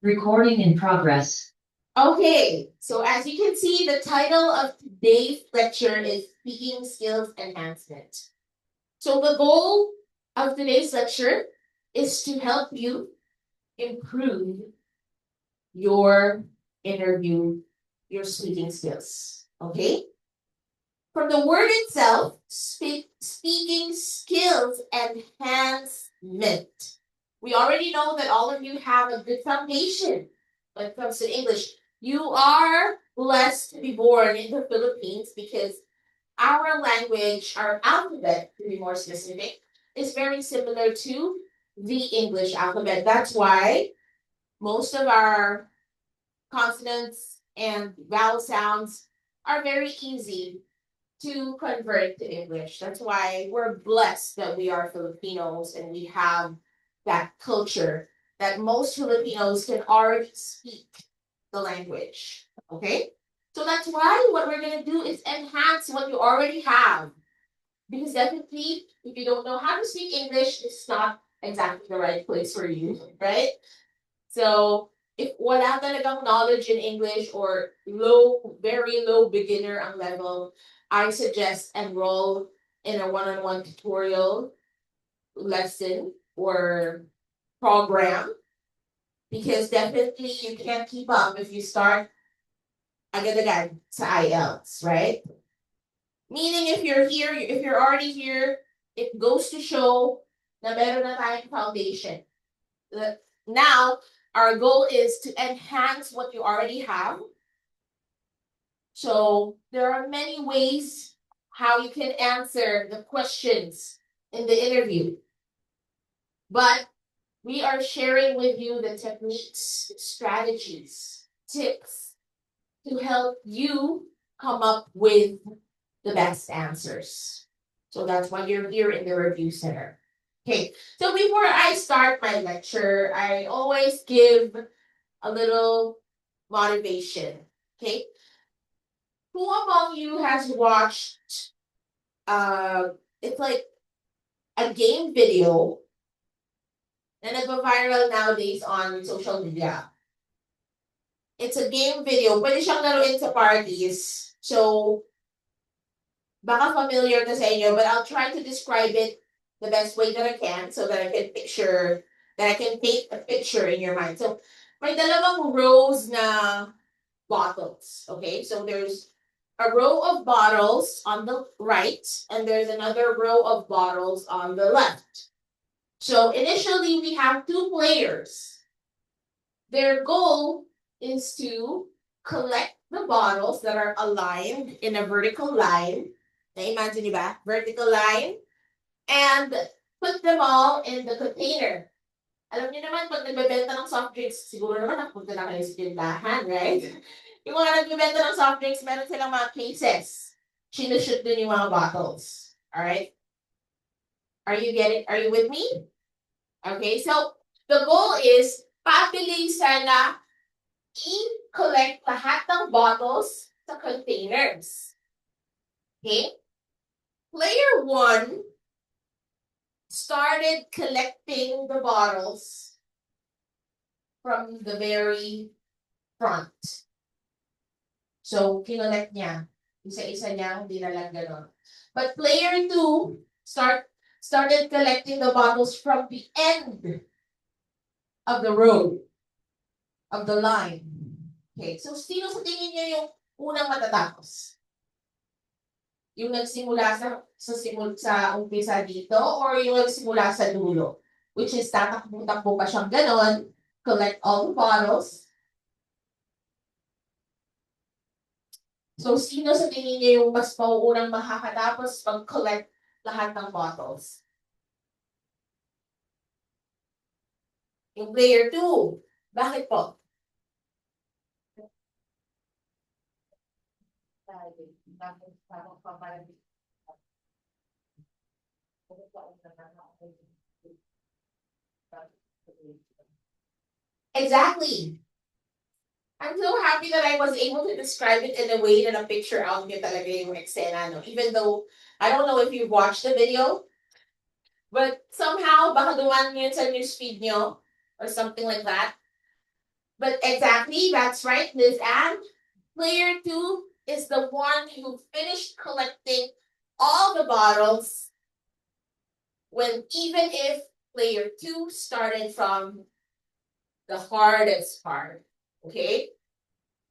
Recording in progress. Okay, so as you can see, the title of today's lecture is Speaking Skills Enhancement. So the goal of today's lecture is to help you improve your interview, your speaking skills. Okay? From the word itself, speaking skills enhancement. We already know that all of you have a good foundation when it comes to English. You are blessed to be born in the Philippines because our language, our alphabet, to be more specific, is very similar to the English alphabet. That's why most of our consonants and vowel sounds are very easy to convert to English. That's why we're blessed that we are Filipinos and we have that culture that most Filipinos can already speak the language. Okay? So that's why what we're going to do is enhance what you already have. Because definitely, if you don't know how to speak English, it's not exactly the right place for you, right? So, if wala talagang knowledge in English or very low beginner ang level, I suggest enroll in a one-on-one tutorial lesson or program because definitely you can't keep up if you start agad-agad sa IELTS, right? Meaning if you're here, if you're already here, it goes to show na meron na tayong foundation. Now, our goal is to enhance what you already have. So there are many ways how you can answer the questions in the interview. But we are sharing with you the techniques, strategies, tips to help you come up with the best answers. So that's why you're here in the review center. Okay, so before I start my lecture, I always give a little motivation. Okay, who among you has watched it's like a game video na nagpa-viral nowadays on social media. It's a game video. Pwede siyang laruin sa parties. So, baka familiar na sa inyo, but I'll try to describe it the best way that I can so that I can paint a picture in your mind. So, may dalawang rows na bottles. Okay, so there's a row of bottles on the right, and there's another row of bottles on the left. So initially, we have two players. Their goal is to collect the bottles that are aligned in a vertical line. Na-imagine niyo ba? Vertical line. And put them all in the container. Alam niyo naman, pag nagbebenta ng soft drinks, siguro naman napunta na kayo sa tindahan, right? Yung mga nagbebenta ng soft drinks, meron silang mga cases. Sinushoot dun yung mga bottles. Alright? Are you with me? Okay, so the goal is pabilisan na i-collect lahat ng bottles sa containers. Okay? Player 1 started collecting the bottles from the very front. So, kinolect niya. Isa-isa niya, hindi na lang ganon. But player 2 started collecting the bottles from the end of the row, of the line. Okay, so sino sa tingin niyo yung unang matatapos? Yung nagsimula sa umpisa dito or yung nagsimula sa dulo? Which is tatakbo-takbo pa siyang ganon, collect all the bottles. So, sino sa tingin niyo yung mas mauunang makakatapos pag-collect lahat ng bottles? Yung player 2. Bakit po? Exactly. I'm so happy that I was able to describe it in a way na na-picture out niyo talaga yung eksena, no? Even though, I don't know if you watched the video, but somehow, baka dumaan yun sa newsfeed nyo, or something like that. But exactly, that's right, Liz Ann. Player two is the one who finished collecting all the bottles when even if player two started from the hardest part. Okay?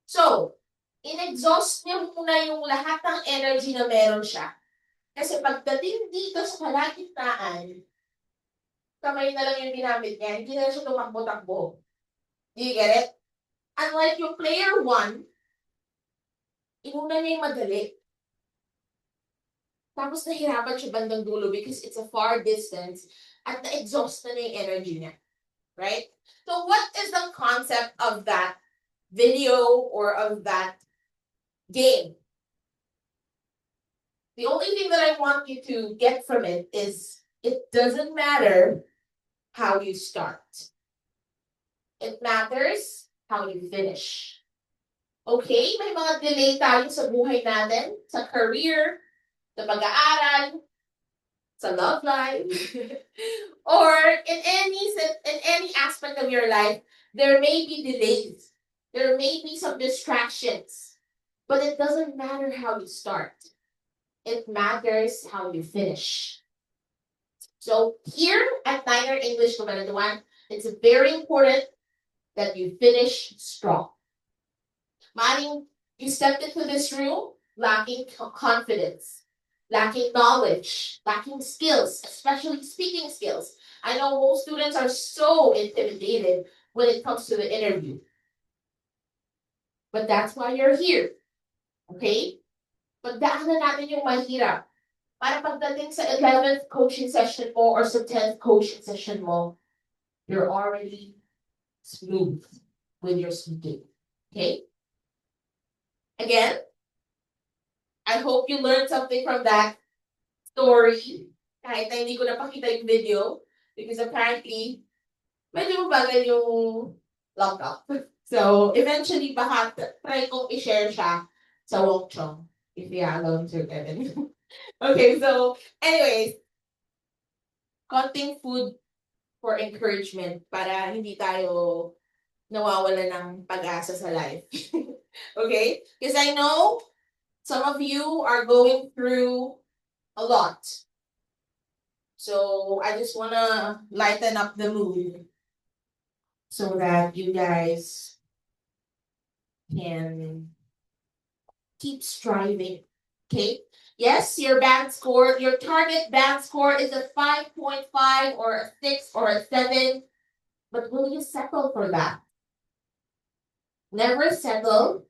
So, in-exhaust niya muna yung lahat ng energy na meron siya. Kasi pagdating dito sa kalagitnaan, kamay na lang yung ginamit niya, hindi na siya tumakbo-takbo. Do you get it? Unlike yung player 1, inuna niya yung madali. Tapos nahirapan siya bandang dulo because it's a far distance at na-exhaust na yung energy niya. Right? So what is the concept of that video or of that game? The only thing that I want you to get from it is it doesn't matter how you start. It matters how you finish. Okay, may mga delay tayo sa buhay natin, sa career, sa pag-aaral, sa love life, or in any aspect of your life, there may be delays. There may be some distractions. But it doesn't matter how you start. It matters how you finish. So here at Niner English Community One, it's very important that you finish strong. Maring you stepped into this room lacking confidence, lacking knowledge, lacking skills, especially speaking skills. I know most students are so intimidated when it comes to the interview. But that's why you're here. Okay? Pagdaanan natin yung mahirap. Para pagdating sa 11th coaching session mo or sa 10th coaching session mo, you're already smooth with your speaking. Okay? Again, I hope you learned something from that story. Kahit na hindi ko napakita yung video. Because apparently, medyo mabagal yung laptop. So, eventually, baka try kong i-share siya sa Wokchong. If you allow Sir Kevin. Okay, so, anyways, konting food for encouragement para hindi tayo nawawala ng pag-asa sa life. Okay? Because I know some of you are going through a lot. So I just want to lighten up the mood so that you guys can keep striving. Okay? Yes, your band score, your target band score is a 5.5 or a 6 or a 7. But will you settle for that? Never settle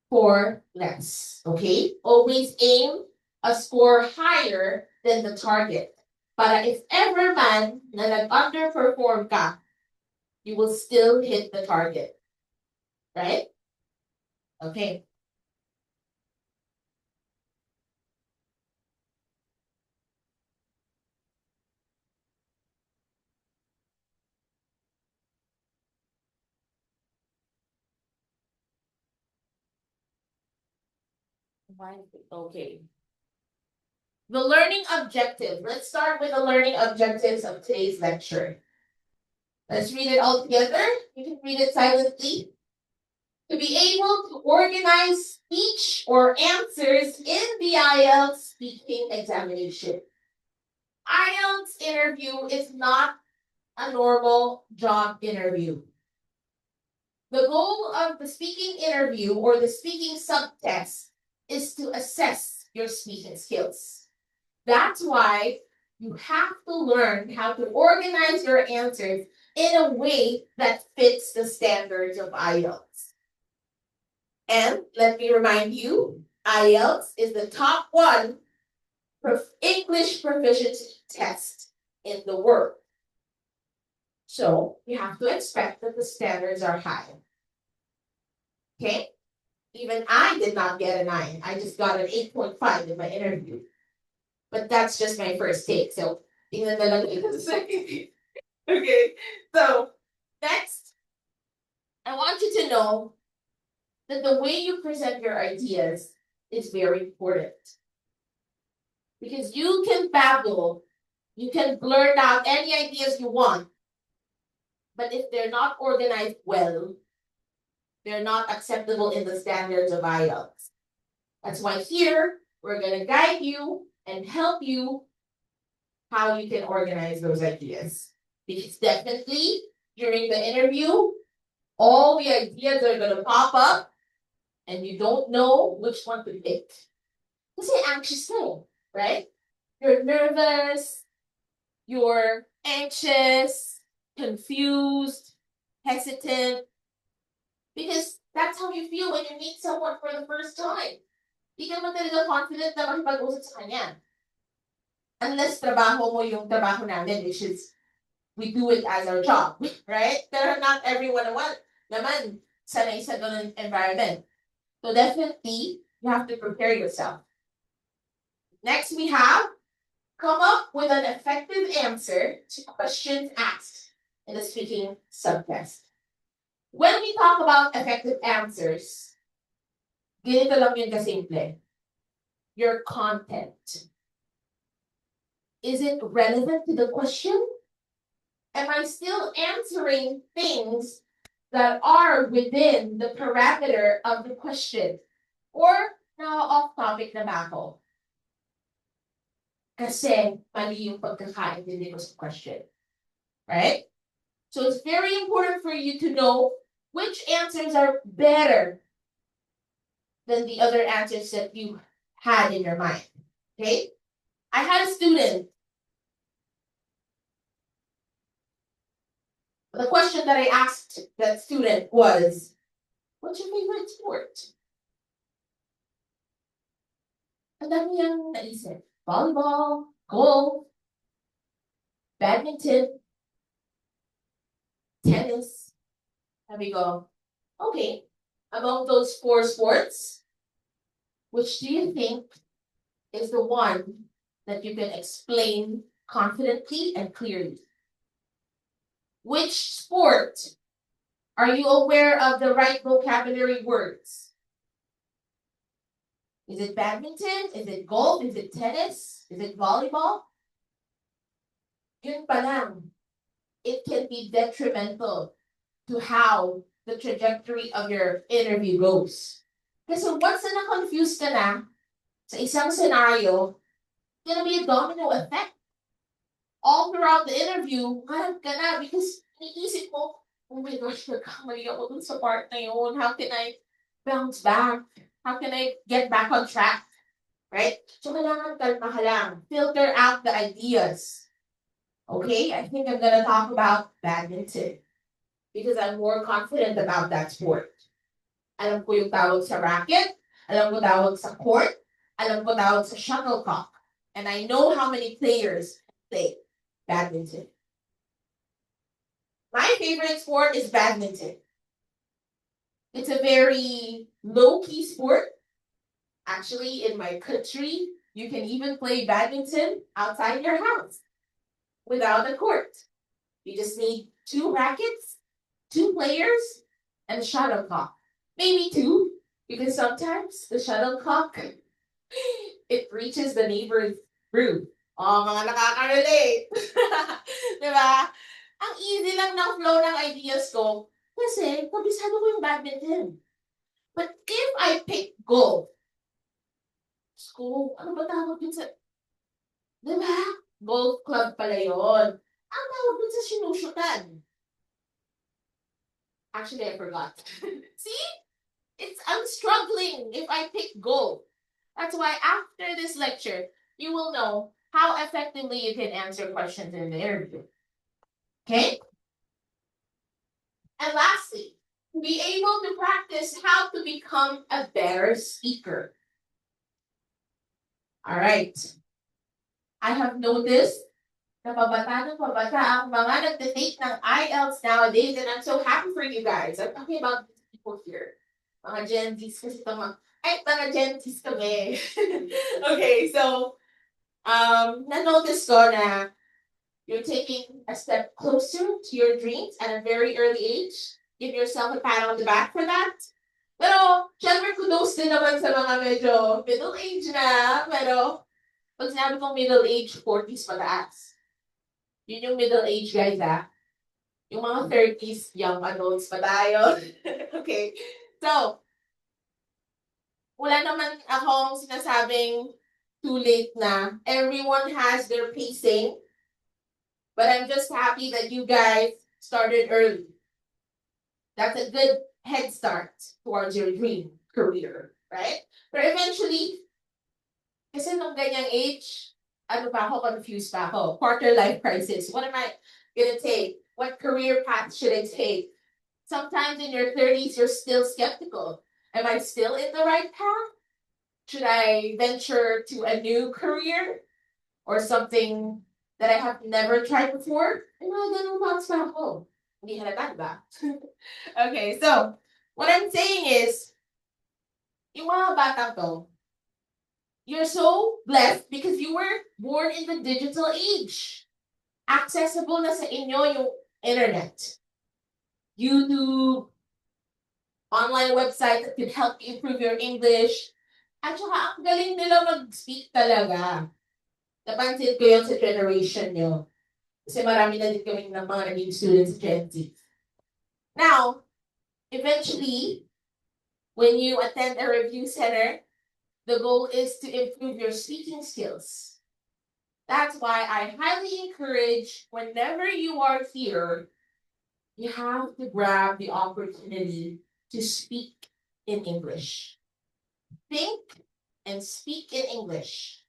for less. Okay? Always aim a score higher than the target. Para if ever man na nag-underperform ka, you will still hit the target. Right? Okay. Okay. The learning objective. Let's start with the learning objectives of today's lecture. Let's read it all together. You can read it silently. To be able to organize speech or answers in the IELTS speaking examination. IELTS interview is not a normal job interview. The goal of the speaking interview or the speaking subtest is to assess your speaking skills. That's why you have to learn how to organize your answers in a way that fits the standards of IELTS. And let me remind you, IELTS is the top one English proficiency test in the world. So you have to expect that the standards are high. Okay? Even I did not get a 9. I just got an 8.5 in my interview. But that's just my first take. So, tingnan na lang ito sa second. Okay. So, next, I want you to know that the way you present your ideas is very important. Because you can babble, you can blurt out any ideas you want, but if they're not organized well, They're not acceptable in the standards of IELTS. That's why here, we're going to guide you and help you how you can organize those ideas. Because definitely, during the interview, all the ideas are going to pop up and you don't know which one to pick. Kasi anxious ka, right? You're nervous, you're anxious, confused, hesitant, because that's how you feel when you meet someone for the first time. Di ka naman talaga confident na makipag-usap sa kanya. Unless trabaho mo yung trabaho namin, which is, we do it as our job, right? Pero not everyone naman sanay sa ganun environment. So definitely, you have to prepare yourself. Next, we have come up with an effective answer to questions asked in the speaking subtest. When we talk about effective answers, ganito lang yun kasimple. Your content. Is it relevant to the question? Am I still answering things that are within the parameter of the question? Or now off topic na ba ako? Kasi mali yung pagkakaintindi ko sa question. Right? So it's very important for you to know which answers are better than the other answers that you had in your mind. Okay? I had a student. The question that I asked that student was, what's your favorite sport? Ang dami niyang naisip. Volleyball, golf, badminton, tennis. And we go, okay, among those 4 sports, which do you think is the one that you can explain confidently and clearly? Which sport are you aware of the right vocabulary words? Is it badminton? Is it golf? Is it tennis? Is it volleyball? Yun pa lang. It can be detrimental to how the trajectory of your interview goes. Kasi once na na-confuse ka na sa isang scenario, it's gonna be a domino effect. All throughout the interview, harap ka na because iniisip mo, oh my gosh, nagkamali ako dun sa part na yun. How can I bounce back? How can I get back on track? Right? So kailangan kalma ka lang. Filter out the ideas. Okay, I think I'm gonna talk about badminton because I'm more confident about that sport. Alam ko yung tawag sa racket, alam ko tawag sa court, alam ko tawag sa shuttlecock. And I know how many players play badminton. My favorite sport is badminton. It's a very low-key sport. Actually, in my country, you can even play badminton outside your house without a court. You just need 2 rackets, 2 players, and a shuttlecock. Maybe 2, because sometimes the shuttlecock, it reaches the neighbor's roof. Oh, mga nakaka-relate. Diba? Ang easy lang ng flow ng ideas ko kasi kabisado ko yung badminton. But if I pick golf, ano ba tawag yun sa... Diba? Golf club pala yun. Ang tawag dun sa sinusyutan. Actually, I forgot. See? I'm struggling if I pick golf. That's why after this lecture, you will know how effectively you can answer questions in the interview. Okay? And lastly, be able to practice how to become a better speaker. All right. I have noticed na pabata ang mga nagtitake ng IELTS nowadays, and I'm so happy for you guys. I'm talking about people here. Mga Gen Zs kasi mga Gen Zs kami. Okay, so, na-notice ko na you're taking a step closer to your dreams at a very early age. Give yourself a pat on the back for that. Pero, syempre, kudos din naman sa mga medyo middle age na. Pero, pag sinabi kong middle age, 40s pataas. Yun yung middle age, guys, ah. Yung mga 30s, young adults pa tayo. Okay. So, wala naman akong sinasabing too late na. Everyone has their pacing. But I'm just happy that you guys started early. That's a good head start towards your dream career, right? But eventually, kasi nung ganyang age, ano pa ako, confused pa ako. Quarter life crisis. What am I gonna take? What career path should I take? Sometimes in your 30s, you're still skeptical. Am I still in the right path? Should I venture to a new career or something that I have never tried before? May mga ganun thoughts pa ako. Hindi halata, diba? Okay, so what I'm saying is, yung mga batang to, you're so blessed because you were born in the digital age. Accessible na sa inyo yung internet. YouTube, online websites that can help you improve your English. At saka, ang galing nila mag-speak talaga. Napansin ko yun sa generation nyo. Kasi marami na din kami ng mga naging students Gen Z. Now, eventually, when you attend a review center, the goal is to improve your speaking skills. That's why I highly encourage whenever you are here, you have to grab the opportunity to speak in English. Think and speak in English.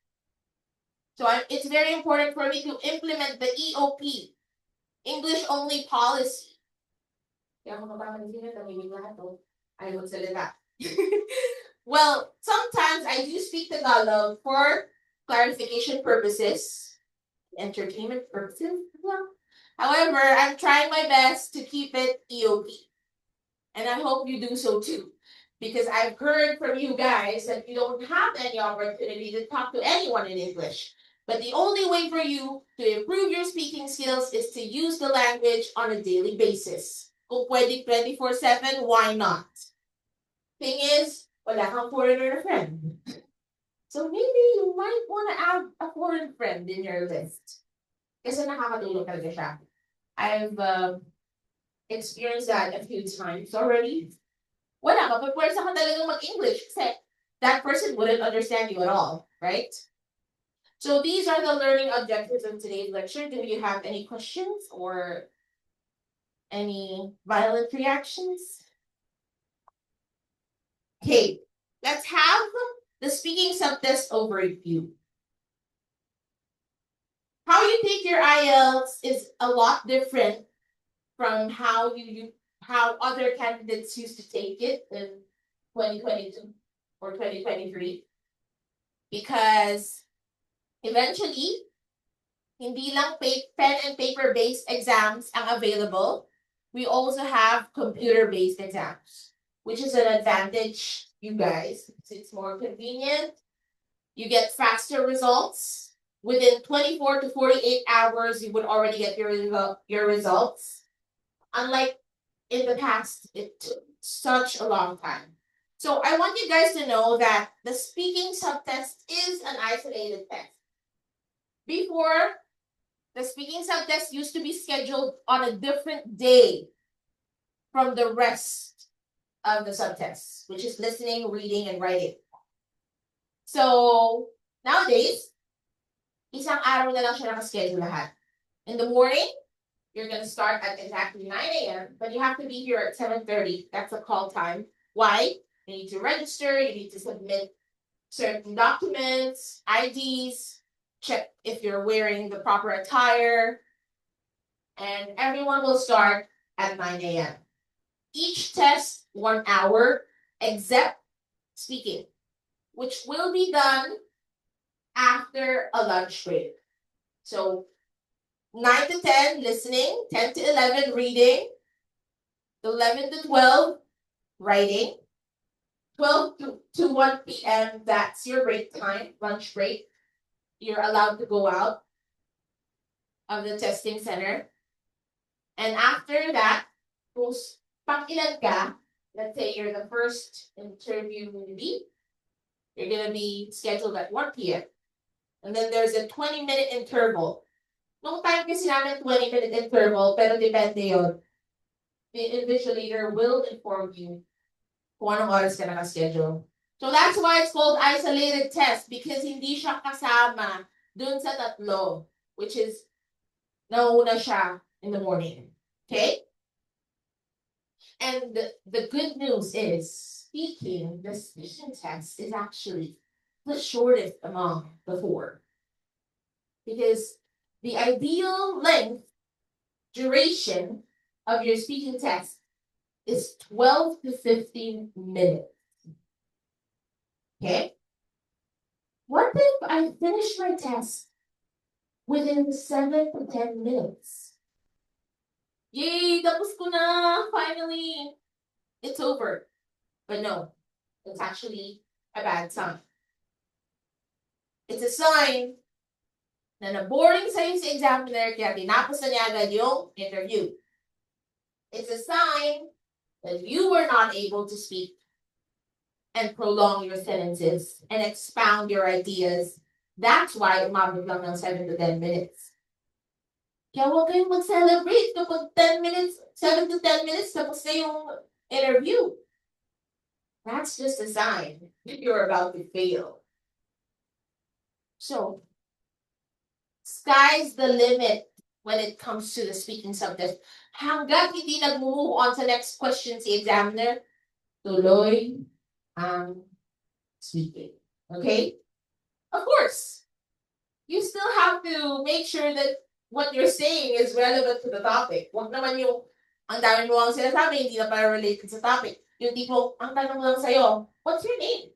So it's very important for me to implement the EOP, English Only Policy. Well, sometimes I do speak Tagalog for clarification purposes, entertainment purposes. However, I'm trying my best to keep it EOP. And I hope you do so too. Because I've heard from you guys that you don't have any opportunity to talk to anyone in English. But the only way for you to improve your speaking skills is to use the language on a daily basis. Kung pwede 24/7, why not? Thing is, wala kang foreigner friend. So maybe you might want to add a foreign friend in your list. Kasi nakakatulong talaga siya. I've experienced that a few times already. Wala, mapapwersa ka talagang mag-English kasi that person wouldn't understand you at all, right? So these are the learning objectives of today's lecture. Do you have any questions or any violent reactions? Okay, let's have the speaking subtest overview. How you take your IELTS is a lot different from how other candidates used to take it in 2022 or 2023. Because eventually, hindi lang pen and paper-based exams ang available. We also have computer-based exams, which is an advantage, you guys. It's more convenient. You get faster results. Within 24 to 48 hours, you would already get your results. Unlike in the past, it took such a long time. So I want you guys to know that the speaking subtest is an isolated test. Before, the speaking subtest used to be scheduled on a different day from the rest of the subtests, which is listening, reading, and writing. So nowadays, isang araw na lang siya nakaschedule lahat. In the morning, you're going to start at exactly 9 a.m., but you have to be here at 7:30. That's the call time. Why? You need to register, you need to submit certain documents, IDs, check if you're wearing the proper attire, and everyone will start at 9 a.m. Each test, 1 hour, except speaking, which will be done after a lunch break. So 9 to 10, listening, 10 to 11, reading, 11 to 12, writing, 12 to 1 p.m., that's your break time, lunch break. You're allowed to go out of the testing center. And after that, kung pang-ilan ka, let's say you're the first interviewee, you're going to be scheduled at 1 p.m. And then there's a 20-minute interval Nung time kasi namin 20-minute interval, pero depende yun. The invigilator will inform you kung anong oras ka nakaschedule. So that's why it's called isolated test because hindi siya kasama dun sa tatlo, which is nauna siya in the morning. Okay? And the good news is, the speaking test is actually the shortest among the four. Because the ideal length, duration of your speaking test is 12 to 15 minutes. Okay? What if I finish my test within 7 to 10 minutes? Yay! Tapos ko na! Finally! It's over. But no, it's actually a bad sign. It's a sign na na-boring sa'yo si examiner kaya tinapos na niya agad yung interview. It's a sign that you were not able to speak and prolong your sentences and expound your ideas. That's why umabot lang ng 7 to 10 minutes. Kaya huwag kayong mag-celebrate kapag 10 minutes, 7 to 10 minutes, tapos na yung interview. That's just a sign that you're about to fail. So, sky's the limit when it comes to the speaking subject. Hanggat hindi nag-move on sa next question si examiner, tuloy ang speaking. Okay? Of course, you still have to make sure that what you're saying is relevant to the topic. Huwag naman yung ang dami mo ang sinasabi, hindi na para related sa topic. Yung tipo, ang tanong lang sa'yo, what's your name?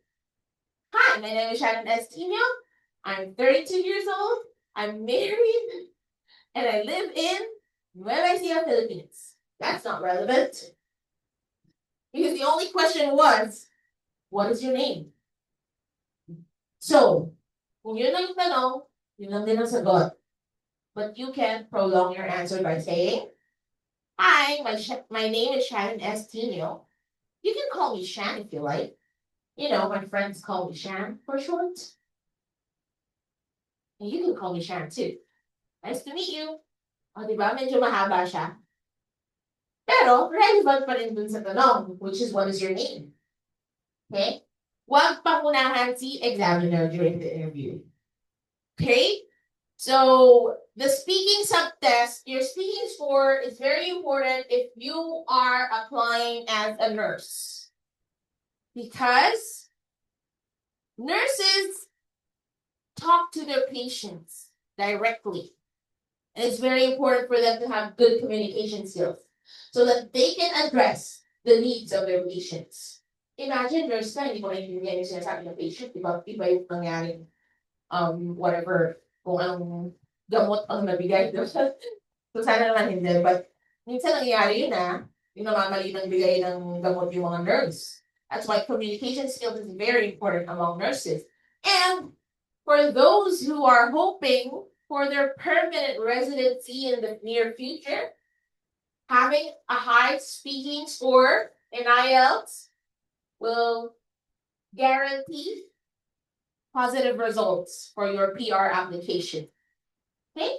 Hi, my name is Shannon S. I'm 32 years old. I'm married. And I live in Nueva Ecija, Philippines. That's not relevant. Because the only question was, what is your name? So, kung yun lang yung tanong, yun lang din ang sagot. But you can prolong your answer by saying, hi, my name is Shannon S. You can call me Shan if you like. You know, my friends call me Shan for short. And you can call me Shan too. Nice to meet you. O, diba? Medyo mahaba siya. Pero, relevant pa rin dun sa tanong, which is, what is your name? Okay? Huwag pangunahan si examiner during the interview. Okay? So, the speaking subtest, your speaking score is very important if you are applying as a nurse. Because nurses talk to their patients directly. And it's very important for them to have good communication skills so that they can address the needs of their patients. Imagine nurse ka, hindi mo naiintindihan yung sinasabi ng patient, iba yung nangyaring whatever, kung anong gamot ang nabigay. So sana naman hindi, but minsan nangyayari yun yung namamali ng bigay ng gamot yung mga nurse. That's why communication skills is very important among nurses. And for those who are hoping for their permanent residency in the near future, having a high speaking score in IELTS will guarantee positive results for your PR application. Okay?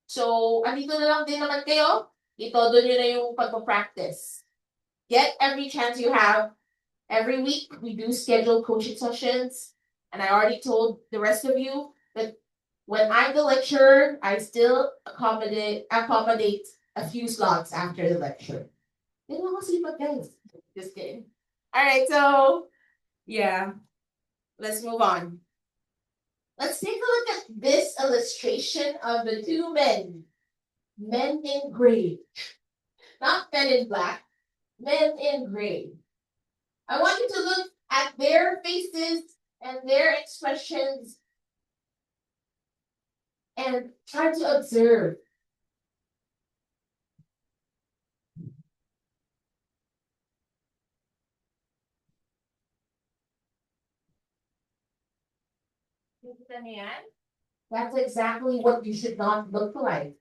So, andito na lang din naman kayo. Itodo nyo na yung pagpa-practice. Get every chance you have. Every week, we do schedule coaching sessions. And I already told the rest of you that when I'm the lecturer, I still accommodate a few slots after the lecture. Then ako sipag, guys. Just kidding. All right, so yeah, let's move on. Let's take a look at this illustration of the two men. Men in gray. Not men in black. Men in gray. I want you to look at their faces and their expressions and try to observe. That's exactly what you should not look like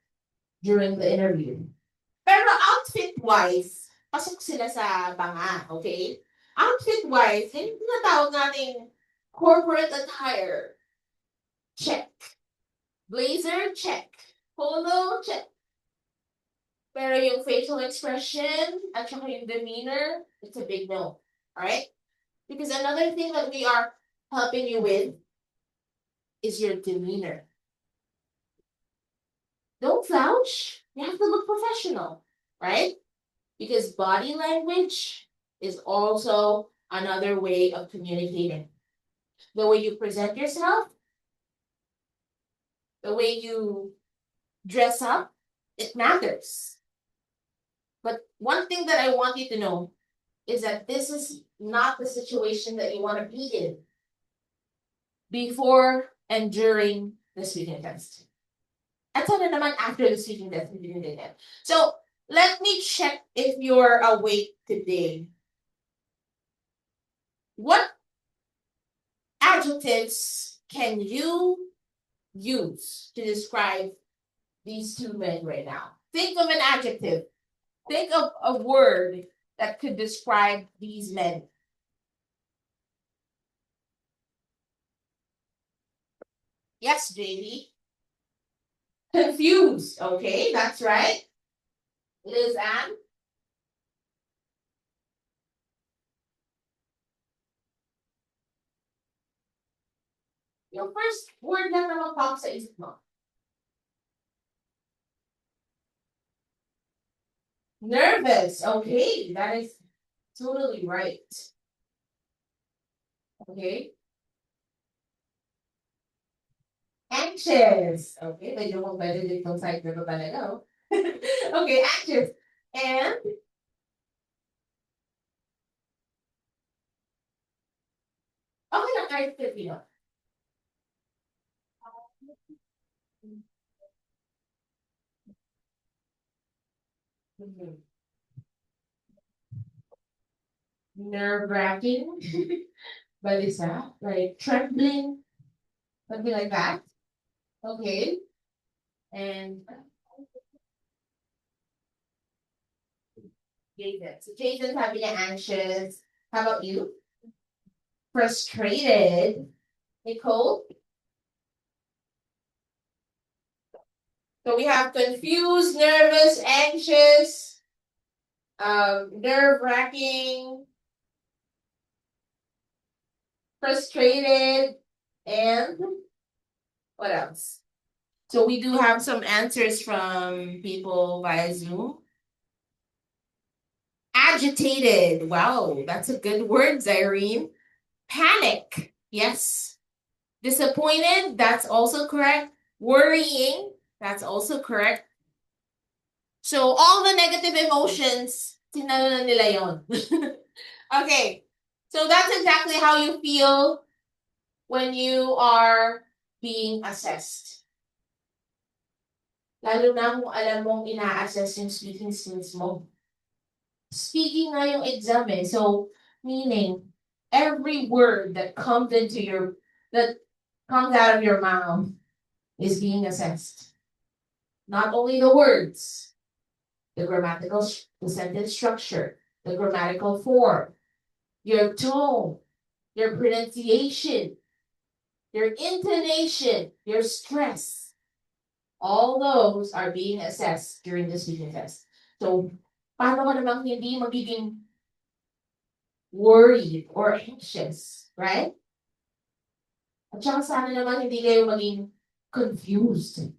during the interview. Pero outfit-wise, pasok sila sa banga, okay? Outfit-wise, yung tinatawag nating corporate attire. Check. Blazer, check. Polo, check. Pero yung facial expression at saka yung demeanor, it's a big no. Alright? Because another thing that we are helping you with is your demeanor. Don't slouch. You have to look professional, right? Because body language is also another way of communicating. The way you present yourself, the way you dress up, it matters. But one thing that I want you to know is that this is not the situation that you want to be in before and during the speaking test. At sana naman after the speaking test, hindi din ganyan. So, let me check if you're awake today. What adjectives can you use to describe these two men right now? Think of an adjective. Think of a word that could describe these men. Yes, JD. Confused. Okay, that's right. Liz Ann. Yung first word lang naman pop sa isip mo. Nervous. Okay, that is totally right. Okay. Anxious. Okay, medyo mo pwede ditong side na talaga. Okay, anxious. And okay lang kahit Filipino. Nerve-wracking. Balisa. Like trembling. Something like that. Okay. And Jason. So Jason's having an anxious. How about you? Frustrated. Nicole? So we have confused, nervous, anxious, nerve-wracking, frustrated, and what else? So we do have some answers from people via Zoom. Agitated. Wow, that's a good word, Irene. Panic. Yes. Disappointed. That's also correct. Worrying. That's also correct. So all the negative emotions, sinalo na nila yon. Okay. So that's exactly how you feel when you are being assessed. Lalo na kung alam mong ina-assess yung speaking skills mo. Speaking nga yung exam eh. So, meaning, every word that comes out of your mouth is being assessed. Not only the words, the the sentence structure, the grammatical form, your tone, your pronunciation, your intonation, your stress. All those are being assessed during the speaking test. So, paano ka namang hindi magiging worried or anxious, right? At saka sana naman hindi kayo maging confused.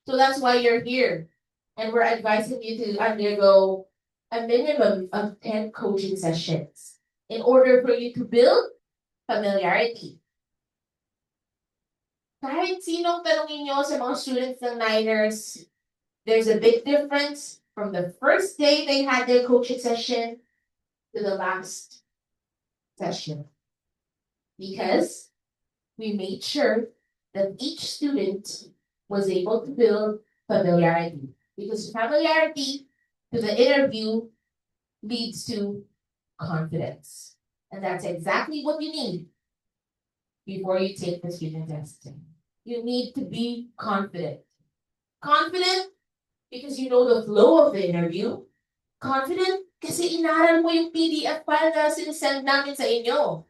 So that's why you're here. And we're advising you to undergo a minimum of 10 coaching sessions in order for you to build familiarity. Kahit sinong tanongin nyo sa mga students ng Niners, there's a big difference from the first day they had their coaching session to the last session. Because we made sure that each student was able to build familiarity. Because familiarity to the interview leads to confidence. And that's exactly what you need before you take the speaking test. You need to be confident. Confident because you know the flow of the interview. Confident kasi inaral mo yung PDF file na sinisend namin sa inyo.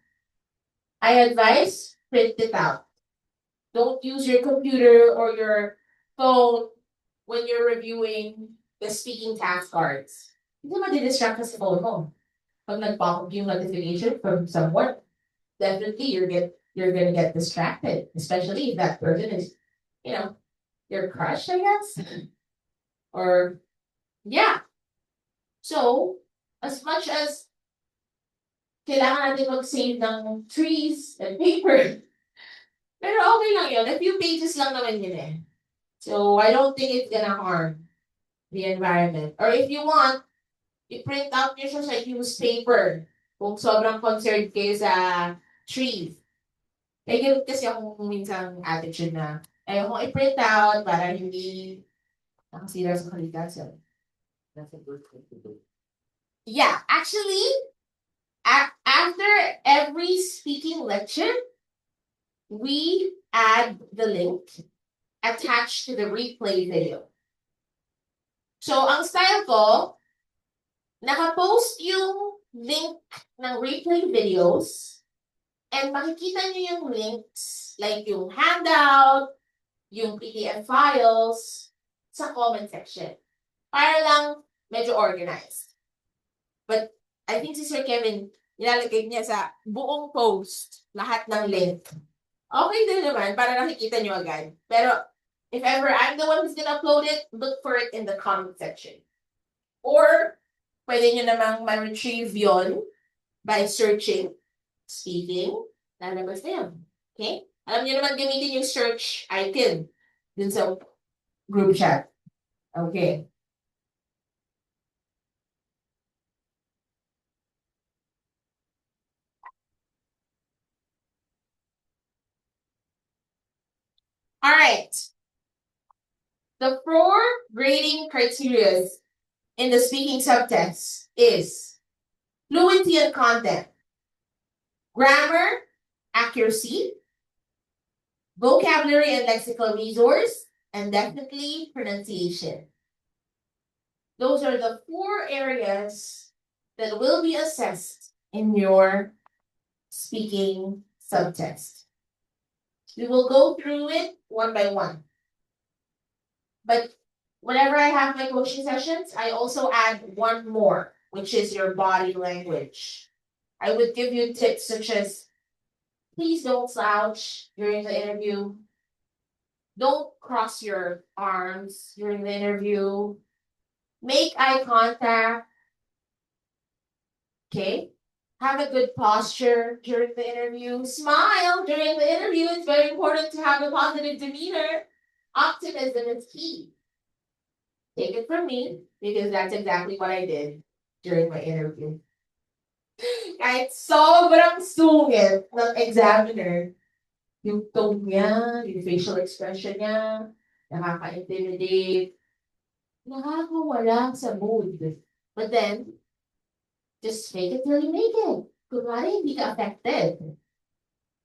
I advise, print it out. Don't use your computer or your phone when you're reviewing the speaking task cards. Hindi madi-distract ka sa phone mo. Pag nag-pop up yung notification from someone, definitely you're gonna get distracted, especially if that person is, you know, your crush, I guess. Or yeah. So, as much as kailangan natin mag-save ng trees and paper, pero okay lang yun. A few pages lang naman yun eh. So, I don't think it's gonna harm the environment. Or if you want, i-print out nyo siya sa newspaper kung sobrang concerned kayo sa trees. Kaya ganun kasi akong minsan attitude na ayaw kong i-print out para hindi nakasira sa kalikasan. That's a good thing to do. Yeah, actually, after every speaking lecture, we add the link attached to the replay video. So, ang style ko, nakapost yung link ng replay videos and makikita nyo yung links, like yung handout, yung PDF files, sa comment section. Para lang medyo organized. But I think si Sir Kevin, nilalagay niya sa buong post, lahat ng link. Okay din naman, para nakikita nyo agad. Pero, if ever I'm the one who's gonna upload it, look for it in the comment section. Or, pwede nyo namang ma-retrieve yon by searching, speaking, lalabas na yun. Okay? Alam nyo naman gamitin yung search icon dun sa group chat. Okay. All right. The 4 grading criteria in the speaking subtest is fluency and content, grammar, accuracy, vocabulary and lexical resource, and definitely pronunciation. Those are the 4 areas that will be assessed in your speaking subtest. We will go through it one by one. But whenever I have my coaching sessions, I also add one more, which is your body language. I would give you tips such as, please don't slouch during the interview. Don't cross your arms during the interview. Make eye contact. Okay? Have a good posture during the interview. Smile during the interview. It's very important to have a positive demeanor. Optimism is key. Take it from me, because that's exactly what I did during my interview. Kahit sobrang sungit ng examiner, yung tone niya, yung facial expression niya, nakaka-intimidate, nakakawala sa mood. But then, just fake it till you make it. Kunwari, hindi ka affected.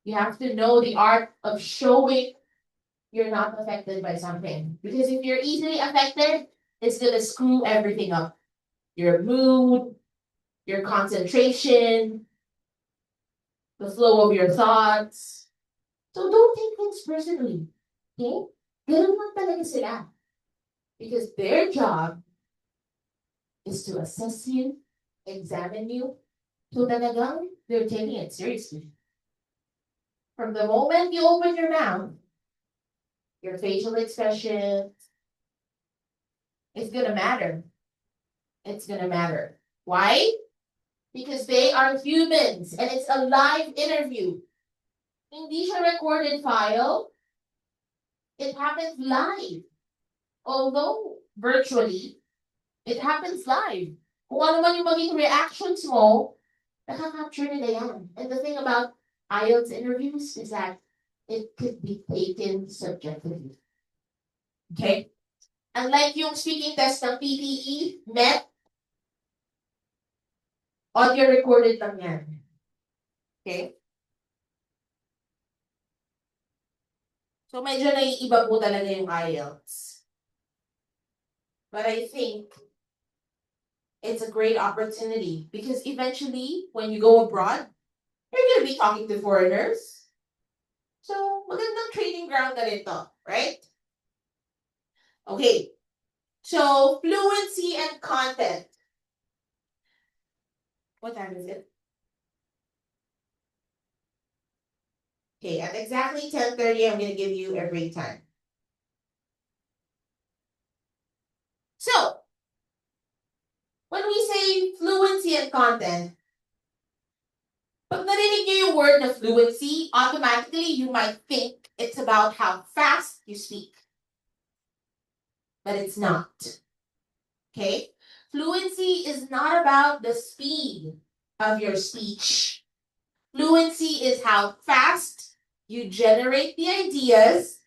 You have to know the art of showing you're not affected by something. Because if you're easily affected, it's gonna screw everything up. Your mood, your concentration, the flow of your thoughts. So don't take things personally. Okay? Ganun lang talaga sila. Because their job is to assess you, examine you, so talagang they're taking it seriously. From the moment you open your mouth, your facial expression, it's gonna matter. It's gonna matter. Why? Because they are humans and it's a live interview. Hindi siya recorded file. It happens live. Although virtually, it happens live. Kung ano man yung maging reactions mo, nakaka-capture nila yan. And the thing about IELTS interviews is that it could be taken subjectively. Okay? Unlike yung speaking test ng PTE, MET, audio recorded lang yan. Okay? So medyo naiiba po talaga yung IELTS. But I think it's a great opportunity because eventually, when you go abroad, you're going to be talking to foreigners. So, magandang training ground na rin to, right? Okay, So, fluency and content. What time is it? Okay, at exactly 10:30, I'm going to give you a break time. So, when we say fluency and content, pag narinig niyo yung word na fluency, automatically you might think it's about how fast you speak. But it's not. Okay? Fluency is not about the speed of your speech. Fluency is how fast you generate the ideas,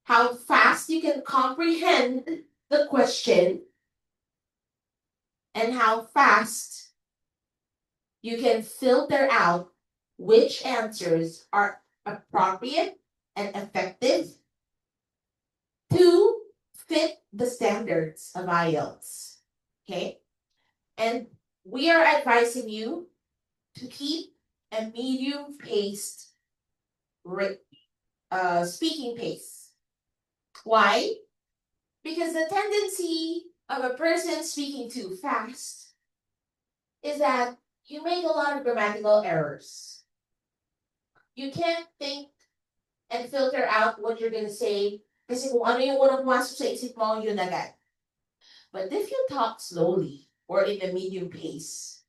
how fast you can comprehend the question, and how fast you can filter out which answers are appropriate and effective to fit the standards of IELTS. Okay? And we are advising you to keep a medium paced speaking pace. Why? Because the tendency of a person speaking too fast is that you make a lot of grammatical errors. You can't think and filter out what you're gonna say kasi kung ano yung unang pumasok sa isip mo, yun agad. But if you talk slowly or in a medium pace,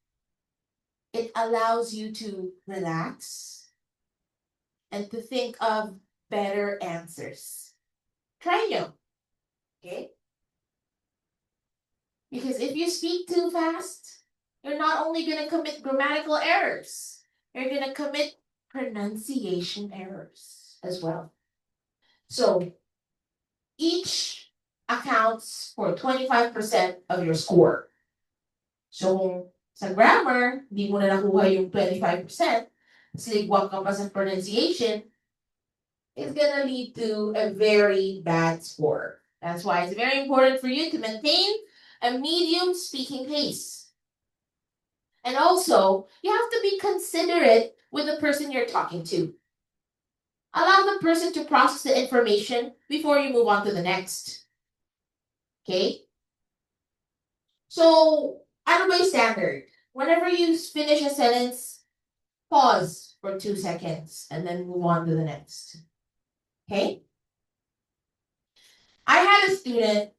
it allows you to relax and to think of better answers. Try nyo. Okay? Because if you speak too fast, you're not only going to commit grammatical errors, you're going to commit pronunciation errors as well. So, each accounts for 25% of your score. So, sa grammar, di mo na nakuha yung 25%, sligwak ka pa sa pronunciation, it's gonna lead to a very bad score. That's why it's very important for you to maintain a medium speaking pace. And also, you have to be considerate with the person you're talking to. Allow the person to process the information before you move on to the next. Okay? So, ano ba yung standard? Whenever you finish a sentence, pause for 2 seconds and then move on to the next. Okay? I had a student,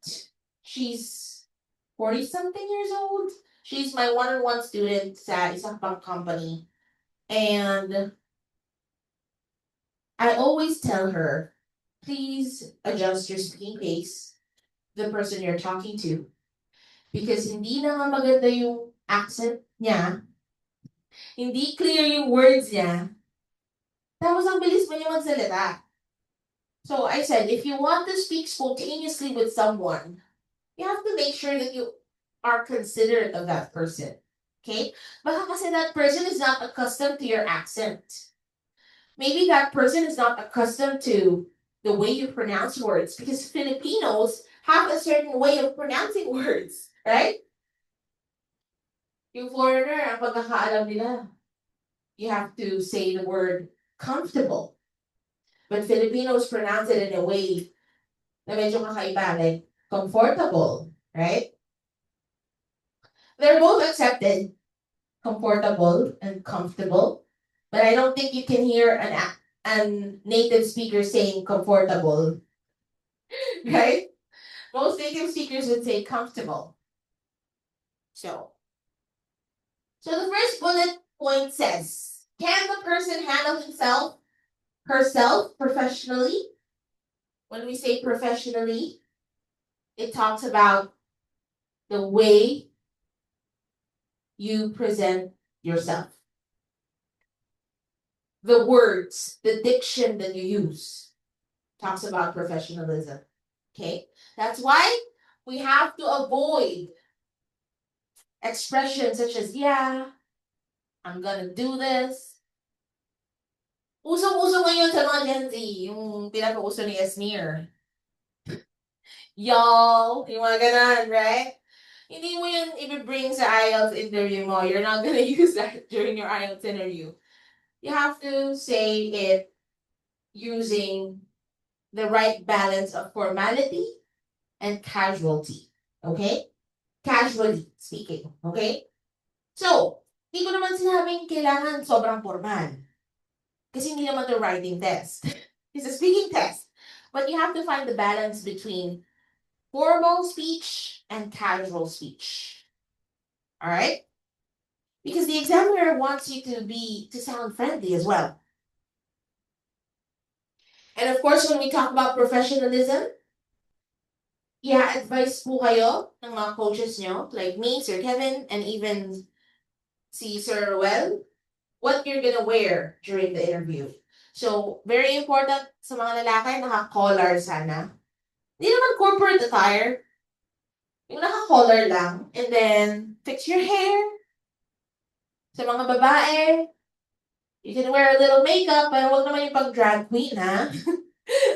she's 40-something years old. She's my one-on-one student sa isang pang company. And I always tell her, please adjust your speaking pace, the person you're talking to. Because hindi na nga maganda yung accent niya, hindi clear yung words niya, tapos ang bilis mo niya magsalita. So I said, if you want to speak spontaneously with someone, you have to make sure that you are considerate of that person. Okay? Baka kasi that person is not accustomed to your accent. Maybe that person is not accustomed to the way you pronounce words because Filipinos have a certain way of pronouncing words, right? Yung foreigner, ang pagkakaalam nila, you have to say the word comfortable. But Filipinos pronounce it in a way na medyo kakaiba, like comfortable, right? They're both accepted, comfortable and comfortable. But I don't think you can hear a native speaker saying comfortable, right? Most native speakers would say comfortable. So the first bullet point says, can the person handle himself, herself professionally? When we say professionally, it talks about the way you present yourself. The words, the diction that you use talks about professionalism. Okay? That's why we have to avoid expressions such as, yeah, I'm gonna do this. Usong-uso ngayon sa mga Gen Z, yung pinapauso ni Esmir. Y'all, yung mga ganon, right? Hindi mo yun i-bring sa IELTS interview mo. You're not gonna use that during your IELTS interview. You have to say it using the right balance of formality and casualty. Okay? Casually speaking. Okay? So, hindi ko naman sinabing kailangan sobrang formal. Kasi hindi naman to writing test. It's a speaking test. But you have to find the balance between formal speech and casual speech. All right? Because the examiner wants you to sound friendly as well. And of course, when we talk about professionalism, yeah, advice po kayo ng mga coaches nyo, like me, Sir Kevin, and even si Sir Ruel, what you're gonna wear during the interview. So, very important sa mga lalaki, naka-collar sana. Hindi naman corporate attire. Yung naka-collar lang. And then, fix your hair. Sa mga babae, you can wear a little makeup, pero wag naman yung pag-drag queen, ha?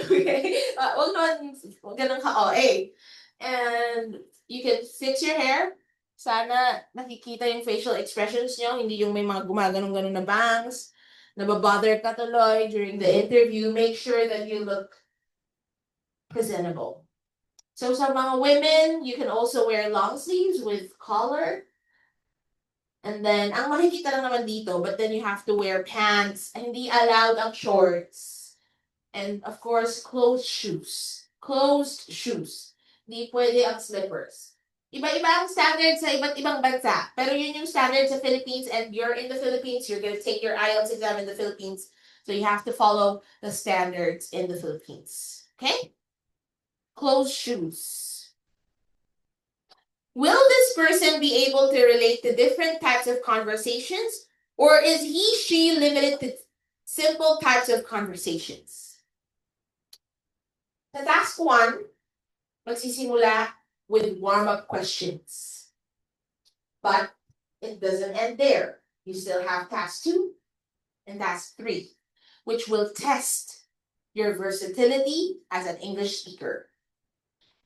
Okay? Wag ganun ka-OA. And you can fix your hair. Sana nakikita yung facial expressions nyo, hindi yung may mga gumaganong-ganon na bangs, nababother ka tuloy during the interview. Make sure that you look presentable. So sa mga women, you can also wear long sleeves with collar. And then, ang makikita lang naman dito, but then you have to wear pants. Hindi allowed ang shorts. And of course, closed shoes. Closed shoes. Hindi pwede ang slippers. Iba-iba ang standard sa iba't ibang bansa. Pero yun yung standard sa Philippines, and you're in the Philippines, you're gonna take your IELTS exam in the Philippines. So you have to follow the standards in the Philippines. Okay? Closed shoes. Will this person be able to relate to different types of conversations, or is he, she limited to simple types of conversations? Sa task 1, magsisimula with warm-up questions. But it doesn't end there. You still have task 2 and task 3, which will test your versatility as an English speaker.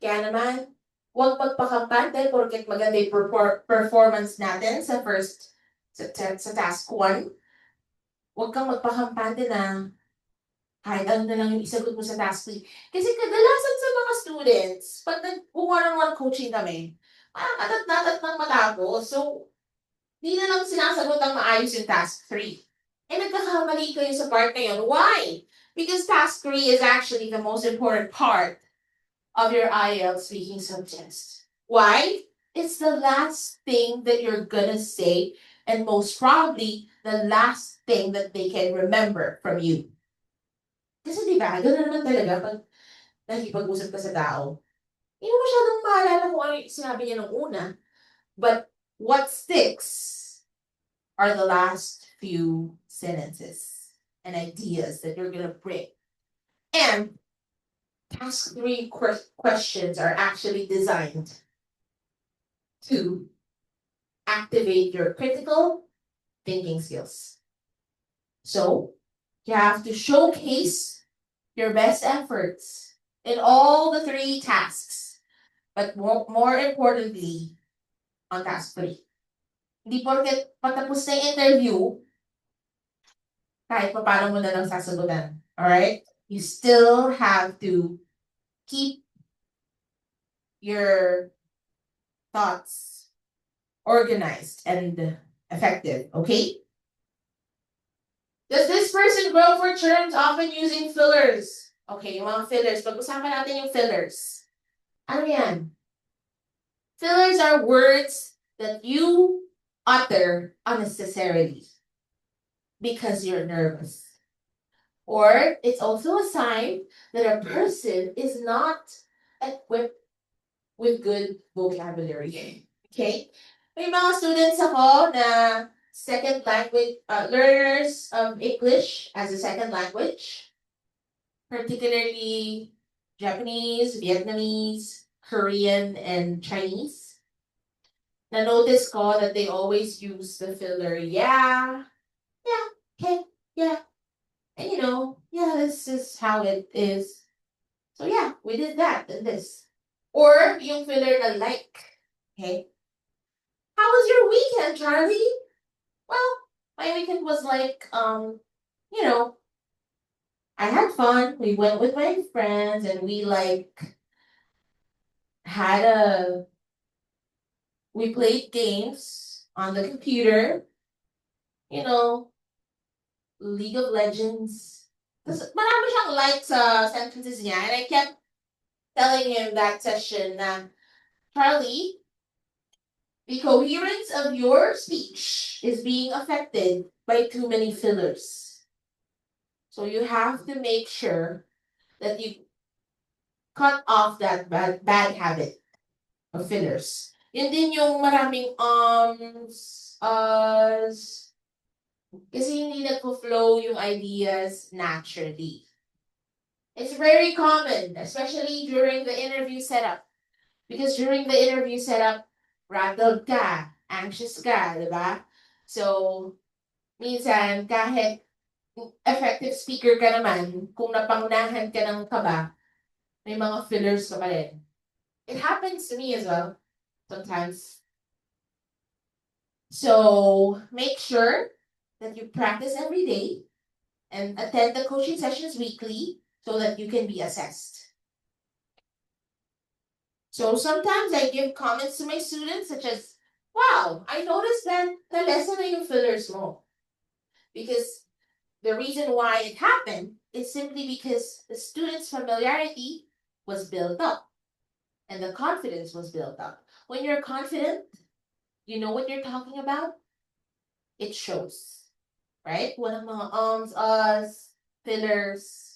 Kaya naman, huwag magpakampante porket maganda yung performance natin sa task 1. Huwag kang magpakampante na kahit ano na lang yung isagot mo sa task 3. Kasi kadalasan sa mga students, pag nag-one-on-one coaching kami, parang atat-natat ng matapos. So, di na lang sinasagot ang maayos yung task 3. Eh, nagkakamali kayo sa part na yun. Why? Because task 3 is actually the most important part of your IELTS speaking subtest. Why? It's the last thing that you're gonna say, and most probably the last thing that they can remember from you. Kasi diba, gano'n naman talaga pag nakipag-usap ka sa tao. Hindi mo masyadong maalala kung ano yung sinabi niya nung una. But what sticks are the last few sentences and ideas that you're gonna bring. And task 3 questions are actually designed to activate your critical thinking skills. So, you have to showcase your best efforts in all the 3 tasks. But more importantly, on task 3. Hindi porket patapos na yung interview, kahit pa paano mo na lang sasagutan. Alright? You still have to keep your thoughts organized and effective, okay? Does this person grow for terms often using fillers? Okay, yung mga fillers. Pag-usapan natin yung fillers. Ano yan? Fillers are words that you utter unnecessarily because you're nervous. Or it's also a sign that a person is not equipped with good vocabulary. Okay? May mga students ako na second language, learners of English as a second language, particularly Japanese, Vietnamese, Korean, and Chinese. Na-notice ko that they always use the filler, yeah, okay, yeah. And yeah, this is how it is. So yeah, we did that and this. Or yung filler na like, okay? How was your weekend, Charlie? Well, my weekend was like, I had fun. We went with my friends and we we played games on the computer, you know, League of Legends. Tapos marami siyang likes sa sentences niya. And I kept telling him that session na, Charlie, the coherence of your speech is being affected by too many fillers. So you have to make sure that you cut off that bad habit of fillers. Yun din yung maraming kasi hindi nagpo-flow yung ideas naturally. It's very common, especially during the interview setup. Because during the interview setup, rattled ka, anxious ka, di ba? So, minsan, kahit effective speaker ka naman, kung napangunahan ka ng kaba, may mga fillers ka pa rin. It happens to me as well, sometimes. So, make sure that you practice every day and attend the coaching sessions weekly so that you can be assessed. So sometimes I give comments to my students such as, wow, I noticed that the lesson na yung fillers mo. Because the reason why it happened is simply because the student's familiarity was built up and the confidence was built up. When you're confident, you know what you're talking about, it shows. Right? Walang mga us, fillers.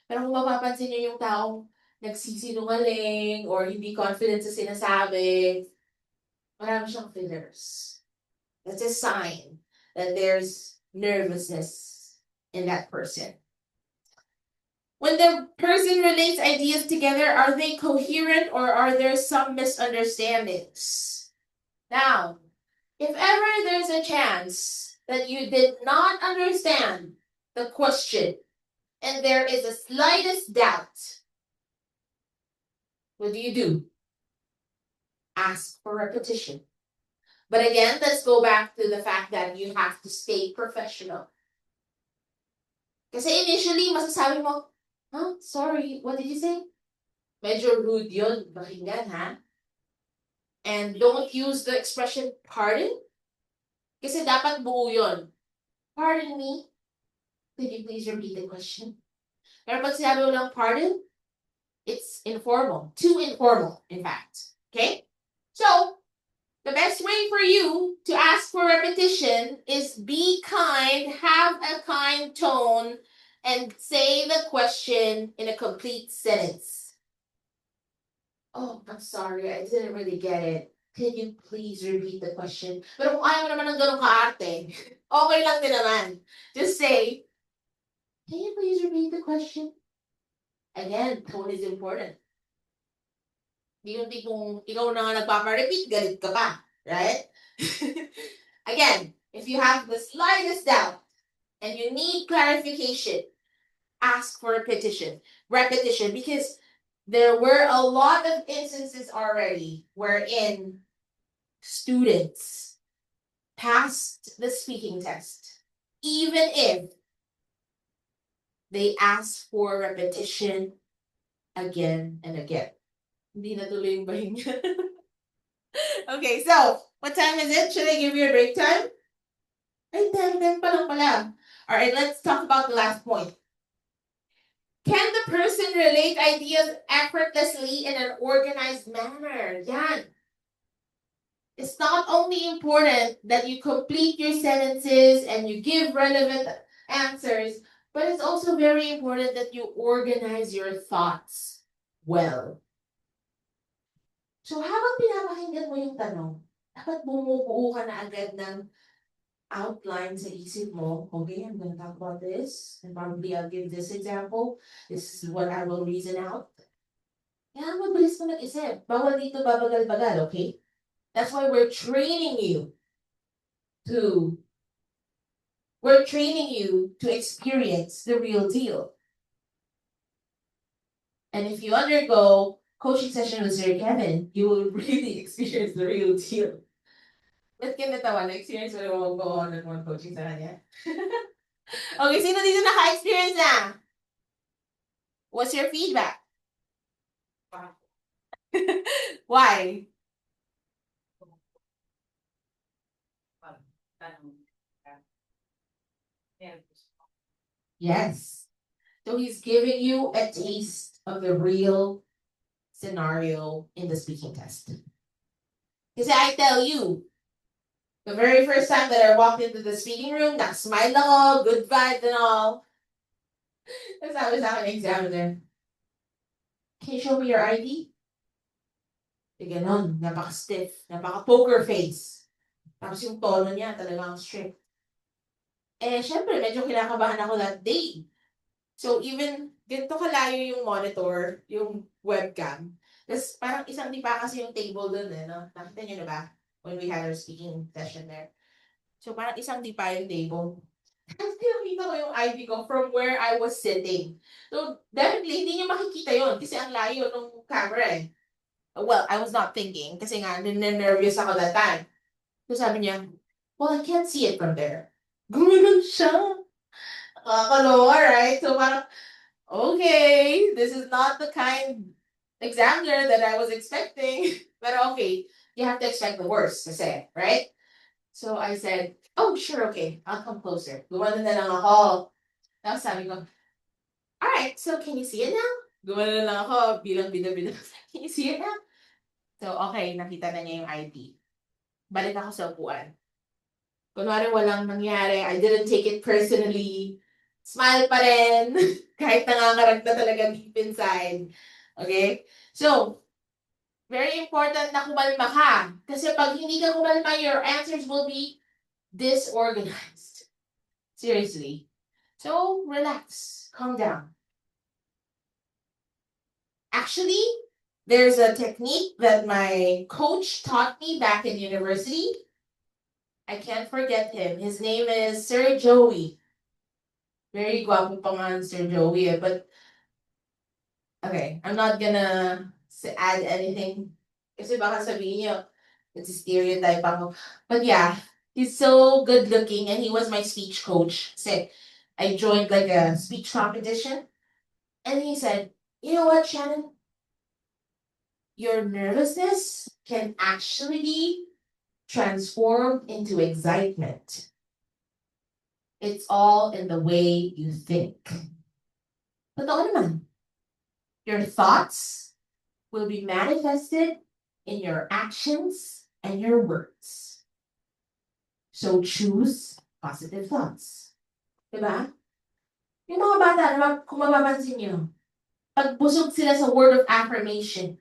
Pero kung mapapansin niyo yung taong nagsisinungaling or hindi confident sa sinasabi, marami siyang fillers. That's a sign that there's nervousness in that person. When the person relates ideas together, are they coherent or are there some misunderstandings? Now, if ever there's a chance that you did not understand the question and there is the slightest doubt, what do? Ask for repetition. But again, let's go back to the fact that you have to stay professional. Kasi initially, masasabi mo, huh? Sorry, what did you say? Medyo rude yun, pakinggan ha? And don't use the expression pardon. Kasi dapat buo yun. Pardon me, could you please repeat the question? Pero pag sinabi mo lang pardon, it's informal. Too informal, in fact. Okay? So, the best way for you to ask for repetition is be kind, have a kind tone, and say the question in a complete sentence. Oh, I'm sorry, I didn't really get it. Can you please repeat the question? Pero kung ayaw mo naman ng ganun kaarte, okay lang din naman. Just say, can you please repeat the question? Again, tone is important. Di yung tipong ikaw na nga nagpapa-repeat, galit ka pa. Right? Again, if you have the slightest doubt and you need clarification, ask for repetition, because there were a lot of instances already wherein students passed the speaking test, even if they asked for repetition again and again. Hindi natuloy yung bahinga. Okay, so what time is it? Should I give you a break time? Ay, 10 pa lang pala. All right, let's talk about the last point. Can the person relate ideas effortlessly in an organized manner? Yan. It's not only important that you complete your sentences and you give relevant answers, but it's also very important that you organize your thoughts well. So habang pinapakinggan mo yung tanong, dapat bumubuo ka na agad ng outline sa isip mo. Okay, I'm gonna talk about this, and probably I'll give this example. This is what I will reason out. Kaya mabilis ka mag-isip. Bawal dito babagal-bagal, okay? That's why we're training you to experience the real deal. And if you undergo coaching session with Sir Kevin, you will really experience the real deal. Ba't ka natawa? Na-experience mo naman go on and one coaching sa kanya? Okay, sino dito naka-experience na? What's your feedback? Why? Yes. So he's giving you a taste of the real scenario in the speaking test. Because I tell you, the very first time that I walked into the speaking room, smile lang ako, good vibes and all. Tapos sabi sa akin, examiner, can you show me your ID? E ganon, napaka-stiff, napaka-poker face. Tapos yung tono niya talagang strict. Eh, syempre, medyo kinakabahan ako that day. So, even ganito kalayo yung monitor, yung webcam. Tapos, parang isang dipa kasi yung table dun no? Nakita nyo na ba? When we had our speaking session there. So, parang isang dipa yung table. Tapos, nakita ko yung ID ko from where I was sitting. So, definitely, hindi nyo makikita yon kasi ang layo ng camera eh. Well, I was not thinking kasi nga, nervous ako that time. So, sabi niya, well, I can't see it from there. Gumanon siya. Nakakaloka, right? So, parang, okay, this is not the kind examiner that I was expecting. But okay, you have to expect the worst, kasi, right? So I said, oh, sure, okay, I'll come closer. Gumano na lang ako. Tapos sabi ko, alright, so can you see it now? Gumano na lang ako, bilang. Can you see it now? So, okay, nakita na niya yung ID. Balik ako sa upuan. Kunwari walang nangyari, I didn't take it personally. Smile pa rin. Kahit nangangarag na talaga deep inside. Okay? So, very important na kumalma ka. Kasi pag hindi ka kumalma, your answers will be disorganized. Seriously. So, relax. Calm down. Actually, there's a technique that my coach taught me back in university. I can't forget him. His name is Sir Joey. Very guapo pa nga Sir Joey eh. But, okay, I'm not gonna add anything. Kasi baka sabihin niyo, it's a stereotype ako. But yeah, he's so good looking and he was my speech coach. So I joined like a speech competition. And he said, you know what, Shannon? Your nervousness can actually be transformed into excitement. It's all in the way you think. Totoo naman. Your thoughts will be manifested in your actions and your words. So choose positive thoughts. Diba? Yung mga bata, kung mapapansin nyo, pag busog sila sa word of affirmation,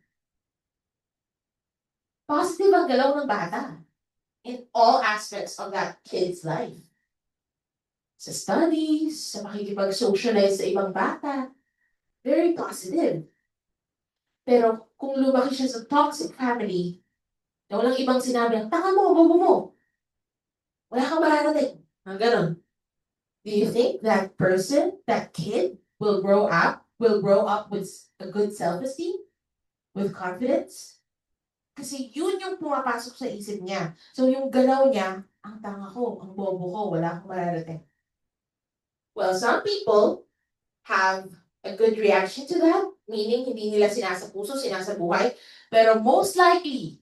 positive ang galaw ng bata in all aspects of that kid's life. Sa studies, sa makikipag-socialize sa ibang bata, very positive. Pero kung lumaki siya sa toxic family, na walang ibang sinabi, tanga mo, bobo mo. Wala kang mararating. Ang ganon. Do you think that person, that kid, will grow up with a good self-esteem? With confidence? Kasi yun yung pumapasok sa isip niya. So yung galaw niya, ang tanga ko, ang bobo ko, wala akong mararating. Well, some people have a good reaction to that, meaning hindi nila sinasapuso, sinasabuhay. Pero most likely,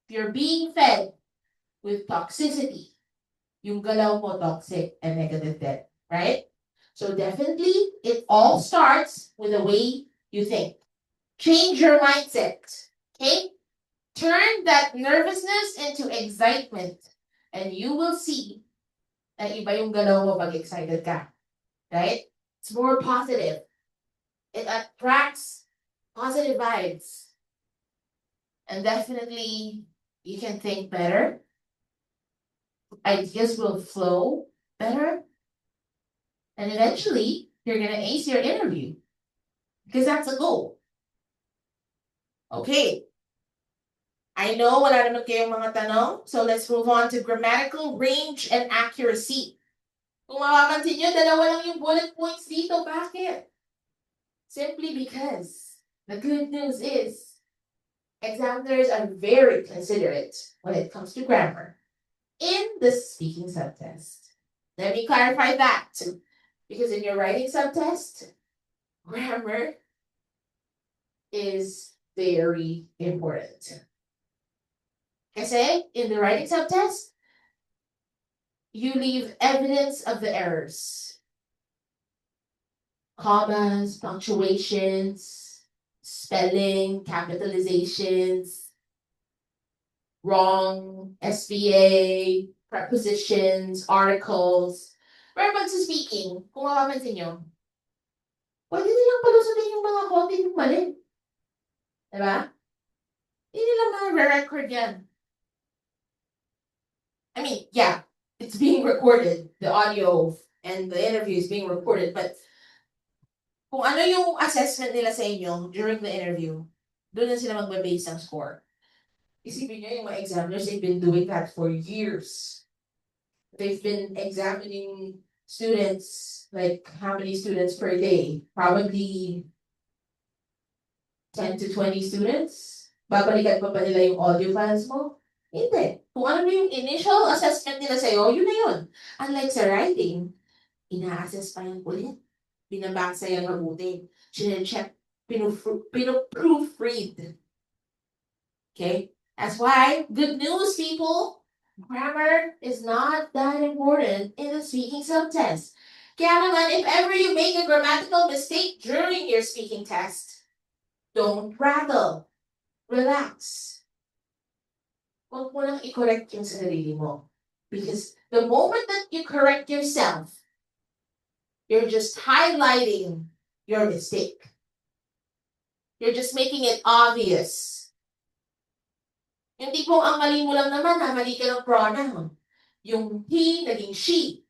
if you're being fed with toxicity, yung galaw mo toxic and negative debt, right? So definitely, it all starts with the way you think. Change your mindset, okay? Turn that nervousness into excitement, and you will see na iba yung galaw mo pag excited ka, right? It's more positive. It attracts positive vibes. And definitely, you can think better. Ideas will flow better. And eventually, you're going to ace your interview. Because that's a goal. Okay. I know wala naman kayong mga tanong. So let's move on to grammatical range and accuracy. Kung mapapansin nyo, dalawa lang yung bullet points dito. Bakit? Simply because the good news is examiners are very considerate when it comes to grammar in the speaking subtest. Let me clarify that. Because in your writing subtest, grammar is very important. Kasi in the writing subtest, you leave evidence of the errors. Commas, punctuations, spelling, capitalizations, wrong, SVA, prepositions, articles. Verbal to speaking, kung mapapansin nyo, pwede nilang palusutin yung mga konti yung mali. Diba? Hindi nilang ma-record yan. I mean, yeah, it's being recorded. The audio and the interview is being recorded. But kung ano yung assessment nila sa inyo during the interview, doon na sila magbe-base ng score. Isipin nyo yung mga examiners, they've been doing that for years. They've been examining students, like how many students per day? Probably 10 to 20 students. Babalikan pa ba nila yung audio files mo? Hindi. Kung ano yung initial assessment nila sa'yo, yun na yun. Unlike sa writing, ina-assess pa yan ulit. Binabasa yan mabuti. Chine-check, pinu-proofread. Okay? That's why, good news, people. Grammar is not that important in the speaking subtest. Kaya naman, if ever you make a grammatical mistake during your speaking test, don't rattle. Relax. Huwag mo nang i-correct yung sarili mo. Because the moment that you correct yourself, you're just highlighting your mistake. You're just making it obvious. Hindi po ang mali mo lang naman, mali ka ng pronoun. Yung he, naging she.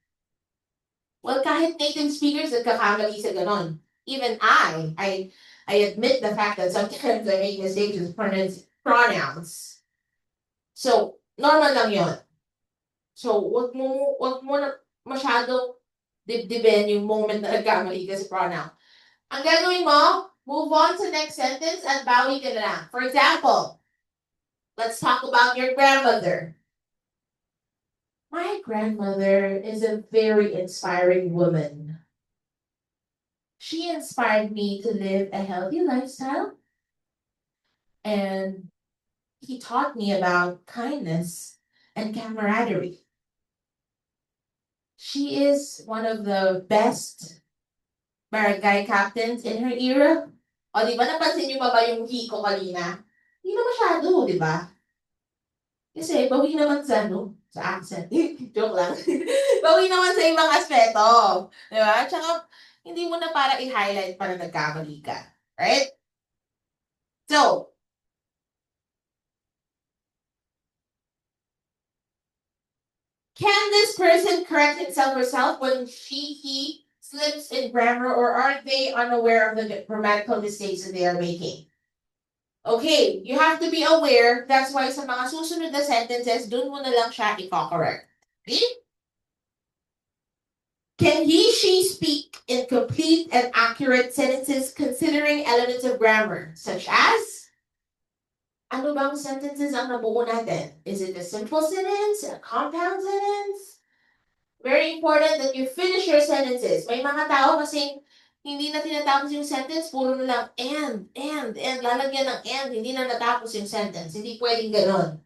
Well, kahit native speakers nagkakamali sa ganon. Even I admit the fact that sometimes I make mistakes with pronouns. So, normal lang yun. So, wag mo na masyadong dibdibin yung moment na nagkamali ka sa pronoun. Ang gagawin mo, move on to the next sentence at bawi ka na lang. For example, let's talk about your grandmother. My grandmother is a very inspiring woman. She inspired me to live a healthy lifestyle, and he taught me about kindness and camaraderie. She is one of the best barangay captains in her era. O, di ba napansin niyo pa ba yung he ko kanina? Hindi na masyado, di ba? Kasi bawi naman sa sa accent. Joke lang. Bawi naman sa ibang aspeto. Di ba? Tsaka, hindi mo na para i-highlight para nagkamali ka. Right? So, can this person correct himself or herself when he slips in grammar, or are they unaware of the grammatical mistakes that they are making? Okay, you have to be aware. That's why sa mga susunod na sentences, dun mo na lang siya i-correct. Okay? Can he, she speak in complete and accurate sentences considering elements of grammar, such as? Ano bang sentences ang nabuo natin? Is it a simple sentence? A compound sentence? Very important that you finish your sentences. May mga tao kasing hindi na tinatapos yung sentence, puro na lang and, lalagyan ng and, hindi na natapos yung sentence. Hindi pwedeng ganon.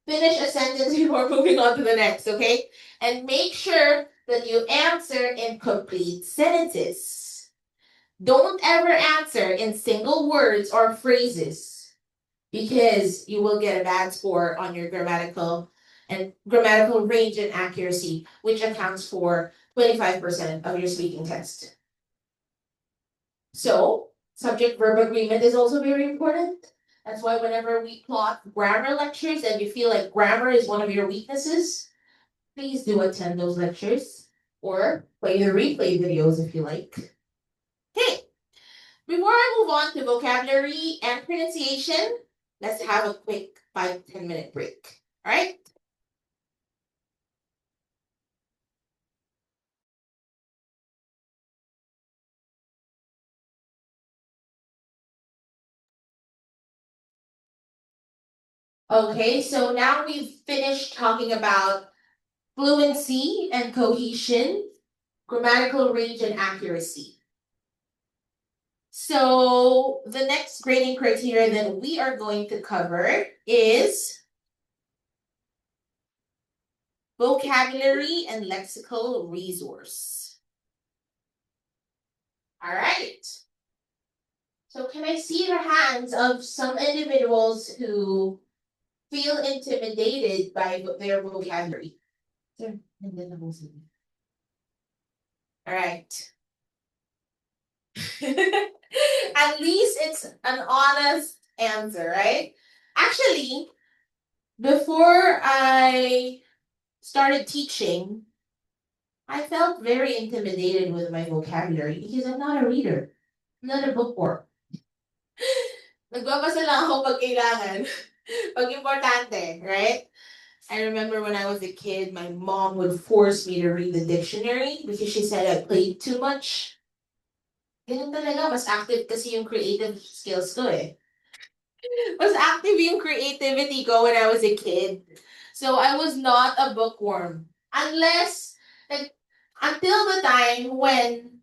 Finish a sentence before moving on to the next, okay? And make sure that you answer in complete sentences. Don't ever answer in single words or phrases, because you will get a bad score on your grammatical range and accuracy, which accounts for 25% of your speaking test. So, subject-verb agreement is also very important. That's why whenever we plot grammar lectures and you feel like grammar is one of your weaknesses, please do attend those lectures or play the replay videos if you like. Okay, before I move on to vocabulary and pronunciation, let's have a quick 5-10 minute break. All right? Okay, so now we've finished talking about fluency and cohesion, grammatical range and accuracy. So the next grading criteria that we are going to cover is vocabulary and lexical resource. All right. So can I see the hands of some individuals who feel intimidated by their vocabulary? Sir, all right. At least it's an honest answer, right? Actually, before I started teaching, I felt very intimidated with my vocabulary because I'm not a reader. I'm not a bookworm. Nagbabasa lang ako pag kailangan. Pag importante, right? I remember when I was a kid, my mom would force me to read the dictionary because she said I played too much. Ganun talaga, mas active kasi yung creative skills ko eh. Mas active yung creativity ko when I was a kid. So I was not a bookworm. Unless, like, until the time when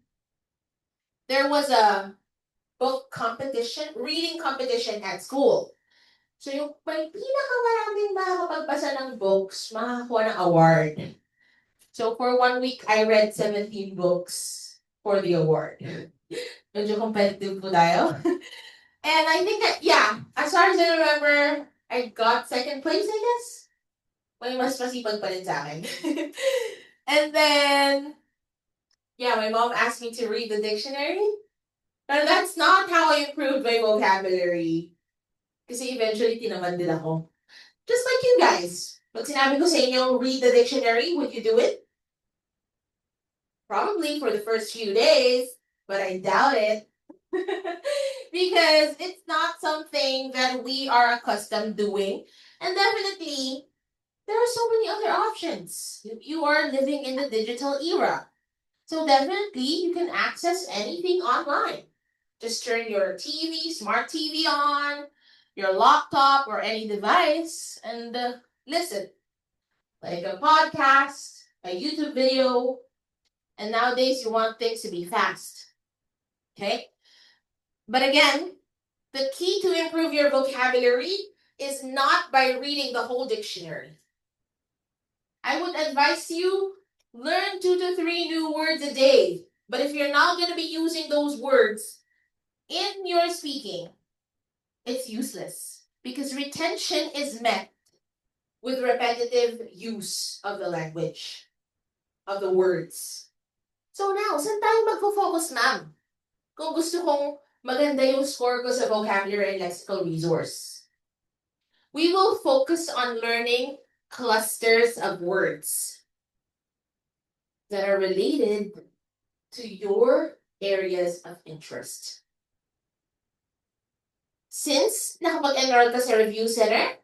there was a book competition, reading competition at school. So yung may pinakamaraming makakapagbasa ng books, makakuha ng award. So for 1 week, I read 17 books for the award. Medyo competitive po tayo. And I think that, yeah, as far as I remember, I got second place, I guess. May mas masipag pa rin sa akin. And then, yeah, my mom asked me to read the dictionary. But that's not how I improved my vocabulary. Kasi eventually, tinamad din ako. Just like you guys. Pag sinabi ko sa inyo, read the dictionary, would you do it? Probably for the first few days, but I doubt it. Because it's not something that we are accustomed doing. And definitely, there are so many other options. You are living in the digital era. So definitely, you can access anything online. Just turn your TV, smart TV on, your laptop, or any device, and listen. Like a podcast, a YouTube video, and nowadays you want things to be fast. Okay? But again, the key to improve your vocabulary is not by reading the whole dictionary. I would advise you learn 2 to 3 new words a day. But if you're not going to be using those words in your speaking, it's useless because retention is met with repetitive use of the language, of the words. So now, saan tayo magfo-focus, ma'am? Kung gusto kong maganda yung score ko sa vocabulary and lexical resource. We will focus on learning clusters of words that are related to your areas of interest. Since nakapag-enroll ka sa review center,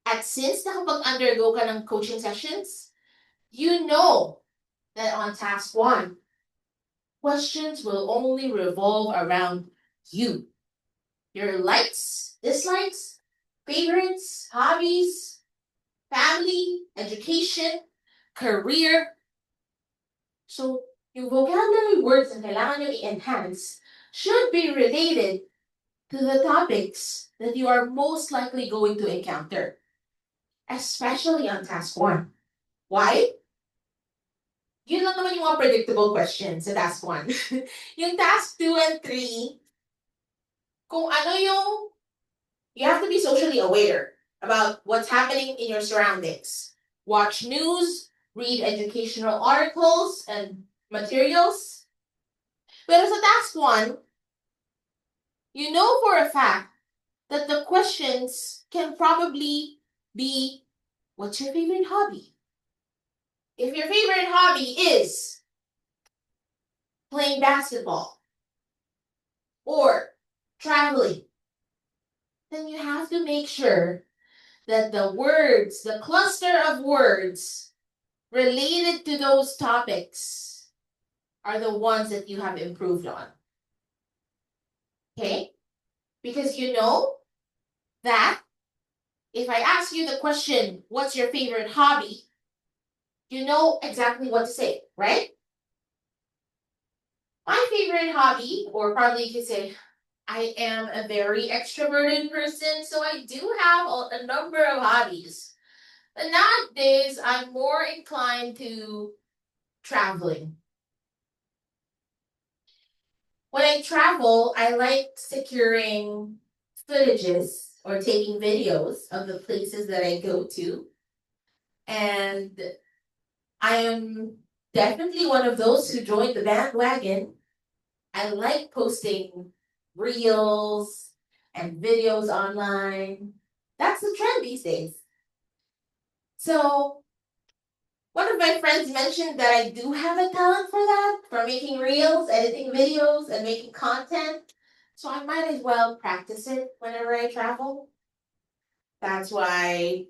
at since nakapag-undergo ka ng coaching sessions, you know that on task 1, questions will only revolve around you. Your likes, dislikes, favorites, hobbies, family, education, career. So, yung vocabulary words na kailangan nyo i-enhance should be related to the topics that you are most likely going to encounter, especially on task 1. Why? Yun lang naman yung mga predictable questions sa task 1. Yung task 2 and 3, kung ano yung, you have to be socially aware about what's happening in your surroundings. Watch news, read educational articles and materials. Pero sa task 1, you know for a fact that the questions can probably be, what's your favorite hobby? If your favorite hobby is playing basketball or traveling, then you have to make sure that the words, the cluster of words related to those topics are the ones that you have improved on. Okay? Because you know that if I ask you the question, what's your favorite hobby? You know exactly what to say, right? My favorite hobby, or probably you could say, I am a very extroverted person, so I do have a number of hobbies. But nowadays, I'm more inclined to traveling. When I travel, I like securing footages or taking videos of the places that I go to. And I am definitely one of those who joined the bandwagon. I like posting reels and videos online. That's the trend these days. So, one of my friends mentioned that I do have a talent for that, for making reels, editing videos, and making content. So, I might as well practice it whenever I travel. That's why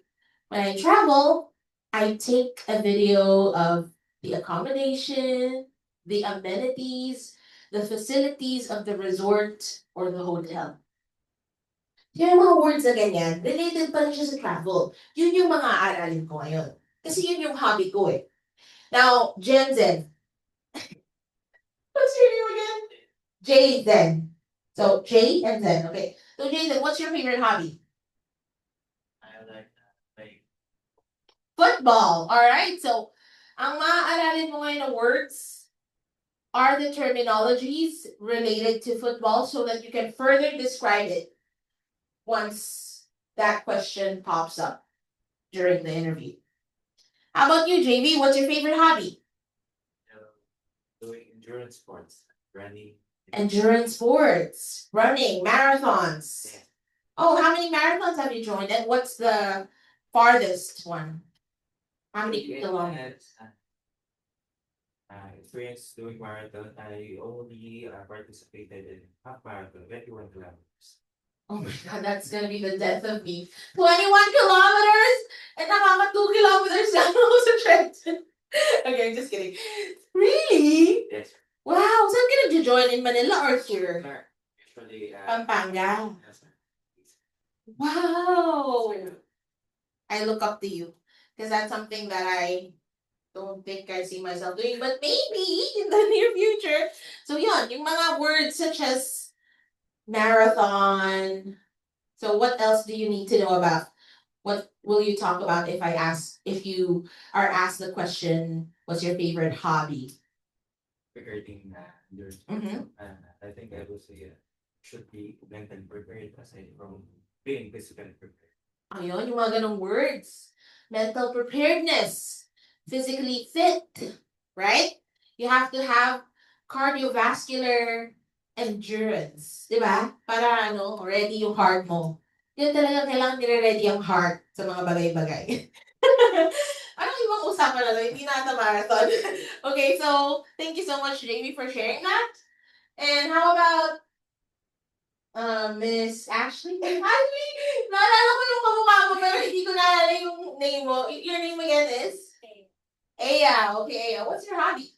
when I travel, I take a video of the accommodation, the amenities, the facilities of the resort or the hotel. Yung mga words na ganyan, related pa rin siya sa travel. Yun yung mga aaralin ko ngayon. Kasi yun yung hobby ko eh. Now, Gen Z. What's your name again? Jay Zen. So, Jay and Zen. Okay. So, Jay Zen, what's your favorite hobby? I like playing Football. All right. So, ang maaaralin mo ngayon na words are the terminologies related to football so that you can further describe it once that question pops up during the interview. How about you, JV? What's your favorite hobby? doing endurance sports, running. Endurance sports, running, marathons. Yeah. Oh, how many marathons have you joined? And what's the farthest one? How many kilometers? Experience doing marathon. I only participated in half marathon, 21 kilometers. Oh my god, that's gonna be the death of me. 21 kilometers? And nakaka 2 kilometers lang ako sa treadmill. Okay, I'm just kidding. Really? Yes. Wow, saan ka nag-join? In Manila or here? Usually, Pampanga. yes, sir. Wow. I look up to you. Because that's something that I don't think I see myself doing. But maybe in the near future. So yun, yung mga words such as marathon. So what else do you need to know about? What will you talk about if you are asked the question, what's your favorite hobby? Regarding endurance Mhm. I think I would say should be mentally prepared aside from being physically prepared. Ayun, yung mga ganong words. Mental preparedness. Physically fit. Right? You have to have cardiovascular endurance. Di ba? Para ready yung heart mo. Yun talaga kailangan nire-ready ang heart sa mga bagay-bagay. Anong ibang usapan na to? Hindi na ata marathon. Okay, so thank you so much, Jamie, for sharing that. And how about Miss Ashley? Ashley! Naalala ko yung kamukha mo pero hindi ko naalala yung name mo. Your name again is? Aya. Okay, Aya. What's your hobby?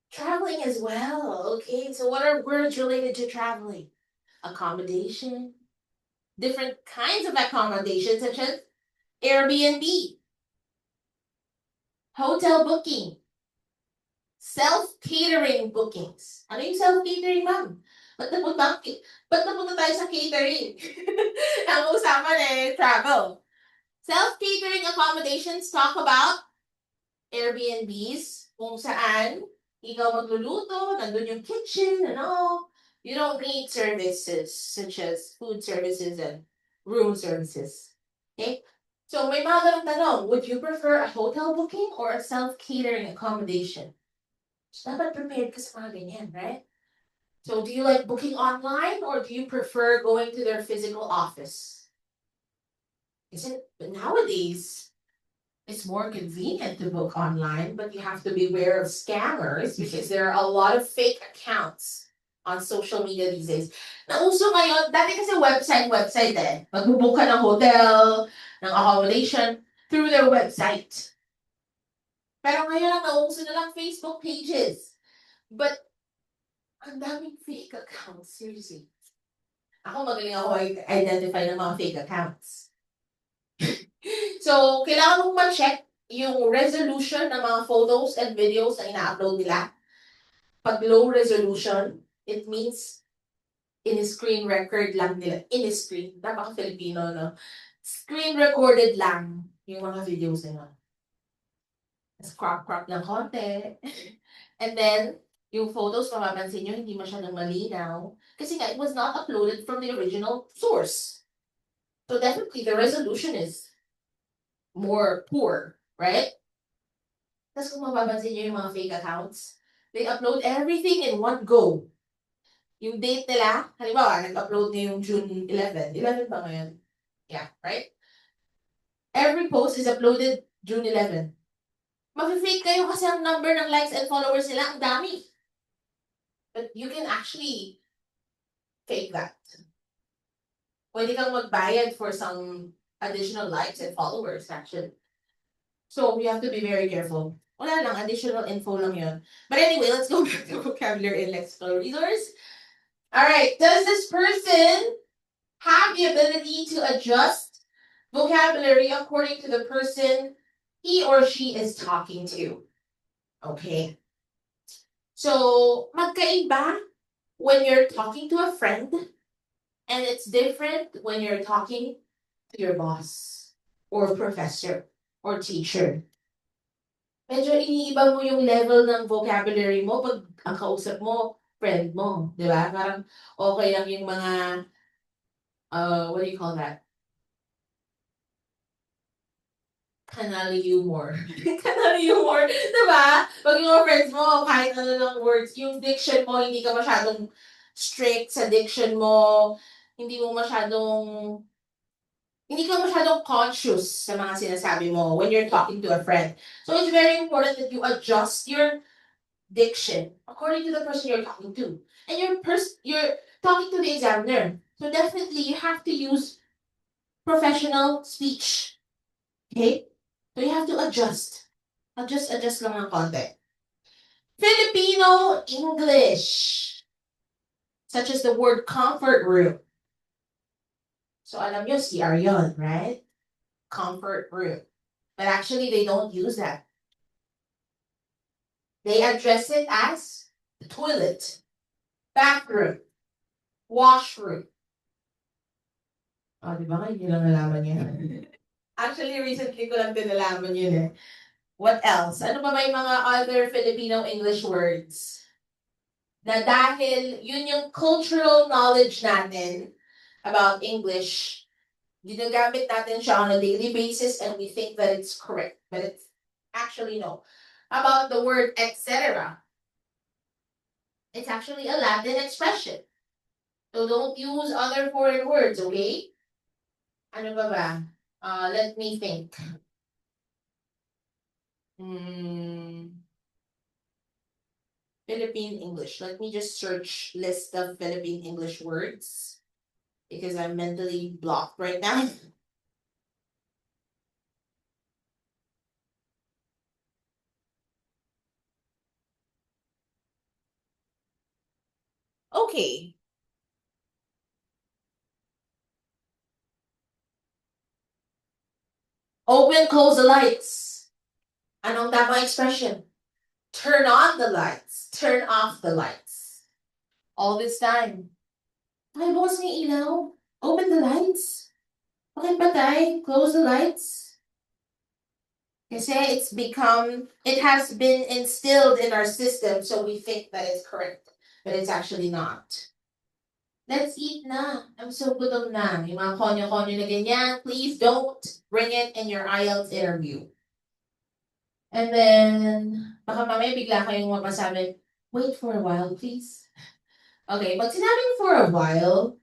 Traveling as well. Okay, so what are words related to traveling? Accommodation. Different kinds of accommodation such as Airbnb. Hotel booking. Self-catering bookings. Ano yung self-catering, ma'am? Ba't napunta tayo sa catering? Ang usapan travel. Self-catering accommodations talk about Airbnbs, kung saan ikaw magluluto, nandun yung kitchen and all. You don't need services such as food services and room services. Okay? So may mga tanong, would you prefer a hotel booking or a self-catering accommodation? So dapat prepared ka sa mga ganyan, right? So do you like booking online or do you prefer going to their physical office? But nowadays, it's more convenient to book online, but you have to be aware of scammers because there are a lot of fake accounts on social media these days. Nauso ngayon, dati kasi website eh. Magbubook ka ng hotel, ng accommodation through their website. Pero ngayon ang nauso na lang Facebook pages. But ang daming fake accounts, seriously. Ako magaling ako identify ng mga fake accounts. So, kailangan mong ma-check yung resolution ng mga photos and videos na ina-upload nila. Pag low resolution, it means in-screen record lang nila. In-screen. Napaka-Filipino, no? Screen recorded lang yung mga videos nila. Tapos crop ng konti. And then, yung photos, mapapansin nyo, hindi masyadong malinaw. Kasi nga, it was not uploaded from the original source. So definitely, the resolution is more poor, right? Tapos kung mapapansin nyo yung mga fake accounts, they upload everything in one go. Yung date nila, halimbawa, nag-upload na yung June 11. 11 ba ngayon? Yeah, right? Every post is uploaded June 11. Mafe-fake kayo kasi ang number ng likes and followers nila, ang dami. But you can actually fake that. Pwede kang magbayad for some additional likes and followers, actually. So, you have to be very careful. Wala lang, additional info lang yun. But anyway, let's go back to vocabulary and lexical resource. Alright, does this person have the ability to adjust vocabulary according to the person he or she is talking to? Okay. So, magkaiba when you're talking to a friend, and it's different when you're talking to your boss, or professor, or teacher. Medyo iniiba mo yung level ng vocabulary mo pag ang kausap mo, friend mo, di ba? Parang okay lang yung mga, what do you call that? Kanal humor. Kanal humor, di ba? Pag yung mga friends mo, kahit ano lang words, yung diction mo, hindi ka masyadong strict sa diction mo, hindi ka masyadong conscious sa mga sinasabi mo when you're talking to a friend. So it's very important that you adjust your diction according to the person you're talking to. And you're talking to the examiner. So definitely you have to use professional speech. Okay? So you have to adjust. Adjust lang ng konti. Filipino English. Such as the word comfort room. So alam nyo, CR yun, right? Comfort room. But actually, they don't use that. They address it as the toilet, bathroom, washroom. Oh, di ba kayo lang nalaman yan? Actually, recently ko lang din nalaman yun eh. What else? Ano ba may mga other Filipino English words? Na dahil yun yung cultural knowledge natin about English, ginagamit natin siya on a daily basis and we think that it's correct. But it's actually no. About the word etc. It's actually a Latin expression. So don't use other foreign words, okay? Ano ba ba? Let me think. Philippine English. Let me just search list of Philippine English words because I'm mentally blocked right now. Okay. Open, close the lights. Anong tamang expression? Turn on the lights. Turn off the lights. All this time. Ay, bukas ng ilaw. Open the lights. Okay, patay. Close the lights. Kasi it has been instilled in our system, so we think that it's correct. But it's actually not. Let's eat na. I'm so gutom na. Yung mga konyo-konyo na ganyan, please don't bring it in your IELTS interview. And then, baka mamaya bigla kayong mapasabi, wait for a while, please. Okay, pag sinabing for a while,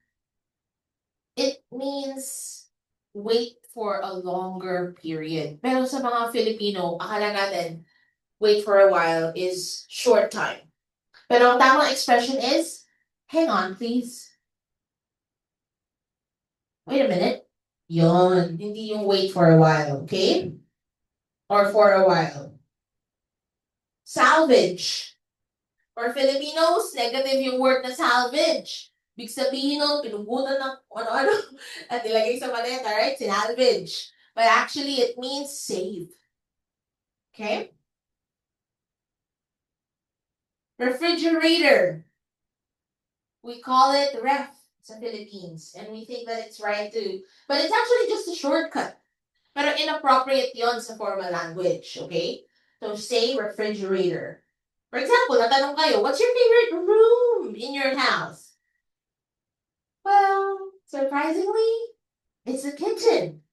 it means wait for a longer period. Pero sa mga Filipino, akala natin, wait for a while is short time. Pero ang tamang expression is, hang on, please. Wait a minute. Yon. Hindi yung wait for a while, okay? Or for a while. Salvage. For Filipinos, negative yung word na salvage. Big sabihin nun, pinugutan ng ano-ano at nilagay sa maleta, right? Sinalvage. But actually, it means save. Okay? Refrigerator. We call it ref sa Philippines. And we think that it's right to, but it's actually just a shortcut. Pero inappropriate yon sa formal language, okay? So say refrigerator. For example, natanong kayo, what's your favorite room in your house? Well, surprisingly, it's the kitchen.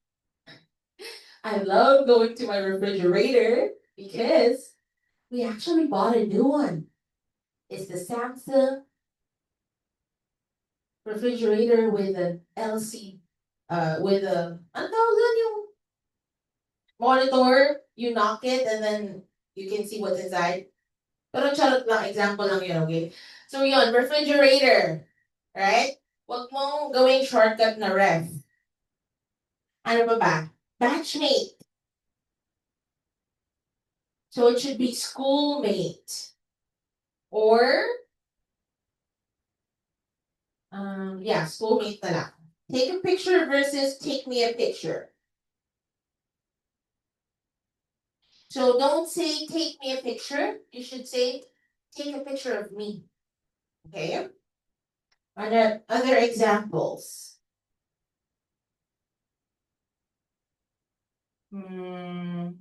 I love going to my refrigerator because we actually bought a new one. It's the Samsung refrigerator with an LC, with a, ano tawag yung monitor, you knock it and then you can see what's inside. Pero charot lang, example lang yun, okay? So yun, refrigerator, right? Huwag mong gawing shortcut na ref. Ano pa ba? Batchmate. So it should be schoolmate. Or, yeah, schoolmate na lang. Take a picture versus take me a picture. So don't say take me a picture. You should say take a picture of me. Okay? Other examples. The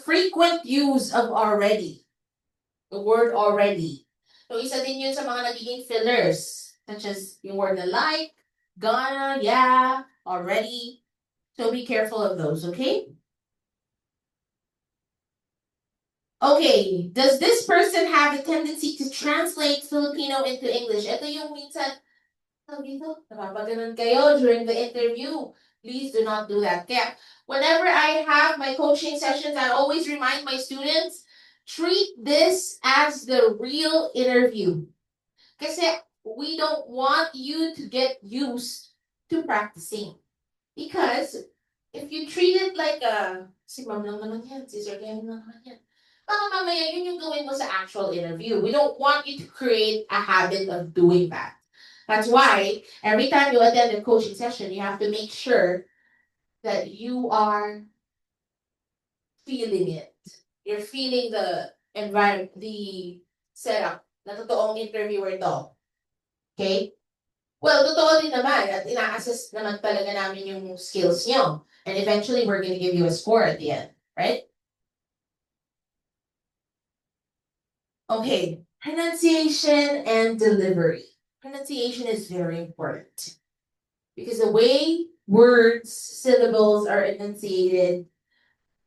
frequent use of already. The word already. So isa din yun sa mga nagiging fillers. Such as yung word na like, gonna, yeah, already. So be careful of those, okay? Okay, does this person have a tendency to translate Filipino into English? Ito yung minsan, dito, napapaganon kayo during the interview. Please do not do that. Kaya, whenever I have my coaching sessions, I always remind my students, treat this as the real interview. Kasi we don't want you to get used to practicing. Because if you treat it like si ma'am lang naman yan, si sir lang naman yan. Baka mamaya yun yung gawin mo sa actual interview. We don't want you to create a habit of doing that. That's why every time you attend a coaching session, you have to make sure that you are feeling it. You're feeling the environment, the setup na totoong interviewer to. Okay? Well, totoo din naman at ina-assess naman talaga namin yung skills nyo. And eventually, we're going to give you a score at the end, right? Okay, pronunciation and delivery. Pronunciation is very important because the way words, syllables are enunciated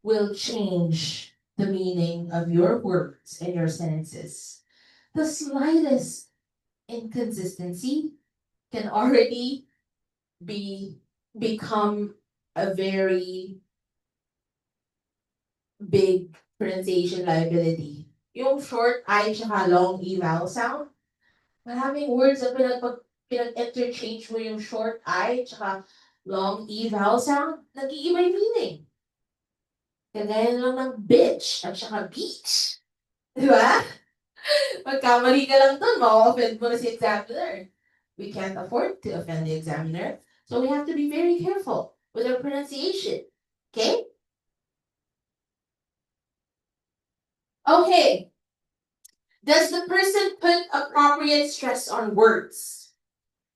will change the meaning of your words and your sentences. The slightest inconsistency can already become a very big pronunciation liability. Yung short I tsaka long E vowel sound, maraming words na pinag-interchange mo yung short I tsaka long E vowel sound, nag-iiba yung meaning. Kagaya lang ng bitch at tsaka beach. Di ba? Magkamali ka lang dun, ma-offend mo na si examiner. We can't afford to offend the examiner, so we have to be very careful with our pronunciation. Okay? Okay. Does the person put appropriate stress on words?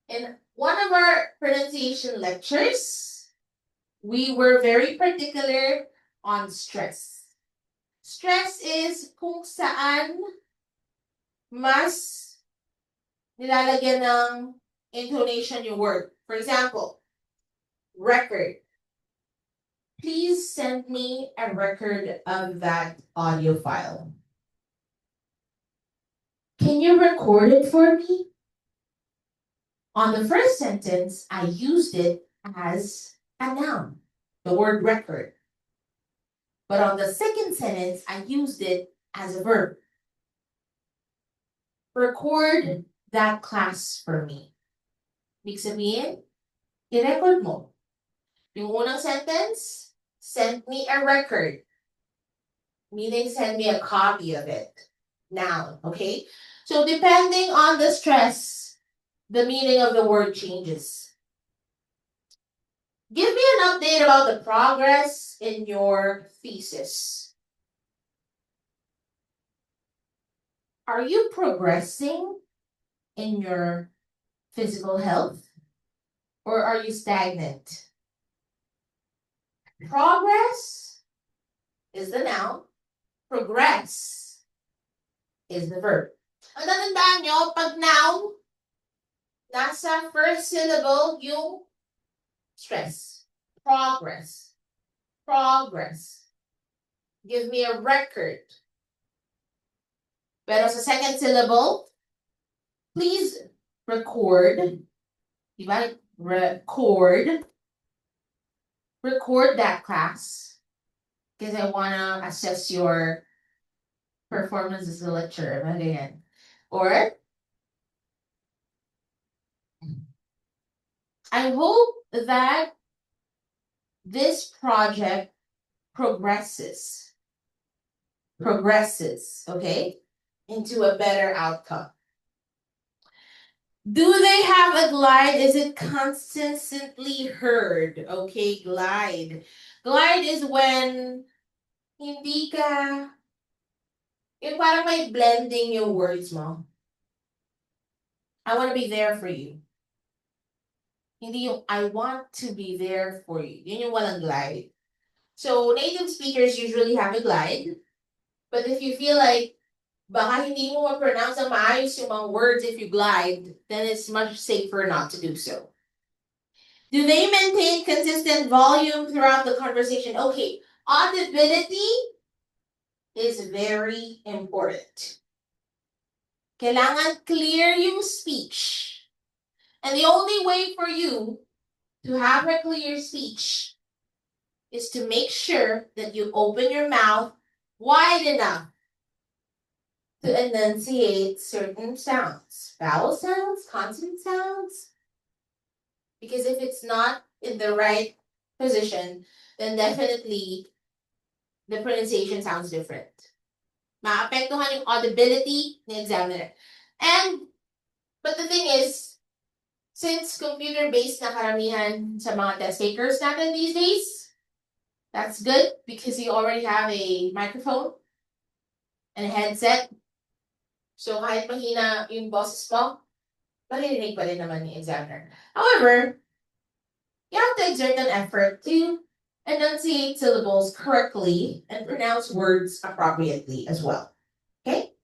In one of our pronunciation lectures, we were very particular on stress. Stress is kung saan mas nilalagyan ng intonation yung word. For example, record. Please send me a record of that audio file. Can you record it for me? On the first sentence, I used it as a noun, the word record. But on the second sentence, I used it as a verb. Record that class for me. Ibig sabihin, i-record mo. Yung unang sentence, send me a record. Meaning, send me a copy of it. Noun, okay? So depending on the stress, the meaning of the word changes. Give me an update about the progress in your thesis. Are you progressing in your physical health? Or are you stagnant? Progress is the noun. Progress is the verb. Ang tatandaan nyo, pag noun, nasa first syllable yung stress. Progress. Progress. Give me a record. Pero sa second syllable, please record. Diba? Record that class. Because I want to assess your performance as a lecturer. Again. Or, I hope that this project progresses, okay, into a better outcome. Do they have a glide? Is it consistently heard? Okay, glide. Glide is when hindi ka, yung parang may blending yung words mo. I want to be there for you. Hindi yung I want to be there for you. Yun yung walang glide. So, native speakers usually have a glide. But if you feel like baka hindi mo ma-pronounce ang maayos yung mga words if you glide, then it's much safer not to do so. Do they maintain consistent volume throughout the conversation? Okay, audibility is very important. Kailangan clear yung speech. And the only way for you to have a clear speech is to make sure that you open your mouth wide enough to enunciate certain sounds. Vowel sounds, consonant sounds. Because if it's not in the right position, then definitely the pronunciation sounds different. Maapektuhan yung audibility ng examiner. But the thing is, since computer-based na karamihan sa mga test takers natin these days, that's good because you already have a microphone and a headset. So kahit mahina yung boses mo, maririnig pa rin naman yung examiner. However, you have to exert an effort to enunciate syllables correctly and pronounce words appropriately as well. Okay?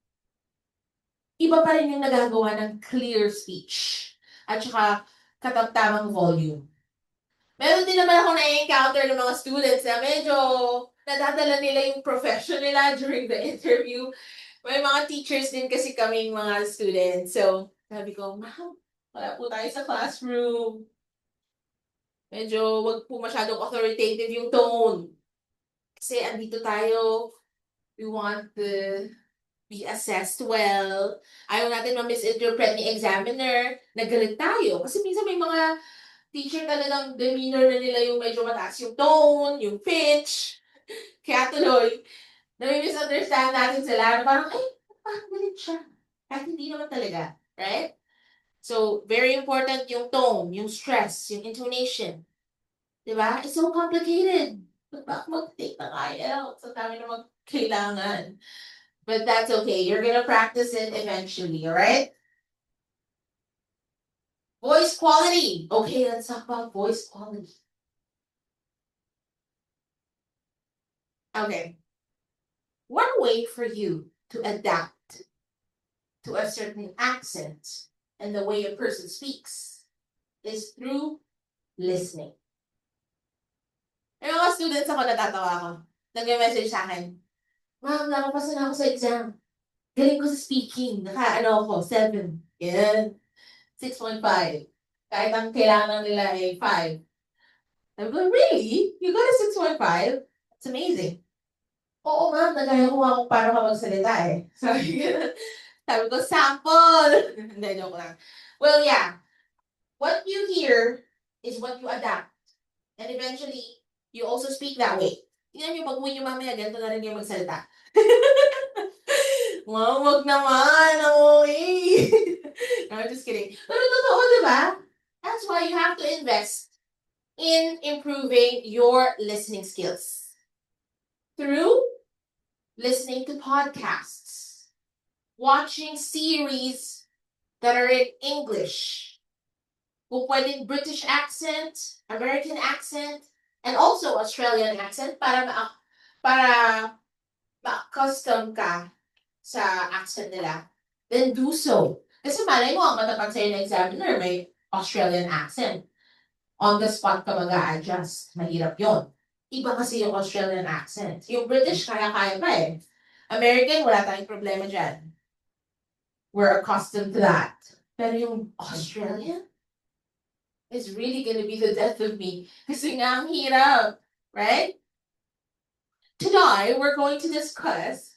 Iba pa rin yung nagagawa ng clear speech at saka katamtamang volume. Meron din naman ako na-encounter ng mga students na medyo nadadala nila yung profession nila during the interview. May mga teachers din kasi kaming mga students. So, sabi ko, ma'am, wala po tayo sa classroom. Medyo wag po masyadong authoritative yung tone. Kasi andito tayo, we want to be assessed well. Ayaw natin ma-misinterpret ni examiner. Nagalit tayo. Kasi minsan may mga teacher talagang demeanor na nila yung medyo mataas yung tone, yung pitch. Kaya tuloy, nami-misunderstand natin sila na parang, ay, parang galit siya. Kahit hindi naman talaga. Right? So, very important yung tone, yung stress, yung intonation. Diba? It's so complicated. Ba't mag-take ng IELTS? Sa dami na kailangan. But that's okay. You're gonna practice it eventually, alright? Voice quality. Okay, let's talk about voice quality. Okay. One way for you to adapt to a certain accent and the way a person speaks is through listening. May mga students ako natatawa ako. Nag-message sa akin, ma'am, nakapasa na ako sa exam. Galing ko sa speaking. Ako, 7. Yan. 6.5. Kahit ang kailangan nila ay 5. Sabi ko, really? You got a 6.5? That's amazing. Oo ma'am, nagaya ko nga kung paano ka magsalita eh. Sabi ko, sample! Hindi, joke lang. Well, yeah. What you hear is what you adapt. And eventually, you also speak that way. Tingnan nyo, pag-uwi nyo mamaya, ganito na rin kayo magsalita. Wow, wag naman. Okay. No, I'm just kidding. Pero totoo, diba? That's why you have to invest in improving your listening skills through listening to podcasts. watching series that are in English. Kung pwedeng British accent, American accent, and also Australian accent para ma-accustom ka sa accent nila, then do so. Kasi malay mo, ang matapat sa'yo na examiner may Australian accent. On the spot ka mag-a-adjust. Mahirap yon. Iba kasi yung Australian accent. Yung British, kaya-kaya pa eh. American, wala tayong problema dyan. We're accustomed to that. Pero yung Australian is really gonna be the death of me. Kasi nga, ang hirap. Right? Today, we're going to discuss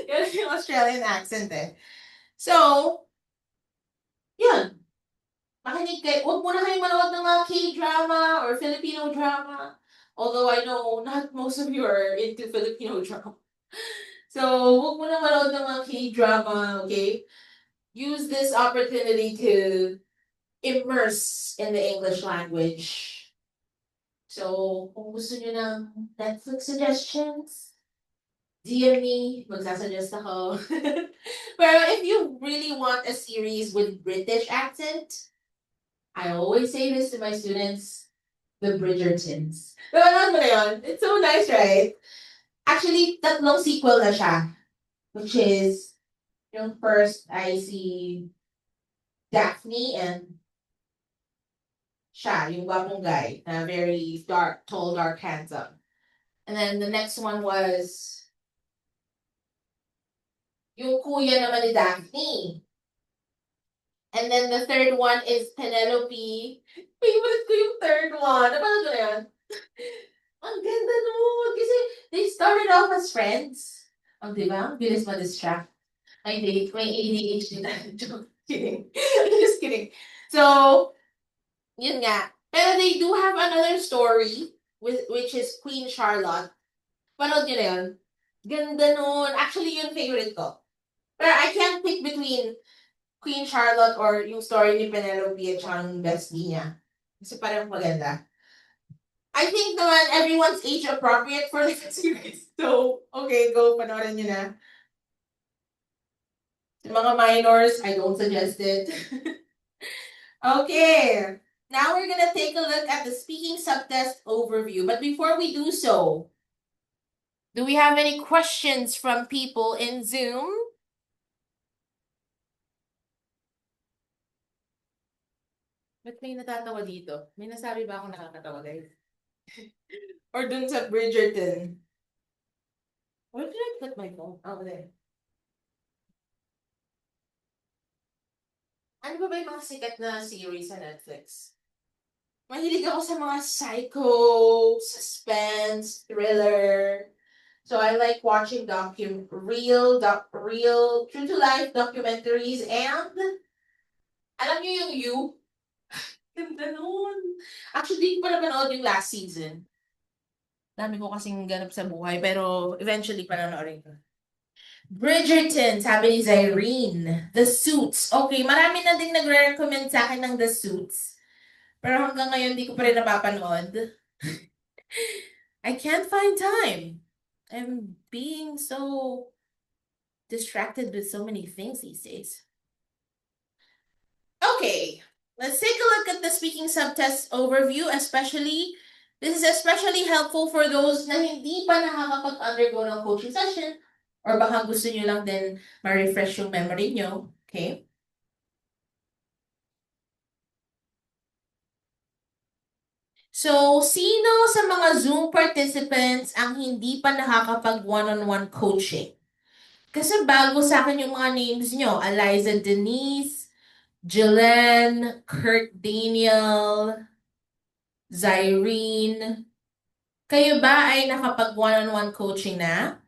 yun yung Australian accent eh. So, yun. Makinig kayo. Huwag muna kayo manood ng mga K-drama or Filipino drama. Although I know not most of you are into Filipino drama. So, huwag muna manood ng mga K-drama, okay? Use this opportunity to immerse in the English language. So, kung gusto nyo ng Netflix suggestions, DM me, magsasuggest ako. Pero if you really want a series with British accent, I always say this to my students, the Bridgertons. Napanood mo na yun? It's so nice, right? Actually, tatlong sequel na siya. Which is, yung first I see Daphne and siya, yung gwapong guy, na very dark, tall, dark, handsome. And then the next one was yung kuya naman ni Daphne. And then the third one is Penelope. Favorite ko yung third one. Napanood ko na yun? Ang ganda nun. Kasi they started off as friends. Ang diba? Ang bilis ma-distract. May ADHD na. Joke. Kidding. Just kidding. So, yun nga. Pero they do have another story, which is Queen Charlotte. Panood nyo na yun? Ganda nun. Actually, yun favorite ko. Pero I can't pick between Queen Charlotte or yung story ni Penelope at saka yung bestie niya. Kasi parang maganda. I think naman everyone's age appropriate for this series. So, okay, go. Panoorin nyo na. Sa mga minors, I don't suggest it. Okay. Now we're gonna take a look at the speaking subtest overview. But before we do so, do we have any questions from people in Zoom? Ba't may natatawa dito? May nasabi ba akong nakakatawa, guys? Or dun sa Bridgerton? Where did I put my phone? Oh, there. Ano ba yung mga sikat na series sa Netflix? Mahilig ako sa mga psycho, suspense, thriller. So I like watching real, true-to-life documentaries and alam niyo yung You? Ganda nun. Actually, di ko pa napanood yung last season. Dami ko kasing ganap sa buhay, pero eventually panonoorin ko. Bridgerton, sabi ni Zyrene. The Suits. Okay, marami na din nagre-recommend sa akin ng The Suits. Pero hanggang ngayon, di ko pa rin napapanood. I can't find time. I'm being so distracted with so many things these days. Okay, let's take a look at the speaking subtest overview, this is especially helpful for those na hindi pa nakakapag-undergo ng coaching session or baka gusto nyo lang din ma-refresh yung memory nyo. Okay? So, sino sa mga Zoom participants ang hindi pa nakakapag one-on-one coaching? Kasi bago sa akin yung mga names nyo, Eliza Denise, Jillian, Kurt Daniel, Zyrene. Kayo ba ay nakapag one-on-one coaching na?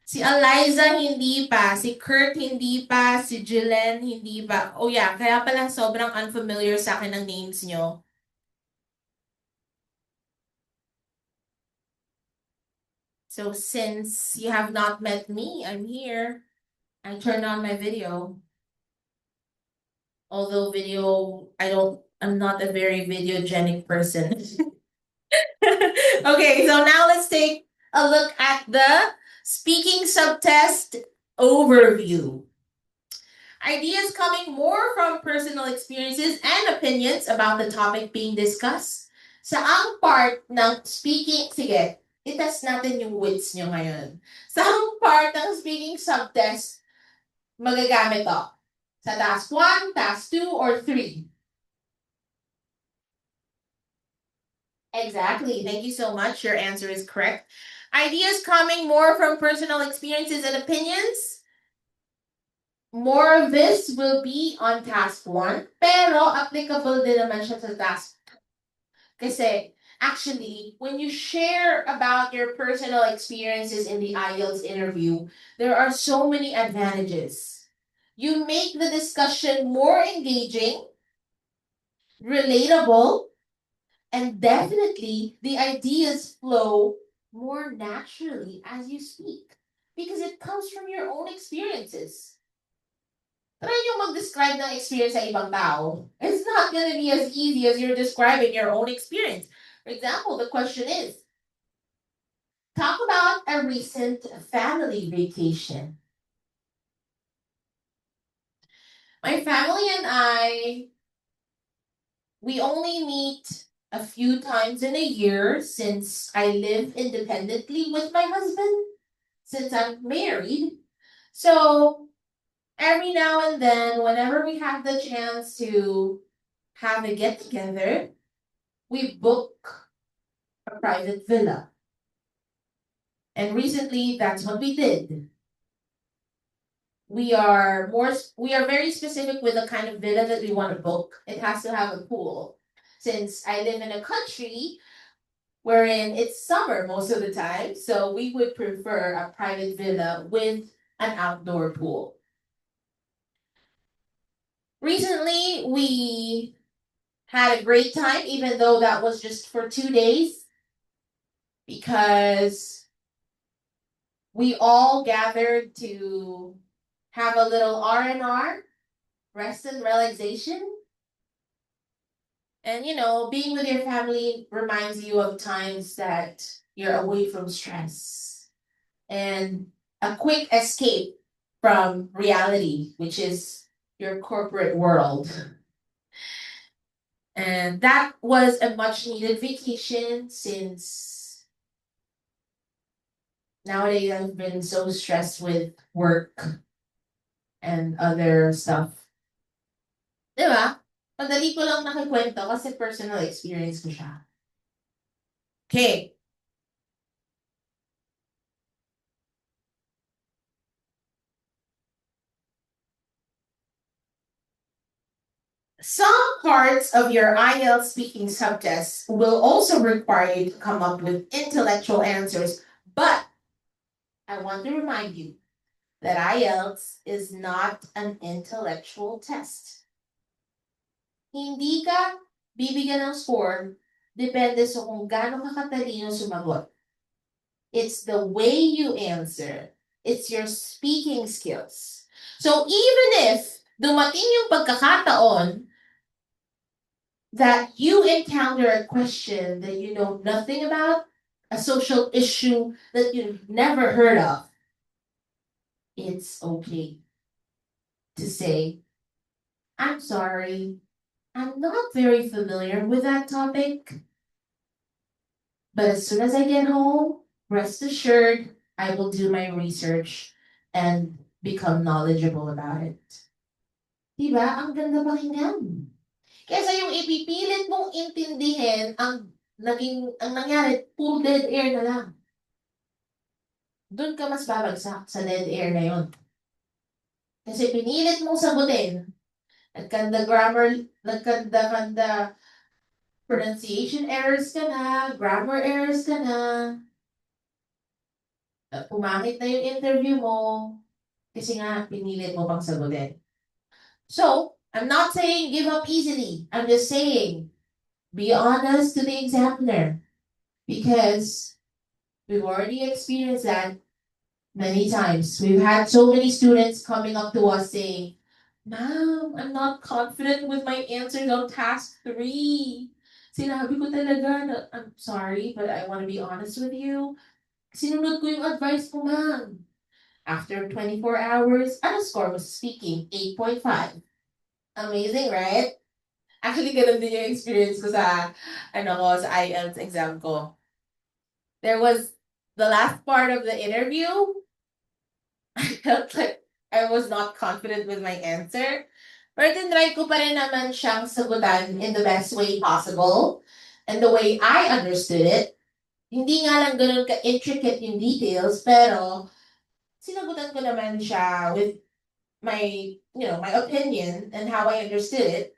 Si Eliza hindi pa, si Kurt hindi pa, si Jillian hindi pa. Oh yeah, kaya pala sobrang unfamiliar sa akin ng names nyo. So since you have not met me, I'm here. I turned on my video. Although I'm not a very videogenic person. Okay, so now let's take a look at the speaking subtest overview. Ideas coming more from personal experiences and opinions about the topic being discussed. Sa ang part ng speaking, sige, itest natin yung wits nyo ngayon. Sa ang part ng speaking subtest, magagamit to. Sa task 1, task 2, or 3. Exactly. Thank you so much. Your answer is correct. Ideas coming more from personal experiences and opinions. More of this will be on task 1, pero applicable din naman siya sa task 2. Kasi actually, when you share about your personal experiences in the IELTS interview, there are so many advantages. You make the discussion more engaging, relatable, and definitely the ideas flow more naturally as you speak because it comes from your own experiences. Try nyo mag-describe ng experience sa ibang tao. It's not gonna be as easy as you're describing your own experience. For example, the question is, talk about a recent family vacation. My family and I, we only meet a few times in a year since I live independently with my husband, since I'm married. So every now and then, whenever we have the chance to have a get together, we book a private villa. And recently, that's what we did. We are very specific with the kind of villa that we want to book. It has to have a pool. Since I live in a country wherein it's summer most of the time, so we would prefer a private villa with an outdoor pool. Recently, we had a great time, even though that was just for 2 days, because we all gathered to have a little R&R, rest and relaxation. And being with your family reminds you of times that you're away from stress and a quick escape from reality, which is your corporate world. And that was a much needed vacation since nowadays I've been so stressed with work and other stuff. Diba? Madali ko lang nakikwento kasi personal experience ko siya. Okay. Some parts of your IELTS speaking subtests will also require you to come up with intellectual answers, but I want to remind you that IELTS is not an intellectual test. Hindi ka bibigyan ng score depende sa kung gaano ka katalino sumagot. It's the way you answer. It's your speaking skills. So even if dumating yung pagkakataon that you encounter a question that you know nothing about, a social issue that you've never heard of, it's okay to say, I'm sorry, I'm not very familiar with that topic. But as soon as I get home, rest assured, I will do my research and become knowledgeable about it. Diba? Ang ganda pakinggan. Kesa yung ipipilit mong intindihin, ang nangyari, puro dead air na lang. Doon ka mas babagsak sa dead air na yon. Kasi pinilit mong sagutin. Nagkanda grammar, nagkanda pronunciation errors ka na, grammar errors ka na. Pumangit na yung interview mo. Kasi nga, pinilit mo pang sagutin. So, I'm not saying give up easily. I'm just saying, be honest to the examiner. Because we've already experienced that many times. We've had so many students coming up to us saying, Ma'am, I'm not confident with my answers on task 3. Sinabi ko talaga na, I'm sorry, but I want to be honest with you. Sinunod ko yung advice ko, ma'am. After 24 hours, ano score mo sa speaking? 8.5. Amazing, right? Actually, ganun din yung experience ko sa IELTS exam ko. There was the last part of the interview. I felt like I was not confident with my answer. Pero tinry ko pa rin naman siyang sagutan in the best way possible. And the way I understood it, hindi nga lang ganun ka-intricate yung details, pero sinagutan ko naman siya with my opinion and how I understood it.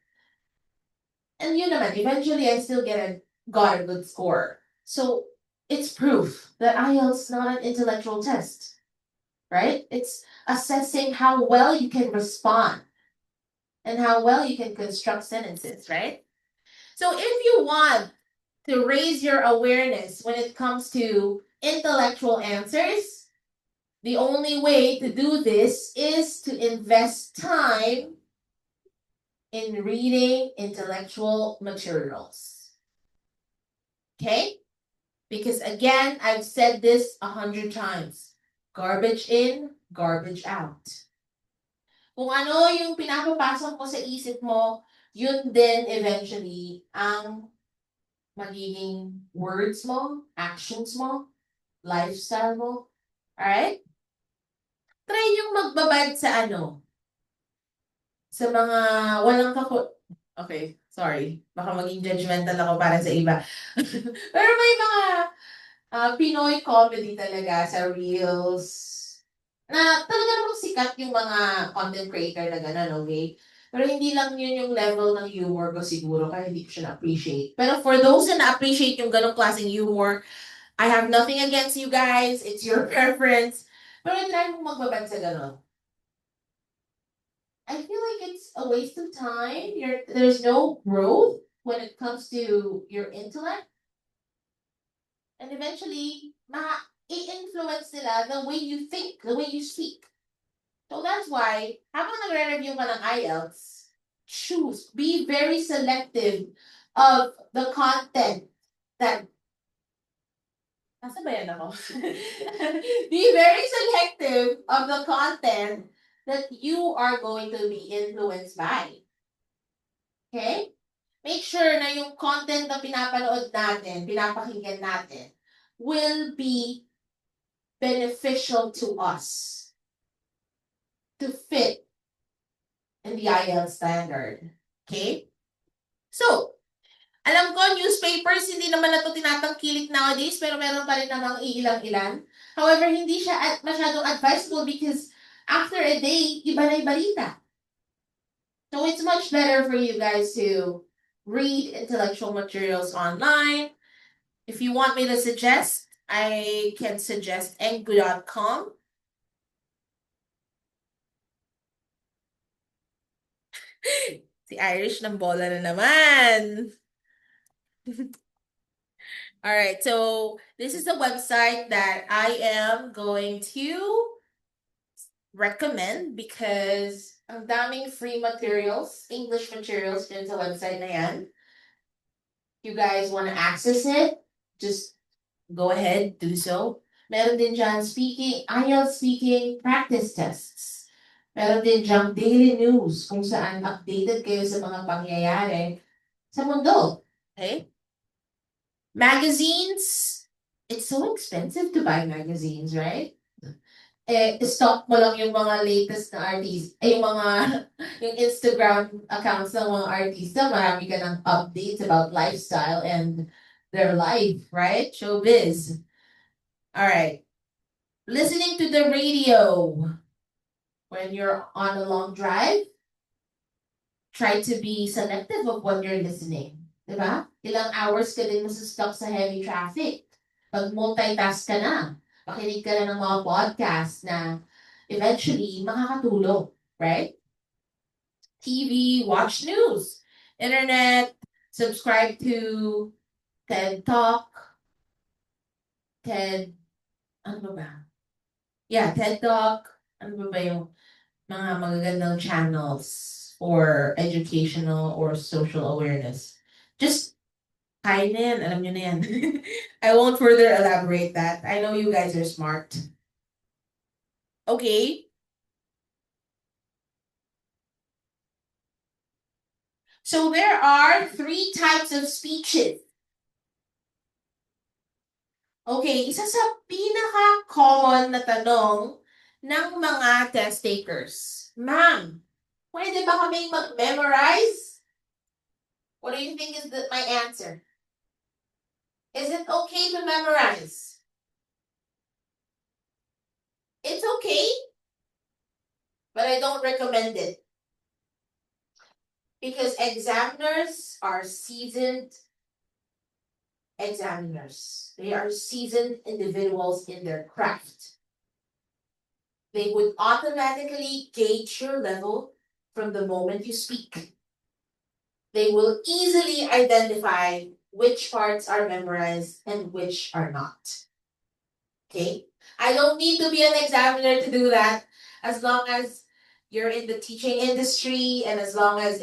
And yun naman, eventually I still got a good score. So it's proof that IELTS is not an intellectual test, right? It's assessing how well you can respond and how well you can construct sentences, right? So if you want to raise your awareness when it comes to intellectual answers, the only way to do this is to invest time in reading intellectual materials. Okay? Because again, I've said this 100 times. Garbage in, garbage out. Kung ano yung pinapapasok mo sa isip mo, yun din eventually ang magiging words mo, actions mo, lifestyle mo. Alright? Try yung magbabad sa mga walang Okay, sorry. Baka maging judgmental ako para sa iba. Pero may mga Pinoy comedy talaga sa Reels na talaga namang sikat yung mga content creator na gano'n, okay? Pero hindi lang yun yung level ng humor ko siguro, kaya hindi ko siya na-appreciate. Pero for those na na-appreciate yung ganong klaseng humor, I have nothing against you guys. It's your preference. Pero try mong magbabad sa ganon. I feel like it's a waste of time. There's no growth when it comes to your intellect. And eventually, i-influence nila the way you think, the way you speak. So that's why, habang nagre-review ka ng IELTS, be very selective of the content that Nasa ba yan ako? Be very selective of the content that you are going to be influenced by. Okay? Make sure na yung content na pinapanood natin, pinapakinggan natin, will be beneficial to us to fit in the IELTS standard. Okay? So, alam ko, newspapers, hindi naman na ito tinatangkilik nowadays, pero meron pa rin namang iilang-ilan. However, hindi siya masyadong advisable because after a day, iba na yung balita. So it's much better for you guys to read intellectual materials online. If you want me to suggest, I can suggest engu.com. Si Irish ng bola na naman. All right, so this is a website that I am going to recommend because ang daming free materials, English materials dun sa website na yan. You guys want to access it, just go ahead, do so. Meron din dyan IELTS speaking practice tests. Meron din dyan daily news kung saan updated kayo sa mga pangyayari sa mundo. Okay? Magazines, it's so expensive to buy magazines, right? Stock mo lang yung mga latest na artists, yung Instagram accounts ng mga artista, marami ka ng updates about lifestyle and their life, right? Showbiz. All right. Listening to the radio when you're on a long drive, try to be selective of what you're listening. Diba? Ilang hours ka din stuck sa heavy traffic. Pag multitask ka na, makinig ka na ng mga podcast na eventually makakatulong, right? TV, watch news, internet, subscribe to TED Talk, ano ba? Yeah, TED Talk, ano ba yung mga magagandang channels for educational or social awareness. Just kaya na yan, alam nyo na yan. I won't further elaborate that. I know you guys are smart. Okay? So there are 3 types of speeches. Okay, isa sa pinaka-common na tanong ng mga test takers. Ma'am, pwede ba kaming mag-memorize? What do you think is my answer? Is it okay to memorize? It's okay, but I don't recommend it. Because examiners are seasoned examiners. They are seasoned individuals in their craft. They would automatically gauge your level from the moment you speak. They will easily identify which parts are memorized and which are not. Okay? I don't need to be an examiner to do that, as long as you're in the teaching industry and as long as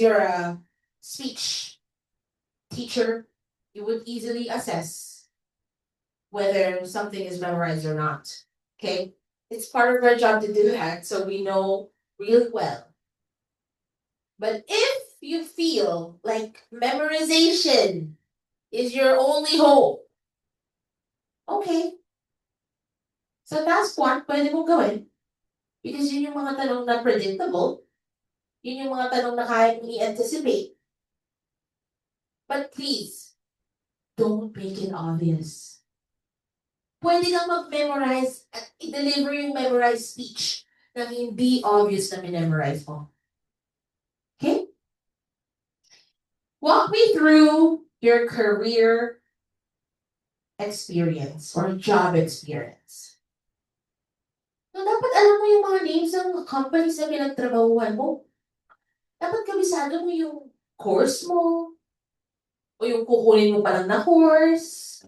you're a speech teacher, you would easily assess whether something is memorized or not. Okay? It's part of our job to do that, so we know really well. But if you feel like memorization is your only hope, okay. So task 1, pwede mo gawin. Because yun yung mga tanong na predictable. Yun yung mga tanong na kaya mong i-anticipate. But please, don't make it obvious. Pwede kang mag-memorize at i-deliver yung memorized speech na hindi obvious na memorize mo. Okay? Walk me through your career experience or job experience. So, dapat alam mo yung mga names ng companies na pinagtrabahuhan mo. Dapat kabisado mo yung course mo, o yung kukunin mo pa lang na course.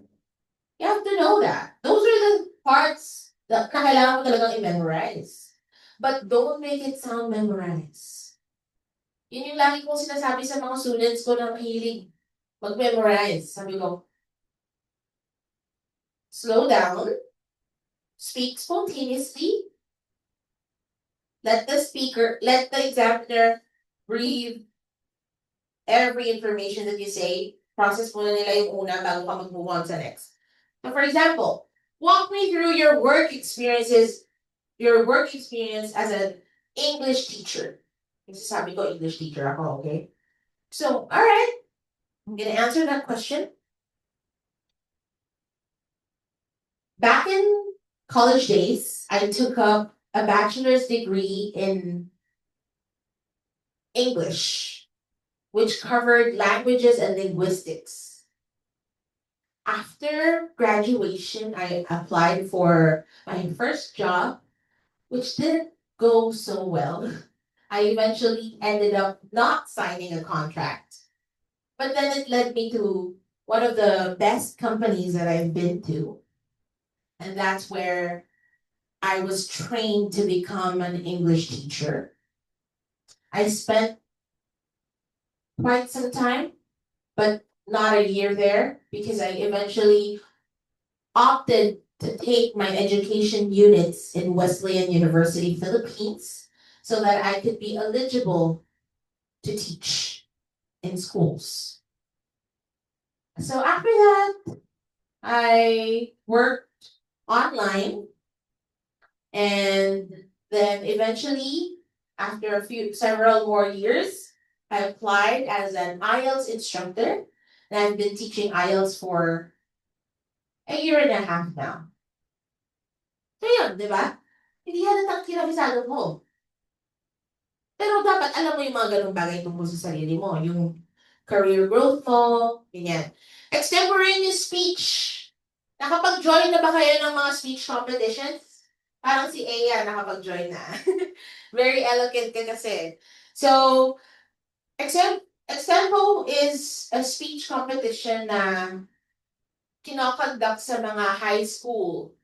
You have to know that. Those are the parts that na kailangan mo talagang i-memorize. But don't make it sound memorized. Yun yung lagi kong sinasabi sa mga students ko na mahilig mag-memorize. Sabi ko, slow down, speak spontaneously, let the examiner breathe every information that you say. Process muna nila yung una bago ka mag-move on sa next. So for example, walk me through your work experience as an English teacher. Kasi sabi ko, English teacher ako, okay? So, all right, I'm gonna answer that question. Back in college days, I took up a bachelor's degree in English, which covered languages and linguistics. After graduation, I applied for my first job, which didn't go so well. I eventually ended up not signing a contract. But then it led me to one of the best companies that I've been to. And that's where I was trained to become an English teacher. I spent quite some time, but not a year there, because I eventually opted to take my education units in Wesleyan University, Philippines, so that I could be eligible to teach in schools. So after that, I worked online, and then eventually, after several more years, I applied as an IELTS instructor, and I've been teaching IELTS for a year and a half now. So yun, di ba? Hindi halatang kinabisado mo. Pero dapat alam mo yung mga ganung bagay tungkol sa sarili mo. Yung career growth mo, ganyan. Extemporaneous speech. Nakapag-join na ba kayo ng mga speech competitions? Parang si Aya nakapag-join na. Very eloquent ka kasi. So, Extempo is a speech competition na kinoconduct sa mga high school.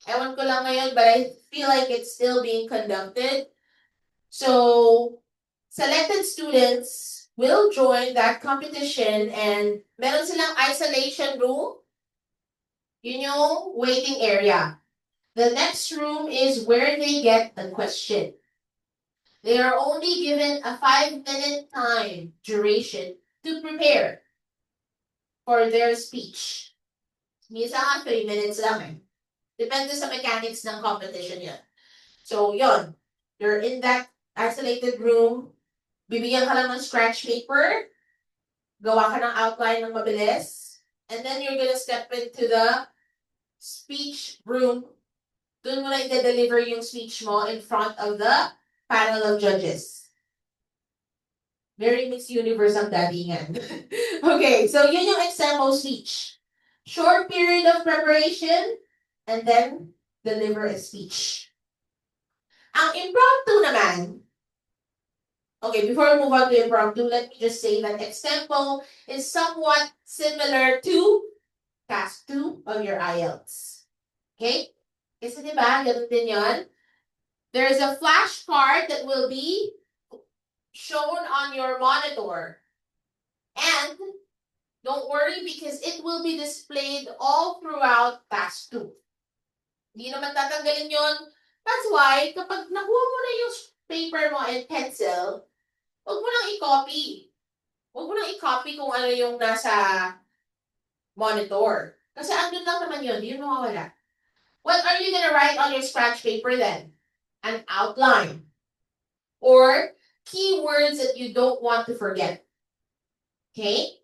Ewan ko lang ngayon, but I feel like it's still being conducted. So, selected students will join that competition and meron silang isolation room. Yun yung waiting area. The next room is where they get the question. They are only given a 5-minute time duration to prepare for their speech. Minsan nga 3 minutes lang eh. Depende sa mechanics ng competition yan. So, yon. You're in that isolated room. Bibigyan ka lang ng scratch paper. Gawa ka ng outline ng mabilis. And then you're gonna step into the speech room. Doon mo na i-deliver yung speech mo in front of the panel of judges. Very Miss Universe ang datingan. Okay, so yun yung example speech. Short period of preparation, and then deliver a speech. Ang impromptu naman, okay, before we move on to impromptu, let me just say that example is somewhat similar to task 2 of your IELTS. Okay? Kasi diba, ganun din yun. There's a flashcard that will be shown on your monitor. And don't worry because it will be displayed all throughout task 2. Hindi naman tatanggalin yun. That's why, kapag nakuha mo na yung paper mo and pencil, huwag mo nang i-copy. Huwag mo nang i-copy kung ano yung nasa monitor. Kasi andun lang naman yun, yun mawawala. What are you gonna write on your scratch paper then? An outline. Or keywords that you don't want to forget. Okay?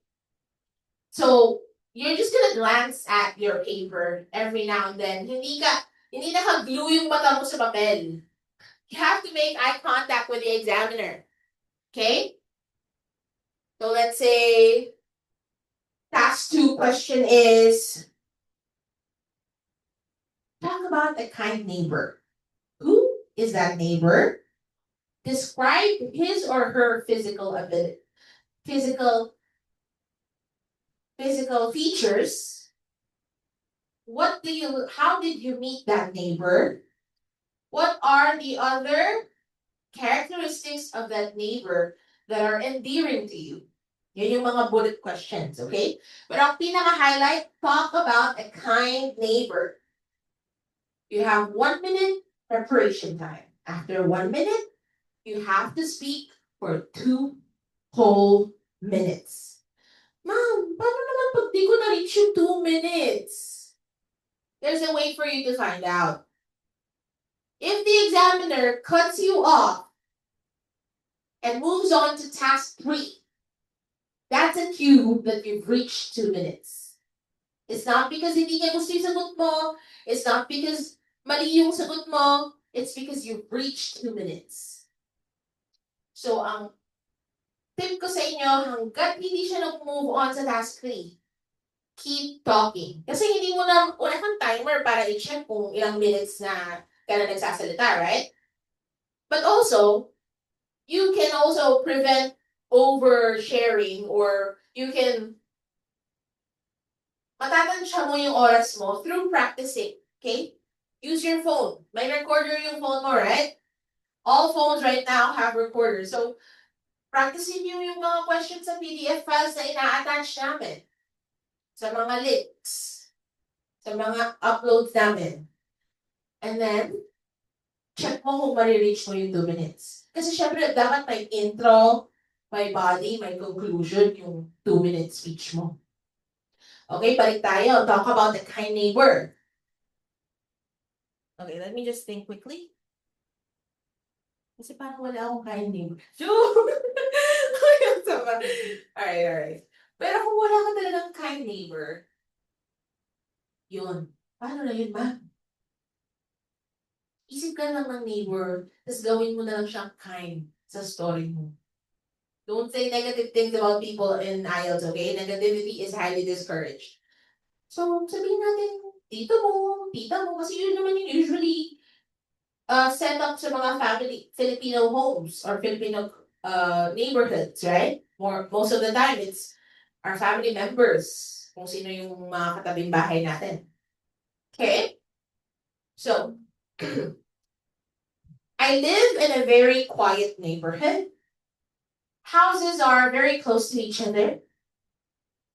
So, you're just gonna glance at your paper every now and then. Hindi naka-glue yung mata mo sa papel. You have to make eye contact with the examiner. Okay? So let's say task 2 question is, talk about a kind neighbor. Who is that neighbor? Describe his or her physical ability, physical features. How did you meet that neighbor? What are the other characteristics of that neighbor that are endearing to you? Yun yung mga bullet questions, okay? But ang pinaka-highlight, talk about a kind neighbor. You have 1 minute preparation time. After 1 minute, you have to speak for 2 whole minutes. Ma'am, paano naman pag di ko na-reach yung 2 minutes? There's a way for you to find out. If the examiner cuts you off and moves on to task 3, that's a cue that you've reached 2 minutes. It's not because hindi niya gusto yung sagot mo. It's not because mali yung sagot mo. It's because you've reached 2 minutes. So, ang tip ko sa inyo, hanggat hindi siya nag-move on sa task 3, keep talking. Kasi hindi mo na, wala kang timer para i-check kung ilang minutes na ka na nagsasalita, right? But also, you can also prevent oversharing, or you can matatansya mo yung oras mo through practicing, okay? Use your phone. May recorder yung phone mo, right? All phones right now have recorders. So, practicing nyo yung mga questions sa PDF files na ina-attach namin. Sa mga links. Sa mga uploads namin. And then, check mo kung marireach mo yung 2 minutes. Kasi syempre, dapat may intro, may body, may conclusion yung 2-minute speech mo. Okay, balik tayo. Talk about the kind neighbor. Okay, let me just think quickly. Kasi parang wala akong kind neighbor. Alright. Pero kung wala ka talagang kind neighbor, yun. Paano na yun, ma'am? Isip ka lang ng neighbor, tapos gawin mo na lang siyang kind sa story mo. Don't say negative things about people in IELTS, okay? Negativity is highly discouraged. So, sabihin natin, tito mo, tita mo, kasi yun naman yung usually set up sa mga family, Filipino homes or Filipino neighborhoods, right? Most of the time, it's our family members, kung sino yung mga katabing bahay natin. Okay? So, I live in a very quiet neighborhood. Houses are very close to each other.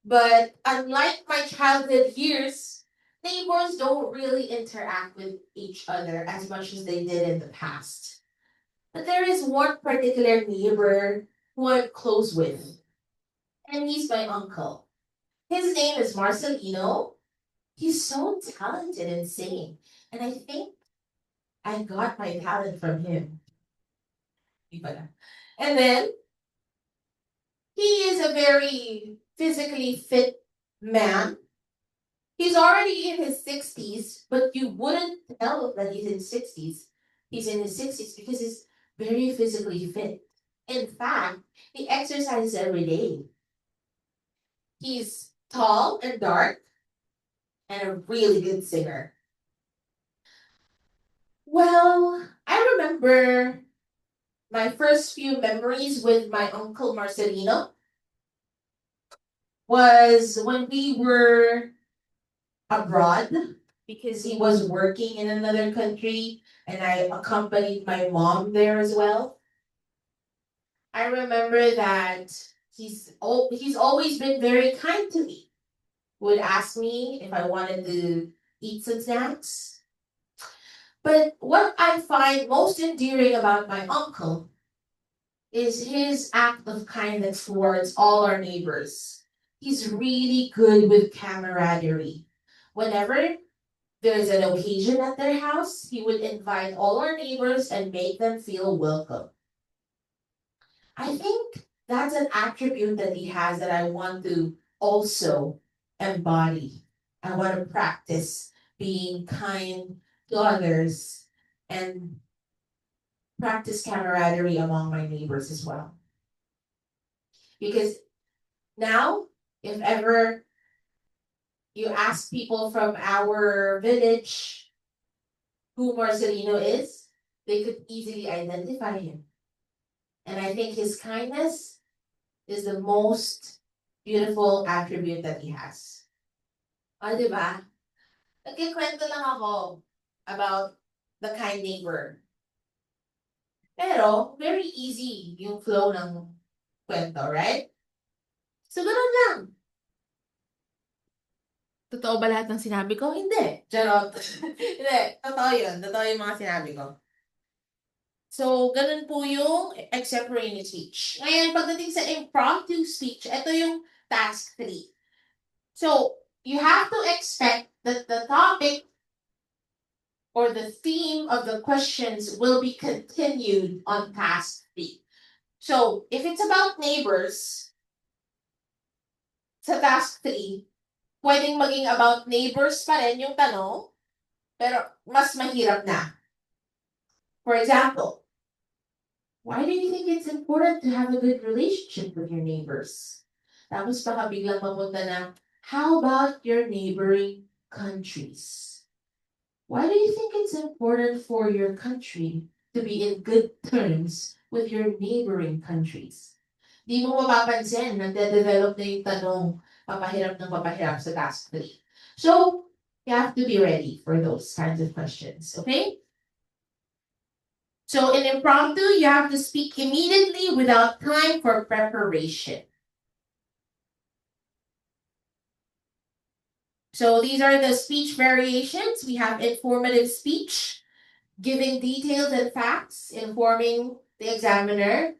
But unlike my childhood years, neighbors don't really interact with each other as much as they did in the past. But there is one particular neighbor who I'm close with, and he's my uncle. His name is Marcelino. He's so talented in singing, and I think I got my talent from him. And then he is a very physically fit man. He's already in his 60s, but you wouldn't tell that he's in 60s. He's in his 60s because he's very physically fit. In fact, he exercises every day. He's tall and dark and a really good singer. Well, I remember my first few memories with my uncle Marcelino was when we were abroad because he was working in another country and I accompanied my mom there as well. I remember that he's always been very kind to me. Would ask me if I wanted to eat some snacks. But what I find most endearing about my uncle is his act of kindness towards all our neighbors. He's really good with camaraderie. Whenever there is an occasion at their house, he would invite all our neighbors and make them feel welcome. I think that's an attribute that he has that I want to also embody. I want to practice being kind to others and practice camaraderie among my neighbors as well. Because now, if ever you ask people from our village who Marcelino is, they could easily identify him. And I think his kindness is the most beautiful attribute that he has. O, di ba? Nagkikwento lang ako about the kind neighbor. Pero, very easy yung flow ng kwento, right? So, ganun lang. Totoo ba lahat ng sinabi ko? Hindi. Charot. Hindi. Totoo yun. Totoo yung mga sinabi ko. So, ganun po yung extemporaneous speech. Ngayon, pagdating sa impromptu speech, ito yung task 3. So, you have to expect that the topic or the theme of the questions will be continued on task 3. So, if it's about neighbors, sa task 3, pwedeng maging about neighbors pa rin yung tanong, pero mas mahirap na. For example, why do you think it's important to have a good relationship with your neighbors? Tapos baka biglang mapunta na, how about your neighboring countries? Why do you think it's important for your country to be in good terms with your neighboring countries? Di mo mapapansin, nagde-develop na yung tanong, papahirap ng papahirap sa task 3. So, you have to be ready for those kinds of questions, okay? So in impromptu, you have to speak immediately without time for preparation. So these are the speech variations. We have informative speech, giving details and facts, informing the examiner,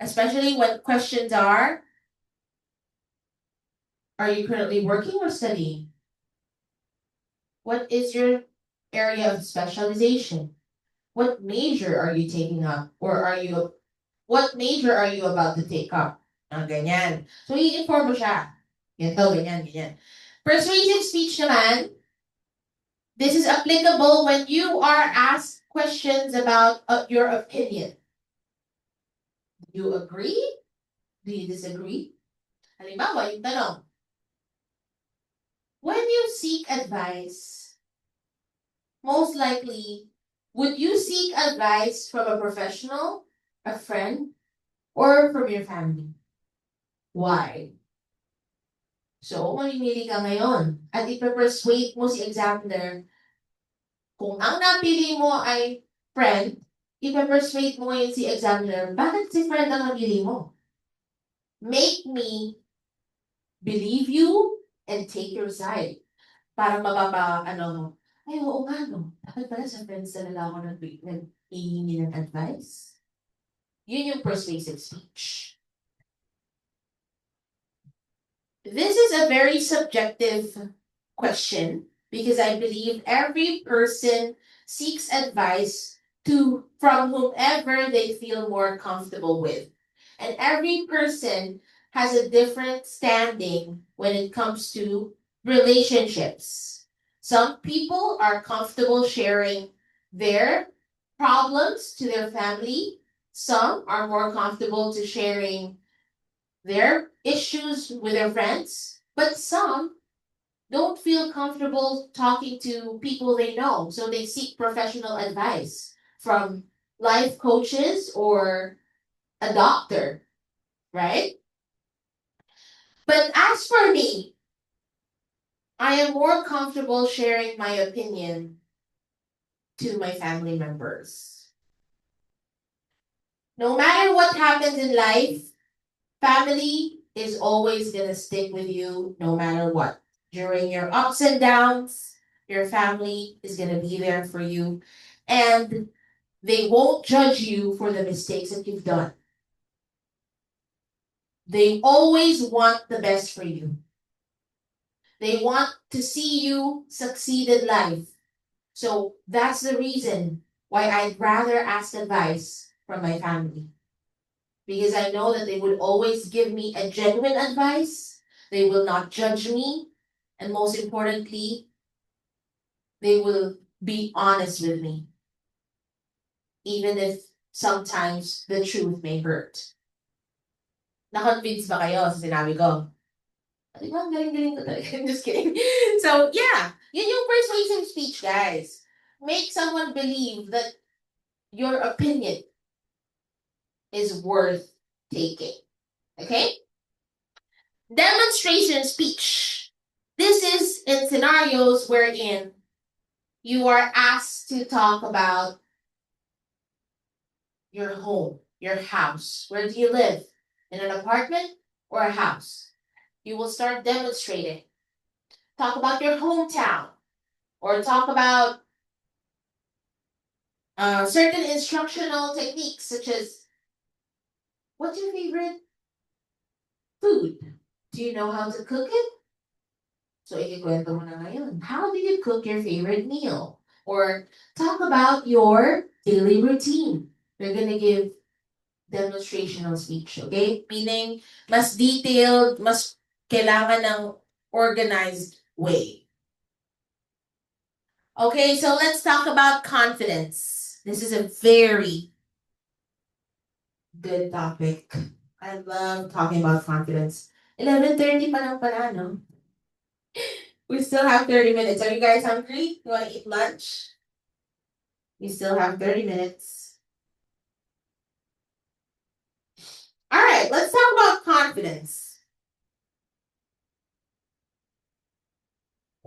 especially when questions are you currently working or studying? What is your area of specialization? What major are you taking up? What major are you about to take up? Ganyan. So, i-inform mo siya. Ganito, ganyan. Persuasive speech naman, this is applicable when you are asked questions about your opinion. Do you agree? Do you disagree? Halimbawa, yung tanong, when you seek advice, most likely, would you seek advice from a professional, a friend, or from your family? Why? So, mamimili ka ngayon at ipe-persuade mo si examiner. Kung ang napili mo ay friend, ipe-persuade mo ngayon si examiner, bakit si friend ang napili mo? Make me believe you and take your side. Parang ano, ay oo nga no, dapat pala sa friends talaga ako nag-ihingi ng advice. Yun yung persuasive speech. This is a very subjective question because I believe every person seeks advice from whomever they feel more comfortable with. And every person has a different standing when it comes to relationships. Some people are comfortable sharing their problems to their family. Some are more comfortable to sharing their issues with their friends, but some don't feel comfortable talking to people they know, so they seek professional advice from life coaches or a doctor, right? But as for me, I am more comfortable sharing my opinion to my family members. No matter what happens in life, family is always going to stick with you no matter what. During your ups and downs, your family is going to be there for you. And they won't judge you for the mistakes that you've done. They always want the best for you. They want to see you succeed in life. So that's the reason why I'd rather ask advice from my family. Because I know that they would always give me a genuine advice. They will not judge me. And most importantly, they will be honest with me. Even if sometimes the truth may hurt. Na-convince ba kayo sa sinabi ko? Di ba, ang galing-galing ko talaga. I'm just kidding. So, yeah. Yun yung persuasive speech, guys. Make someone believe that your opinion is worth taking. Okay? Demonstration speech. This is in scenarios wherein you are asked to talk about your home, your house. Where do you live? In an apartment or a house? You will start demonstrating. Talk about your hometown or talk about certain instructional techniques such as, what's your favorite food? Do you know how to cook it? So ikikwento mo na ngayon. How do you cook your favorite meal? Or talk about your daily routine. You're gonna give demonstrational speech, okay? Meaning, mas detailed, mas kailangan ng organized way. Okay, so let's talk about confidence. This is a very good topic. I love talking about confidence. 11:30 pa lang pala, no? We still have 30 minutes. Are you guys hungry? You want to eat lunch? We still have 30 minutes. All right, let's talk about confidence.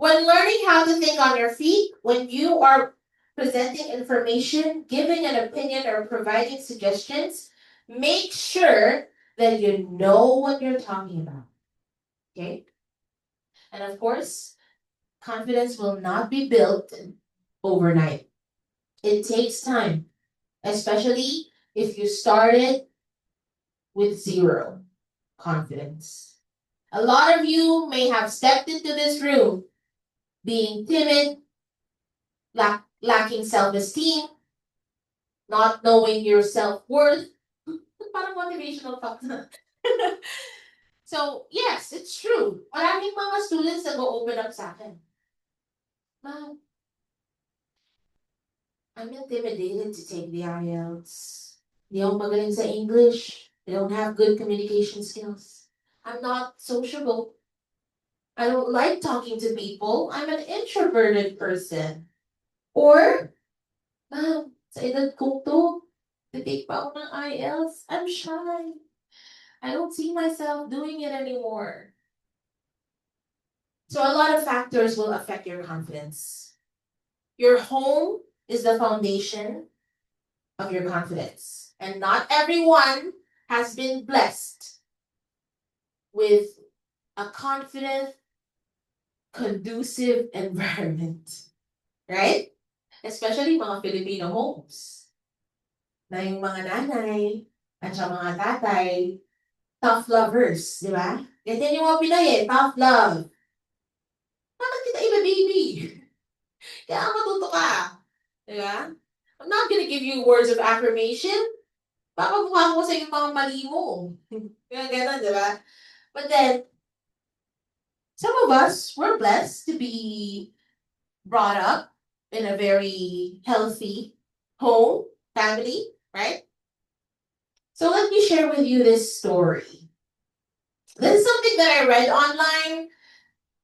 When learning how to think on your feet, when you are presenting information, giving an opinion, or providing suggestions, make sure that you know what you're talking about. Okay? And of course, confidence will not be built overnight. It takes time, especially if you started with zero confidence. A lot of you may have stepped into this room being timid, lacking self-esteem, not knowing your self-worth. Parang motivational talk na. So, yes, it's true. Maraming mga students na go-open up sa akin. Ma'am, I'm intimidated to take the IELTS. Hindi ako magaling sa English. I don't have good communication skills. I'm not sociable. I don't like talking to people. I'm an introverted person. Or, ma'am, sa edad ko to, take pa ako ng IELTS. I'm shy. I don't see myself doing it anymore. So a lot of factors will affect your confidence. Your home is the foundation of your confidence. And not everyone has been blessed with a confident conducive environment. Right? Especially mga Filipino homes. Na yung mga nanay at saka mga tatay, tough lovers, di ba? Ganyan yung mga Pinoy tough love. Bakit kita iba-baby? Kaya matuto ka. Di ba? I'm not gonna give you words of affirmation. Baka mukha ko sa yung mga mali mo. Kaya ganun, di ba? But then, some of us were blessed to be brought up in a very healthy home, family, right? So let me share with you this story. This is something that I read online.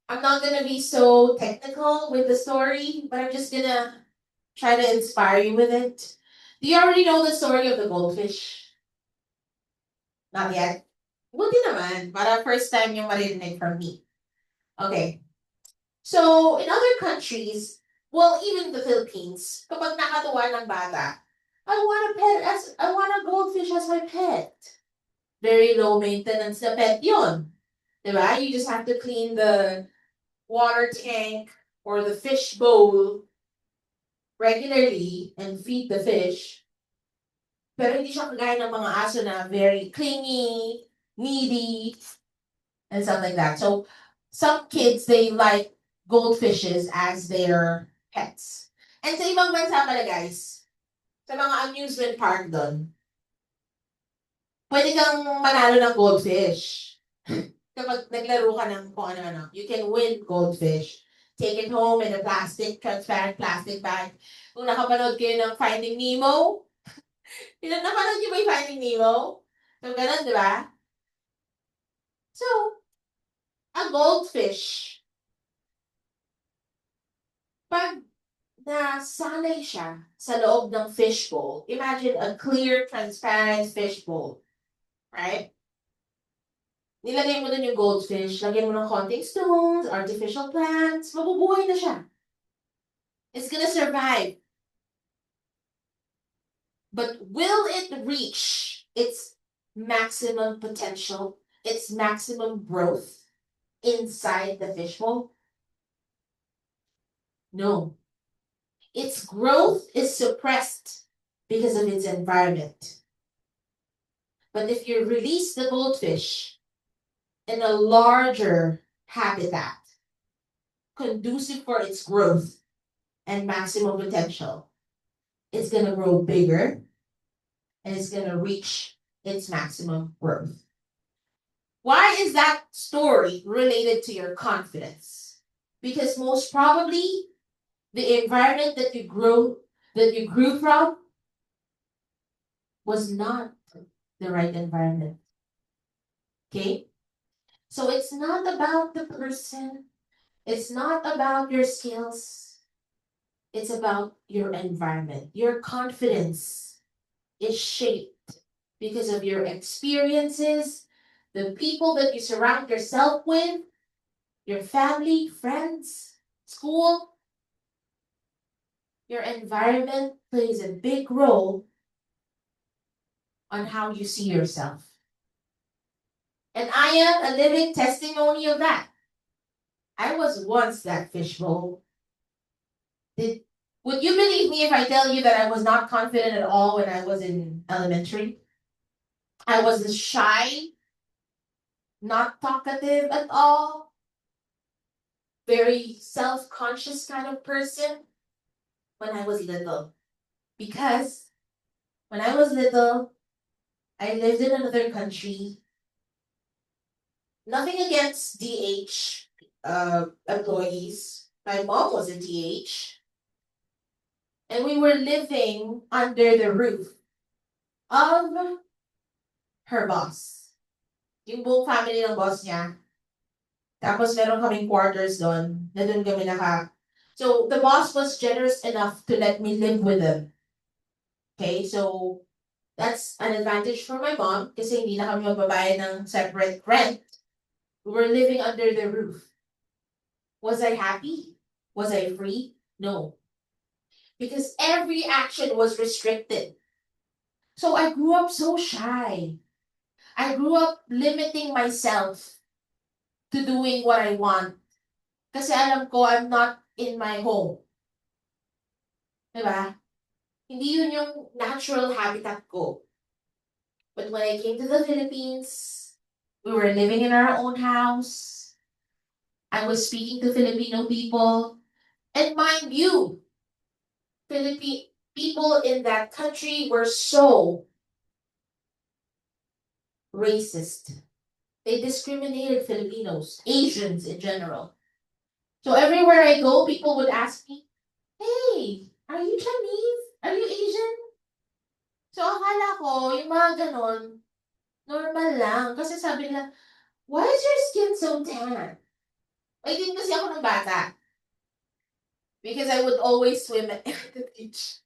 I'm not gonna be so technical with the story, but I'm just gonna try to inspire you with it. Do you already know the story of the goldfish? Not yet. Buti naman, para first time yung marinig from me. Okay. So, in other countries, well, even the Philippines, kapag nakatuwa ng bata, I want a goldfish as my pet. Very low maintenance na pet yun. Diba? You just have to clean the water tank or the fish bowl regularly and feed the fish. Pero hindi siya kagaya ng mga aso na very clingy, needy, and stuff like that. So, some kids, they like goldfishes as their pets. And sa ibang bansa pala guys, sa mga amusement park doon, pwede kang manalo ng goldfish. Kapag naglaro ka ng kung ano-ano, you can win goldfish. Take it home in a transparent plastic bag. Kung nakapanood kayo ng Finding Nemo, napanood niyo ba yung Finding Nemo? So, ganun, di ba? So, a goldfish, pag nasanay siya sa loob ng fishbowl, imagine a clear, transparent fishbowl, right? Nilagay mo dun yung goldfish, lagyan mo ng konting stones, artificial plants, mabubuhay na siya. It's gonna survive. But will it reach its maximum potential, its maximum growth inside the fishbowl? No. Its growth is suppressed because of its environment. But if you release the goldfish in a larger habitat, conducive for its growth and maximum potential, it's going to grow bigger and it's going to reach its maximum growth. Why is that story related to your confidence? Because most probably the environment that you grew from was not the right environment. Okay? So it's not about the person. It's not about your skills. It's about your environment. Your confidence is shaped because of your experiences, the people that you surround yourself with, your family, friends, school. Your environment plays a big role on how you see yourself. And I am a living testimony of that. I was once that fishbowl. Would you believe me if I tell you that I was not confident at all when I was in elementary? I was shy, not talkative at all, very self-conscious kind of person when I was little. Because when I was little, I lived in another country. Nothing against DH employees. My mom was a DH. And we were living under the roof of her boss. Yung buong family ng boss niya. Tapos meron kaming quarters doon. Na doon kami So the boss was generous enough to let me live with them. Okay, so that's an advantage for my mom kasi hindi na kami magbabayad ng separate rent. We were living under the roof. Was I happy? Was I free? No. Because every action was restricted. So I grew up so shy. I grew up limiting myself to doing what I want, Kasi alam ko I'm not in my home. Diba? Hindi yun yung natural habitat ko. But when I came to the Philippines, we were living in our own house. I was speaking to Filipino people. And mind you, Philippine people in that country were so racist. They discriminated Filipinos, Asians in general. So everywhere I go, people would ask me, "Hey, are you Chinese? Are you Asian?" So akala ko, yung mga ganon, normal lang. Kasi sabi nila, "Why is your skin so tan?" Ay, din kasi ako ng bata. Because I would always swim at the beach.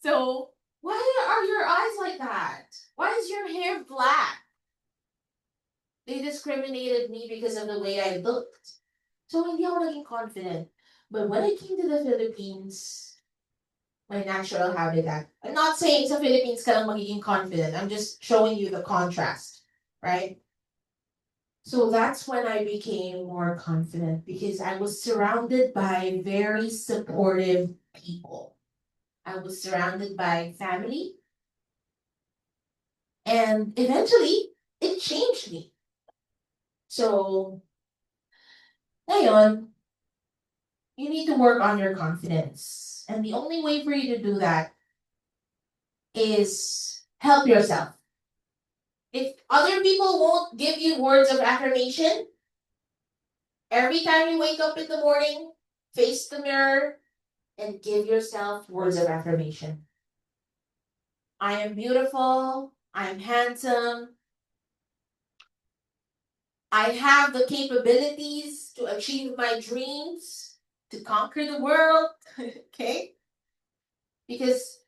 So, why are your eyes like that? Why is your hair black? They discriminated me because of the way I looked. So, hindi ako naging confident. But when I came to the Philippines, my natural habitat, I'm not saying sa Philippines ka lang magiging confident. I'm just showing you the contrast, right? So that's when I became more confident because I was surrounded by very supportive people. I was surrounded by family. And eventually, it changed me. So, ngayon, you need to work on your confidence. And the only way for you to do that is help yourself. If other people won't give you words of affirmation, every time you wake up in the morning, face the mirror and give yourself words of affirmation. I am beautiful. I'm handsome. I have the capabilities to achieve my dreams, to conquer the world. Okay? Because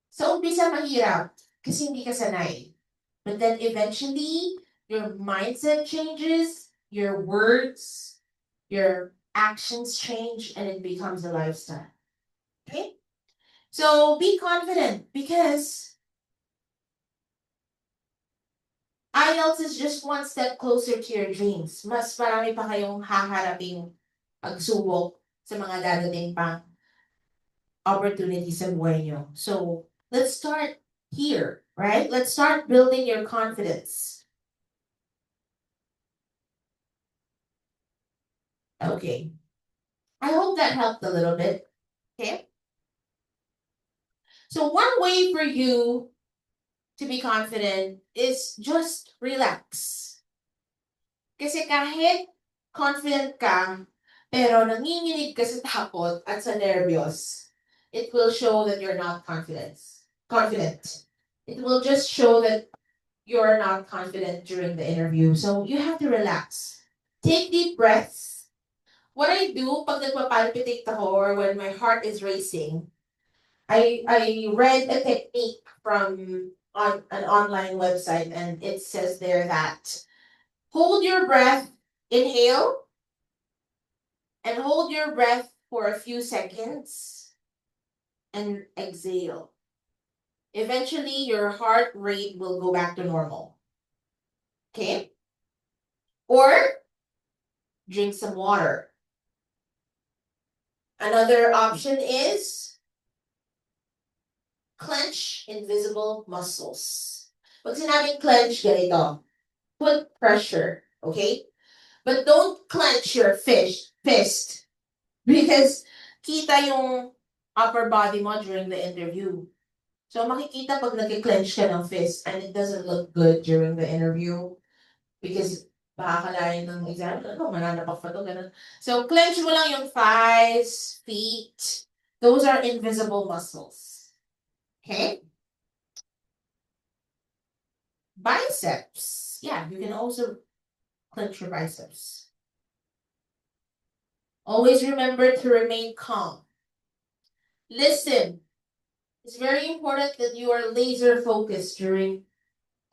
sa umpisa mahirap kasi hindi ka sanay. But then eventually, your mindset changes, your words, your actions change, and it becomes a lifestyle. Okay? So be confident because IELTS is just one step closer to your dreams. Mas marami pa kayong haharaping pagsubok sa mga dadating pang opportunities sa buhay nyo. So, let's start here, right? Let's start building your confidence. Okay. I hope that helped a little bit. Okay? So, one way for you to be confident is just relax. Kasi kahit confident ka, pero nanginginig ka sa takot at sa nervyos, it will show that you're not confident. It will just show that you're not confident during the interview. So you have to relax. Take deep breaths. What I do pag nagpapalpitate ako or when my heart is racing, I read a technique from on an online website and it says there that hold your breath, inhale, and hold your breath for a few seconds and exhale. Eventually, your heart rate will go back to normal. Okay? Or drink some water. Another option is clench invisible muscles. Pag sinabing clench, ganito. Put pressure, okay? But don't clench your fist because kita yung upper body mo during the interview. So makikita pag nag-clench ka ng fist and it doesn't look good during the interview because baka akalain ng exam, ano, mananapak pa to, ganun. So clench mo lang yung thighs, feet. Those are invisible muscles. Okay? Biceps. Yeah, you can also clench your biceps. Always remember to remain calm. Listen. It's very important that you are laser focused during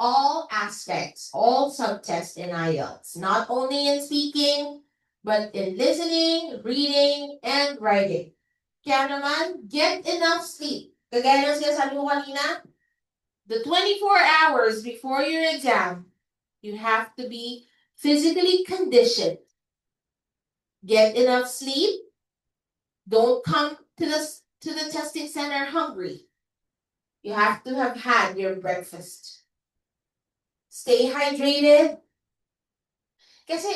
all aspects, all subtests in IELTS, not only in speaking, but in listening, reading, and writing. Kaya naman, get enough sleep. Kagaya ng sinasabi ko kanina, the 24 hours before your exam, you have to be physically conditioned Get enough sleep. Don't come to the testing center hungry. You have to have had your breakfast. Stay hydrated. Kasi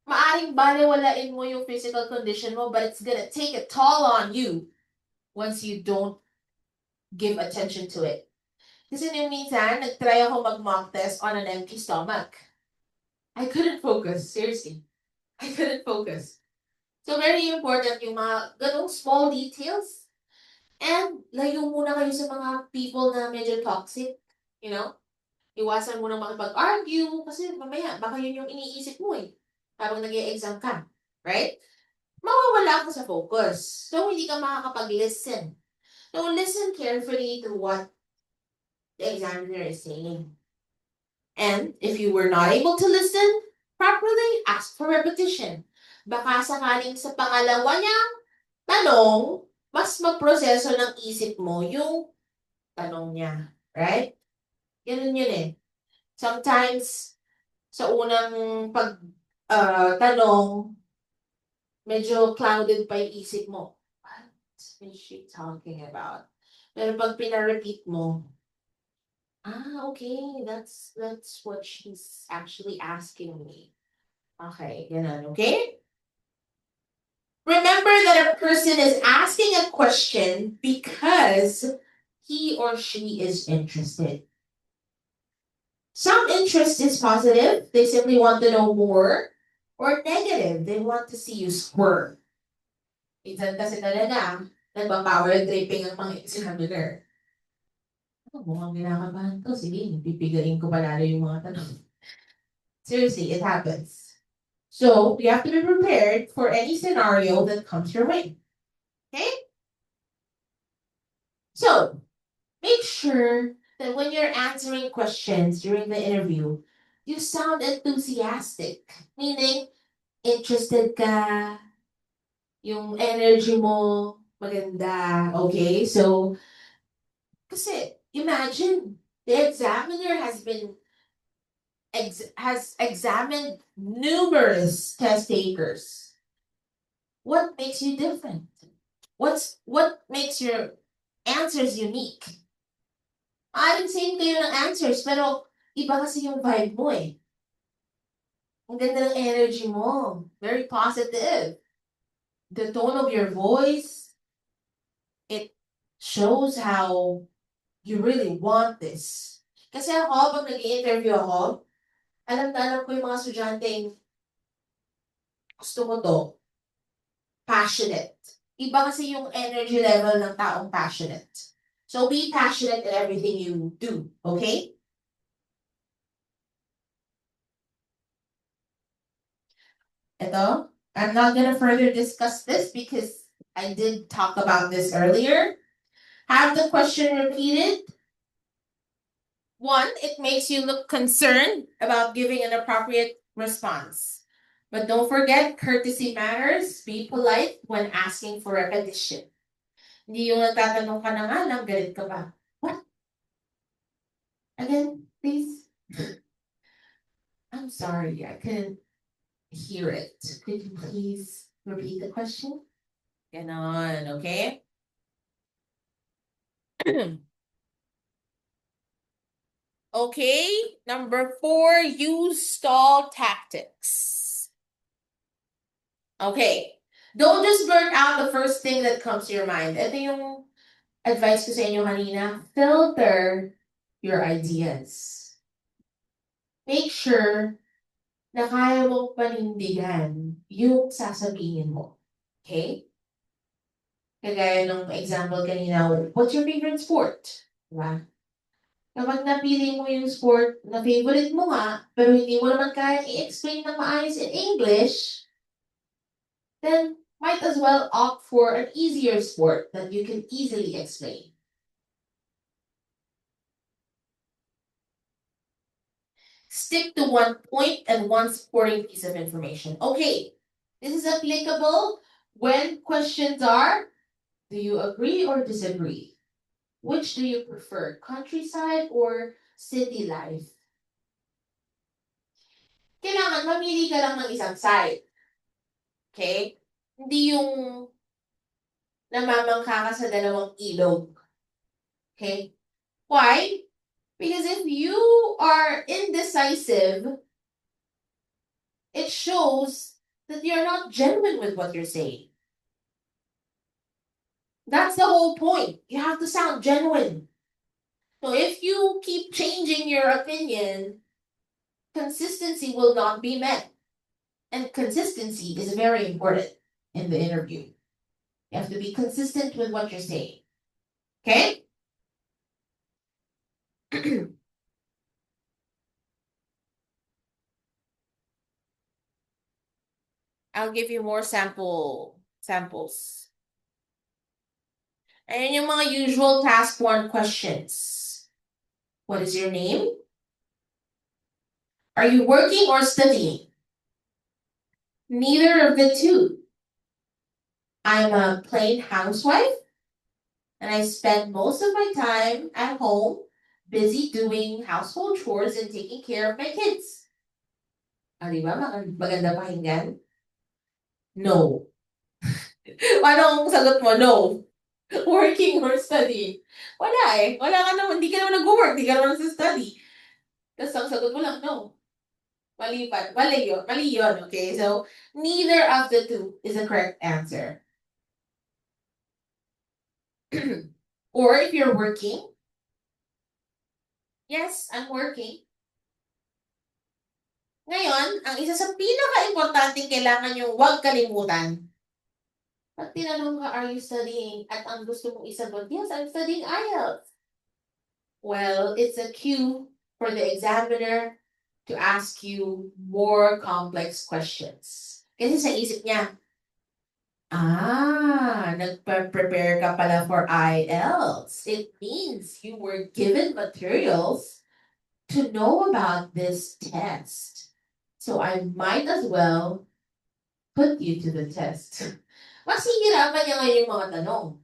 maaring balewalain mo yung physical condition mo, but it's gonna take a toll on you once you don't give attention to it. Kasi nung minsan, nag-try ako mag-mock test on an empty stomach. I couldn't focus, seriously. I couldn't focus. So very important yung mga ganong small details. And layo muna kayo sa mga people na medyo toxic. You know? Iwasan mo na makipag-argue kasi mamaya baka yun yung iniisip mo eh. Habang nag-e-exam ka. Right? Mawawala ka sa focus. So hindi ka makakapag-listen. So listen carefully to what the examiner is saying. And if you were not able to listen properly, ask for repetition. Baka sakaling sa pangalawa niyang tanong, mas magproseso ng isip mo yung tanong niya. Right? Ganun yun eh. Sometimes, sa unang tanong, medyo clouded pa yung isip mo. What is she talking about? Pero pag pina-repeat mo, okay, that's what she's actually asking me. Okay, ganun, okay? Remember that a person is asking a question because he or she is interested. Some interest is positive, they simply want to know more, or negative, they want to see you squirm. Minsan kasi talaga, nagpa-power tripping ang mga examiner. Mukhang kinakabahan to, sige, pipigain ko palalo yung mga tanong. Seriously, it happens. So, you have to be prepared for any scenario that comes your way. Okay? So, make sure that when you're answering questions during the interview, you sound enthusiastic. Meaning, interested ka, yung energy mo, maganda. Okay? So, kasi, imagine, the examiner has examined numerous test takers. What makes you different? What makes your answers unique? Maaaring same kayo ng answers, pero iba kasi yung vibe mo eh. Ang ganda ng energy mo. Very positive. The tone of your voice, it shows how you really want this. Kasi ako, pag nag-i-interview ako, alam na alam ko yung mga estudyanteng gusto ko to. Passionate. Iba kasi yung energy level ng taong passionate. So be passionate in everything you do, okay? Ito, I'm not gonna further discuss this because I did talk about this earlier. Have the question repeated. One, it makes you look concerned about giving an appropriate response. But don't forget, courtesy matters. Be polite when asking for repetition. Hindi yung nagtatanong ka na nga lang, galit ka ba? What? Again, please. I'm sorry, I couldn't hear it. Could you please repeat the question? Ganon, okay? Okay, number 4, use stall tactics. Okay, don't just blurt out the first thing that comes to your mind. Ito yung advice ko sa inyo kanina. Filter your ideas. Make sure na kaya mong panindigan yung sasabihin mo. Okay? Kagaya ng example kanina, what's your favorite sport? Diba? Kapag napili mo yung sport na favorite mo nga, pero hindi mo naman kaya i-explain ng maayos in English, then might as well opt for an easier sport that you can easily explain. Stick to one point and one supporting piece of information. Okay, this is applicable when questions are, do you agree or disagree? Which do you prefer, countryside or city life? Kailangan mamili ka lang ng isang side. Okay? Hindi yung namamangka ka sa dalawang ilog. Okay? Why? Because if you are indecisive, it shows that you're not genuine with what you're saying. That's the whole point. You have to sound genuine. So if you keep changing your opinion, consistency will not be met. And consistency is very important in the interview. You have to be consistent with what you're saying. Okay? I'll give you more samples. And yung mga usual task 1 questions. What is your name? Are you working or studying? Neither of the two. I'm a plain housewife, and I spend most of my time at home busy doing household chores and taking care of my kids. Di ba? Maganda pakinggan? No. Paano ang sagot mo? No. Working or studying? Wala eh. Wala ka naman. Hindi ka naman nag-work. Hindi ka naman sa-study. Tapos ang sagot mo lang, no. Mali yun. Mali yun. Okay? So, neither of the two is a correct answer. Or if you're working, yes, I'm working. Ngayon, ang isa sa pinaka-importanting kailangan yung huwag kalimutan. Pag tinanong ka, are you studying? At ang gusto mong isagot, yes, I'm studying IELTS. Well, it's a cue for the examiner to ask you more complex questions. Kasi sa isip niya, nagpa-prepare ka pala for IELTS. It means you were given materials to know about this test. So I might as well put you to the test. Mas hihirapan niya ngayon yung mga tanong.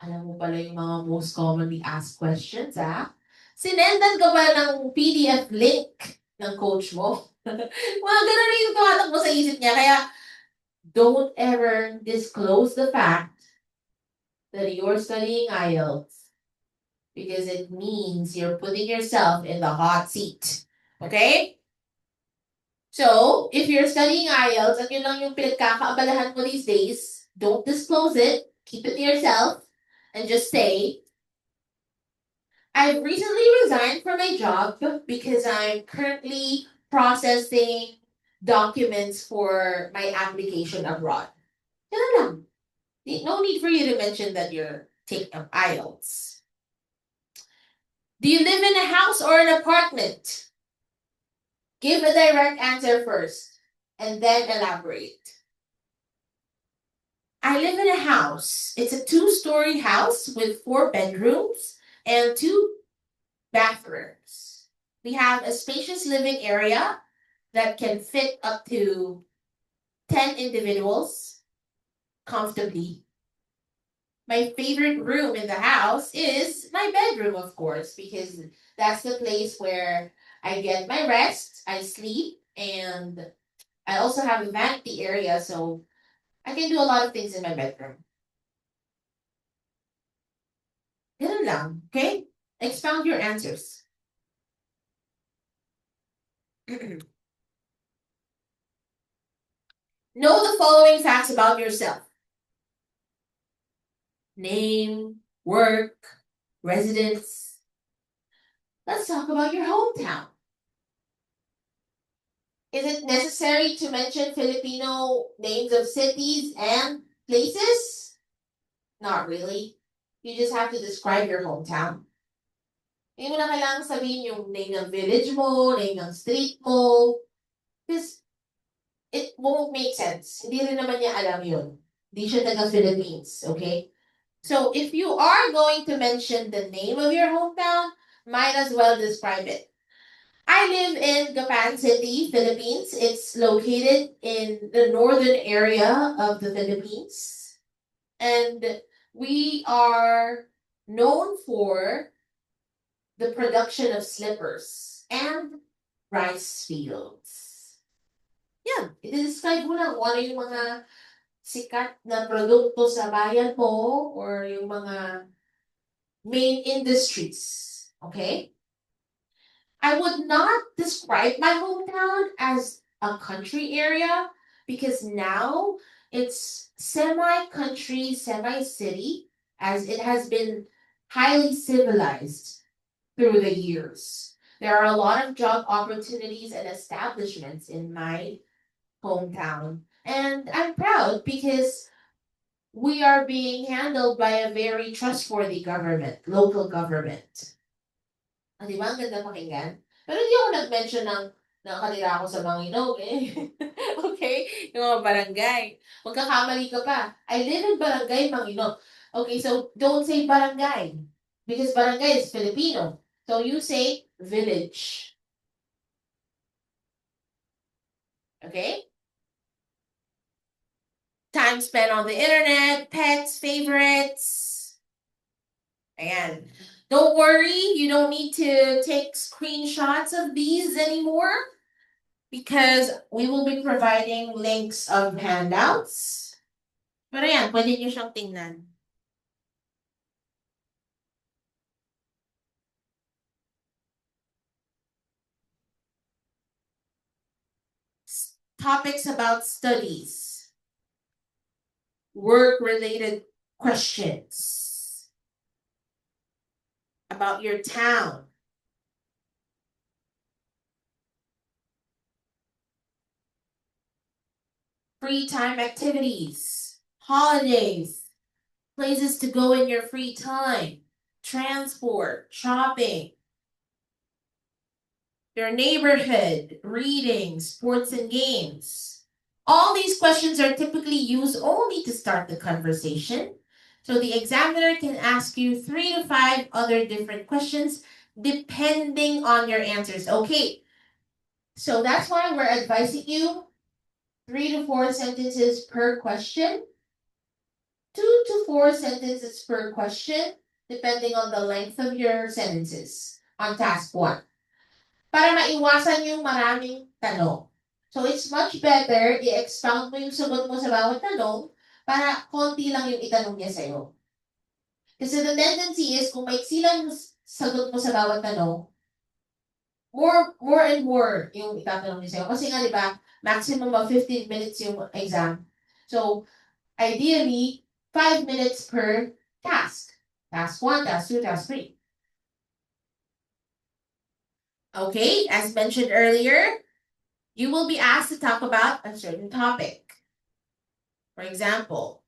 Alam mo pala yung mga most commonly asked questions, ha? Sinendan ka ba ng PDF link ng coach mo? Mga ganun rin yung tumatakbo sa isip niya. Kaya, don't ever disclose the fact that you're studying IELTS because it means you're putting yourself in the hot seat. Okay? So, if you're studying IELTS at yun lang yung pinagkakaabalahan mo these days, don't disclose it. Keep it to yourself. And just say, I've recently resigned from my job because I'm currently processing documents for my application abroad. Ganun lang. No need for you to mention that you're taking up IELTS. Do you live in a house or an apartment? Give a direct answer first, and then elaborate. I live in a house. It's a 2-story house with 4 bedrooms and 2 bathrooms. We have a spacious living area that can fit up to 10 individuals comfortably. My favorite room in the house is my bedroom, of course, because that's the place where I get my rest, I sleep, and I also have a vanity area, so I can do a lot of things in my bedroom. Ganun lang, okay? Expound your answers. Know the following facts about yourself. Name, work, residence. Let's talk about your hometown. Is it necessary to mention Filipino names of cities and places? Not really. You just have to describe your hometown. Hindi mo na kailangang sabihin yung name ng village mo, name ng street mo. Because it won't make sense. Hindi rin naman niya alam yun. Hindi siya taga-Philippines, okay? So if you are going to mention the name of your hometown, might as well describe it. I live in Gapan City, Philippines. It's located in the northern area of the Philippines. And we are known for the production of slippers and rice fields. Yan, i-describe mo lang kung ano yung mga sikat na produkto sa bayan mo or yung mga main industries. Okay? I would not describe my hometown as a country area because now it's semi-country, semi-city, as it has been highly civilized through the years. There are a lot of job opportunities and establishments in my hometown. And I'm proud because we are being handled by a very trustworthy government, local government. Ah, di ba? Ang ganda pakinggan. Pero hindi ako nag-mention ng nakatira ako sa Manginog eh. Okay? Yung mga barangay. Magkakamali ka pa. I live in Barangay Manginog. Okay, so don't say barangay. Because barangay is Filipino. So you say village. Okay? Time spent on the internet, pets, favorites. Ayan. Don't worry, you don't need to take screenshots of these anymore because we will be providing links of handouts. Pero ayan, pwede nyo siyang tingnan. Topics about studies, work-related questions about your town, free time activities, holidays, places to go in your free time, transport, shopping, your neighborhood, reading, sports and games. All these questions are typically used only to start the conversation. So the examiner can ask you 3 to 5 other different questions depending on your answers. Okay, so that's why we're advising you 3 to 4 sentences per question, 2 to 4 sentences per question, depending on the length of your sentences on task 1. Para maiwasan yung maraming tanong. So it's much better i-expound mo yung sagot mo sa bawat tanong para konti lang yung itanong niya sa'yo. Kasi the tendency is kung maiksi lang yung sagot mo sa bawat tanong, more and more yung itatanong niya sa'yo. Kasi nga, di ba, maximum of 15 minutes yung exam. So, ideally, 5 minutes per task. Task 1, task 2, task 3. Okay, as mentioned earlier, you will be asked to talk about a certain topic. For example,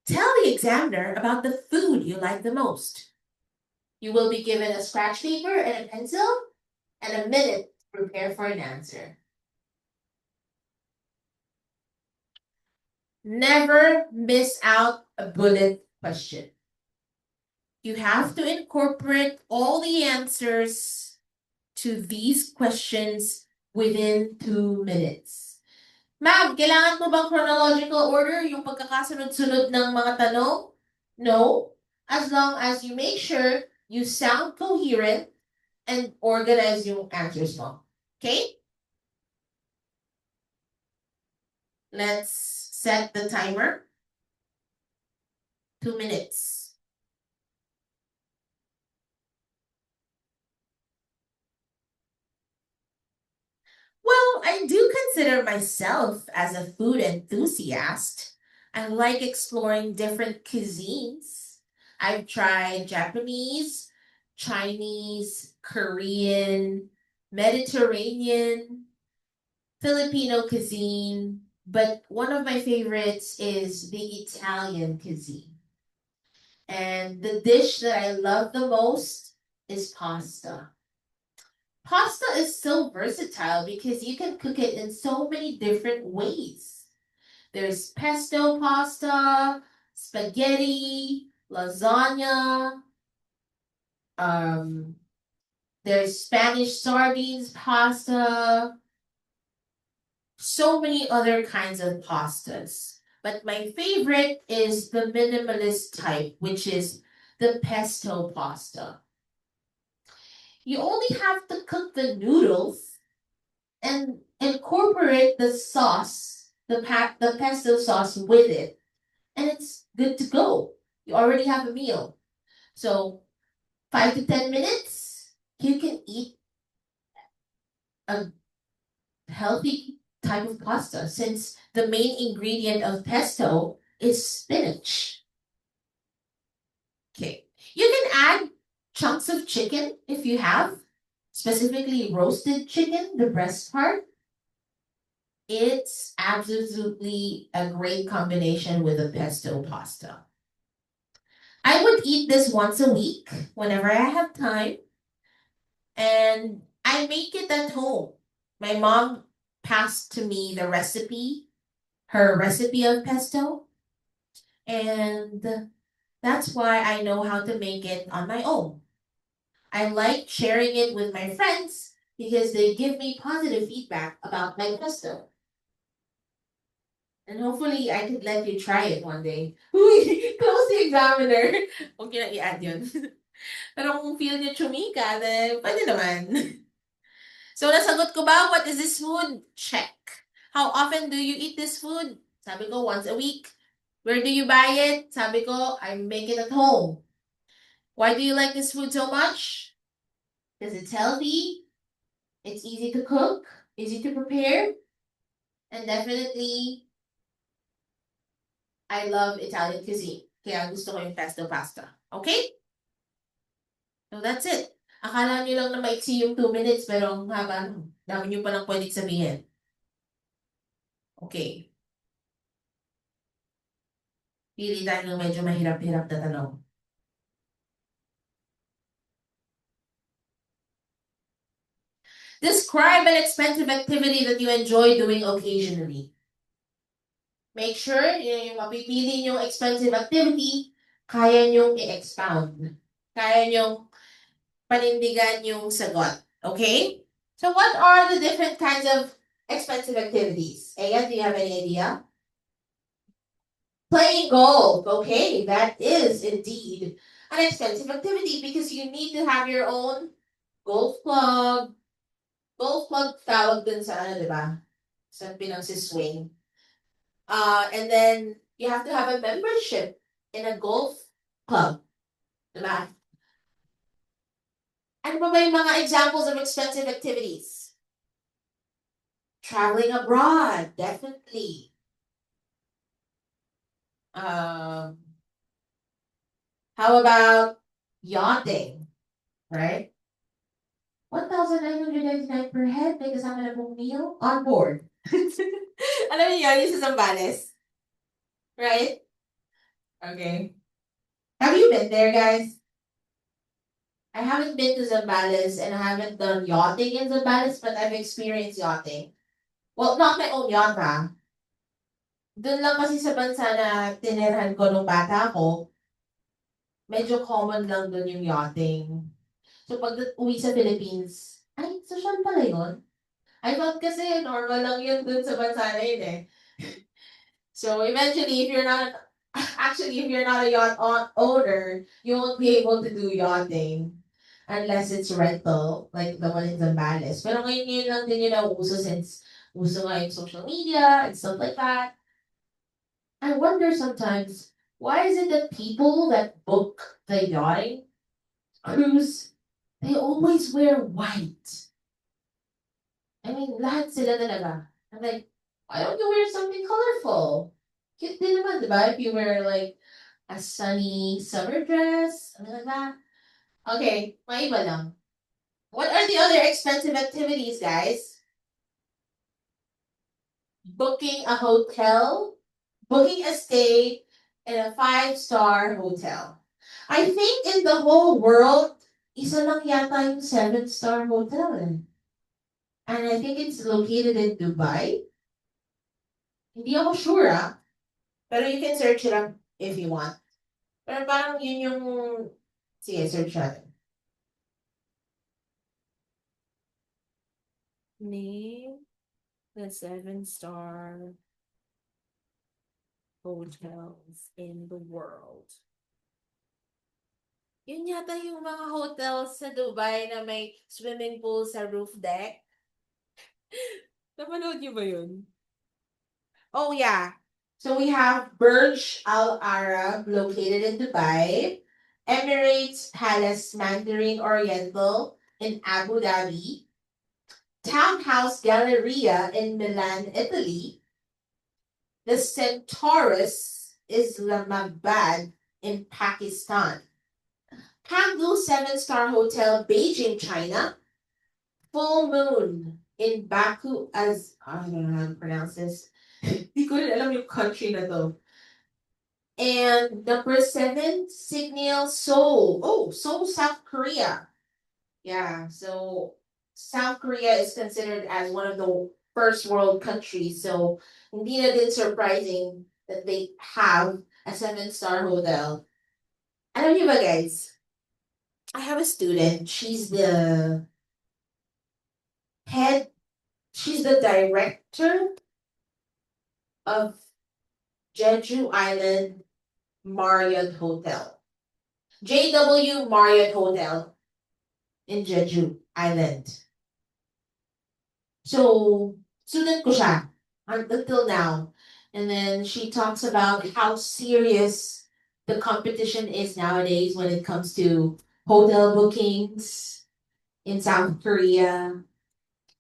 tell the examiner about the food you like the most. You will be given a scratch paper and a pencil and a minute to prepare for an answer. Never miss out a bullet question. You have to incorporate all the answers to these questions within 2 minutes. Ma'am, kailangan mo bang chronological order yung pagkakasunod-sunod ng mga tanong? No. As long as you make sure you sound coherent and organize yung answers mo. Okay? Let's set the timer. 2 minutes. Well, I do consider myself as a food enthusiast. I like exploring different cuisines. I've tried Japanese, Chinese, Korean, Mediterranean, Filipino cuisine, but one of my favorites is the Italian cuisine. And the dish that I love the most is pasta. Pasta is so versatile because you can cook it in so many different ways. There's pesto pasta, spaghetti, lasagna, there's Spanish sardines pasta, so many other kinds of pastas. But my favorite is the minimalist type, which is the pesto pasta. You only have to cook the noodles and incorporate the sauce, the pesto sauce with it, and it's good to go. You already have a meal. So 5 to 10 minutes, you can eat a healthy type of pasta since the main ingredient of pesto is spinach. Okay. You can add chunks of chicken if you have, specifically roasted chicken, the breast part. It's absolutely a great combination with a pesto pasta. I would eat this once a week whenever I have time, and I make it at home. My mom passed to me her recipe of pesto, and that's why I know how to make it on my own. I like sharing it with my friends because they give me positive feedback about my pesto. And hopefully, I could let you try it one day. Uy, close the examiner. Huwag niyo na i-add yun. Pero kung feel niyo chumika, then pwede naman. So, nasagot ko ba? What is this food? Check. How often do you eat this food? Sabi ko, once a week. Where do you buy it? Sabi ko, I make it at home. Why do you like this food so much? Because it's healthy, it's easy to cook, easy to prepare, and definitely, I love Italian cuisine. Kaya gusto ko yung pesto pasta. Okay? So that's it. Akala nyo lang na maiksi yung 2 minutes, pero ang haba, dami nyo palang pwedeng sabihin. Okay. Pili tayo ng medyo mahirap-hirap na tanong. Describe an expensive activity that you enjoy doing occasionally. Make sure yung mapipili yung expensive activity, kaya nyong i-expound. Kaya nyong panindigan yung sagot. Okay? So what are the different kinds of expensive activities? Aya, do you have any idea? Playing golf. Okay, that is indeed an expensive activity because you need to have your own golf club. Golf club tawag dun sa ano, di ba? Sa pinagsiswing. And then you have to have a membership in a golf club. Diba? Ano ba ba yung mga examples of expensive activities? Traveling abroad, definitely. How about yachting, right? 1,999 per head, may kasama na pong meal on board. Alam niyo yun, yung sa Zambales. Right? Okay. Have you been there, guys? I haven't been to Zambales and I haven't done yachting in Zambales, but I've experienced yachting. Well, not my own yacht, ha? Doon lang kasi sa bansa na tinirahan ko nung bata ako, medyo common lang doon yung yachting. So, pag uwi sa Philippines, ay, social pala yun. I thought kasi normal lang yun doon sa bansa na yun eh. So, eventually, if you're not a yacht owner, you won't be able to do yachting unless it's rental, like the one in Zambales. Pero ngayon yun lang din yun na uso since uso nga yung social media and stuff like that. I wonder sometimes, why is it that people that book the yachting cruise, they always wear white? I mean, lahat sila talaga. I'm like, why don't you wear something colorful? Cute din naman, di ba? If you wear like a sunny summer dress, something like that. Okay, maiba lang. What are the other expensive activities, guys? Booking a hotel, booking a stay in a 5-star hotel. I think in the whole world, isa lang yata yung 7-star hotel eh. And I think it's located in Dubai. Hindi ako sure pero you can search it up if you want. Pero parang yun yung, sige, search natin. Name the 7-star hotels in the world. Yun yata yung mga hotels sa Dubai na may swimming pool sa roof deck. Napanood niyo ba yun? Oh yeah. So we have Burj Al Arab located in Dubai, Emirates Palace Mandarin Oriental in Abu Dhabi, Townhouse Galleria in Milan, Italy, the Centaurus Islamabad in Pakistan, Kangoo 7-Star Hotel, Beijing, China, Full Moon in Baku as I don't know how to pronounce this. Di ko rin alam yung country na to. And number 7, Signal Seoul. Oh, Seoul, South Korea. Yeah, so South Korea is considered as one of the first world countries. So hindi na din surprising that they have a 7-star hotel. Alam niyo ba guys, I have a student. Head, she's the director of Jeju Island Marriott Hotel. JW Marriott Hotel in Jeju Island. So, student ko siya until now. And then she talks about how serious the competition is nowadays when it comes to hotel bookings in South Korea.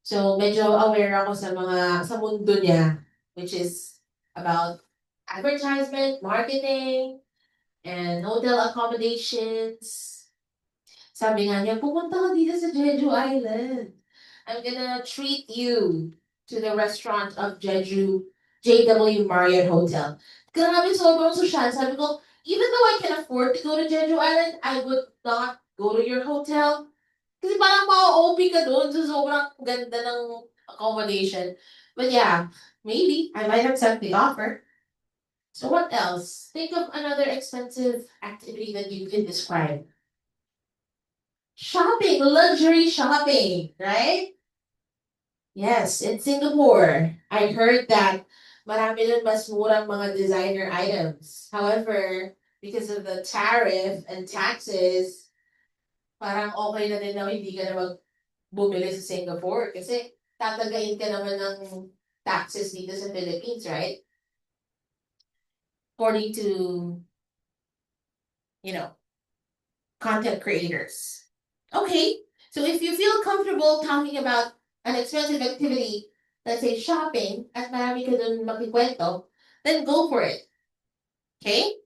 So, medyo aware ako sa mundo niya, which is about advertisement, marketing, and hotel accommodations. Sabi nga niya, pumunta ka dito sa Jeju Island. I'm gonna treat you to the restaurant of JW Marriott Hotel. Grabe, sobrang sosyal. Sabi ko, even though I can afford to go to Jeju Island, I would not go to your hotel. Kasi parang ma-OP ka doon sa sobrang ganda ng accommodation. But yeah, maybe I might accept the offer. So what else? Think of another expensive activity that you can describe. Shopping, luxury shopping, right? Yes, in Singapore, I heard that marami dun mas murang mga designer items. However, because of the tariff and taxes, parang okay na din na hindi ka na bumili sa Singapore kasi tatagayin ka naman ng taxes dito sa Philippines, right? According to, content creators. Okay, so if you feel comfortable talking about an expensive activity, let's say shopping, at marami ka dun magkikwento, then go for it. Okay?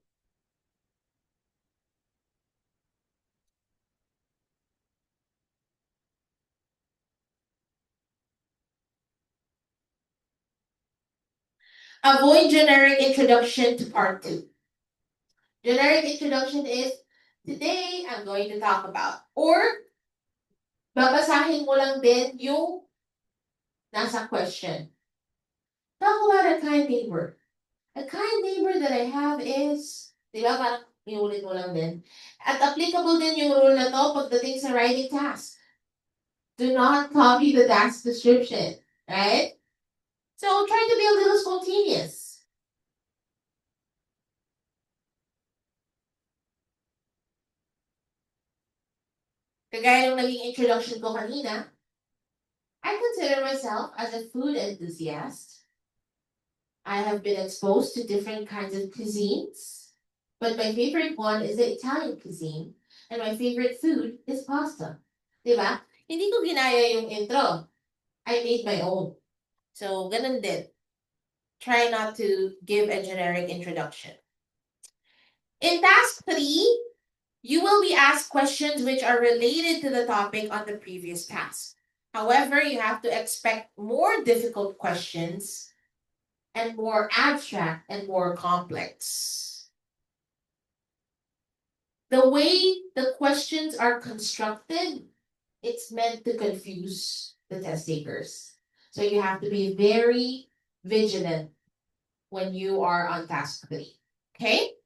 Avoid generic introduction to part 2. Generic introduction is, today I'm going to talk about, or babasahin mo lang din yung nasa question. Talk about a kind neighbor. A kind neighbor that I have is, di ba, parang iulit mo lang din. At applicable din yung rule na to pagdating sa writing task. Do not copy the task description, right? So try to be a little spontaneous. Kagaya ng naging introduction ko kanina, I consider myself as a food enthusiast. I have been exposed to different kinds of cuisines, but my favorite one is the Italian cuisine, and my favorite food is pasta. Diba? Hindi ko ginaya yung intro. I made my own. So, ganun din. Try not to give a generic introduction. In task 3, you will be asked questions which are related to the topic on the previous task. However, you have to expect more difficult questions and more abstract and more complex. The way the questions are constructed, it's meant to confuse the test takers. So you have to be very vigilant when you are on task 3. Okay?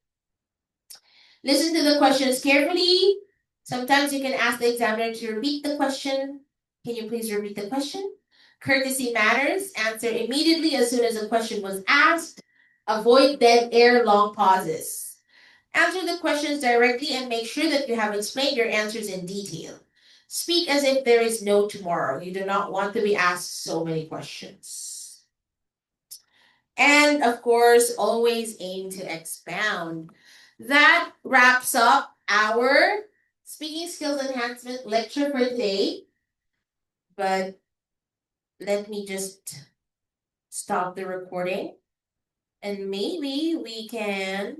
Listen to the questions carefully. Sometimes you can ask the examiner to repeat the question. Can you please repeat the question? Courtesy matters. Answer immediately as soon as a question was asked. Avoid dead air, long pauses. Answer the questions directly and make sure that you have explained your answers in detail. Speak as if there is no tomorrow. You do not want to be asked so many questions. And of course, always aim to expound. That wraps up our speaking skills enhancement lecture for today. But let me just stop the recording and maybe we can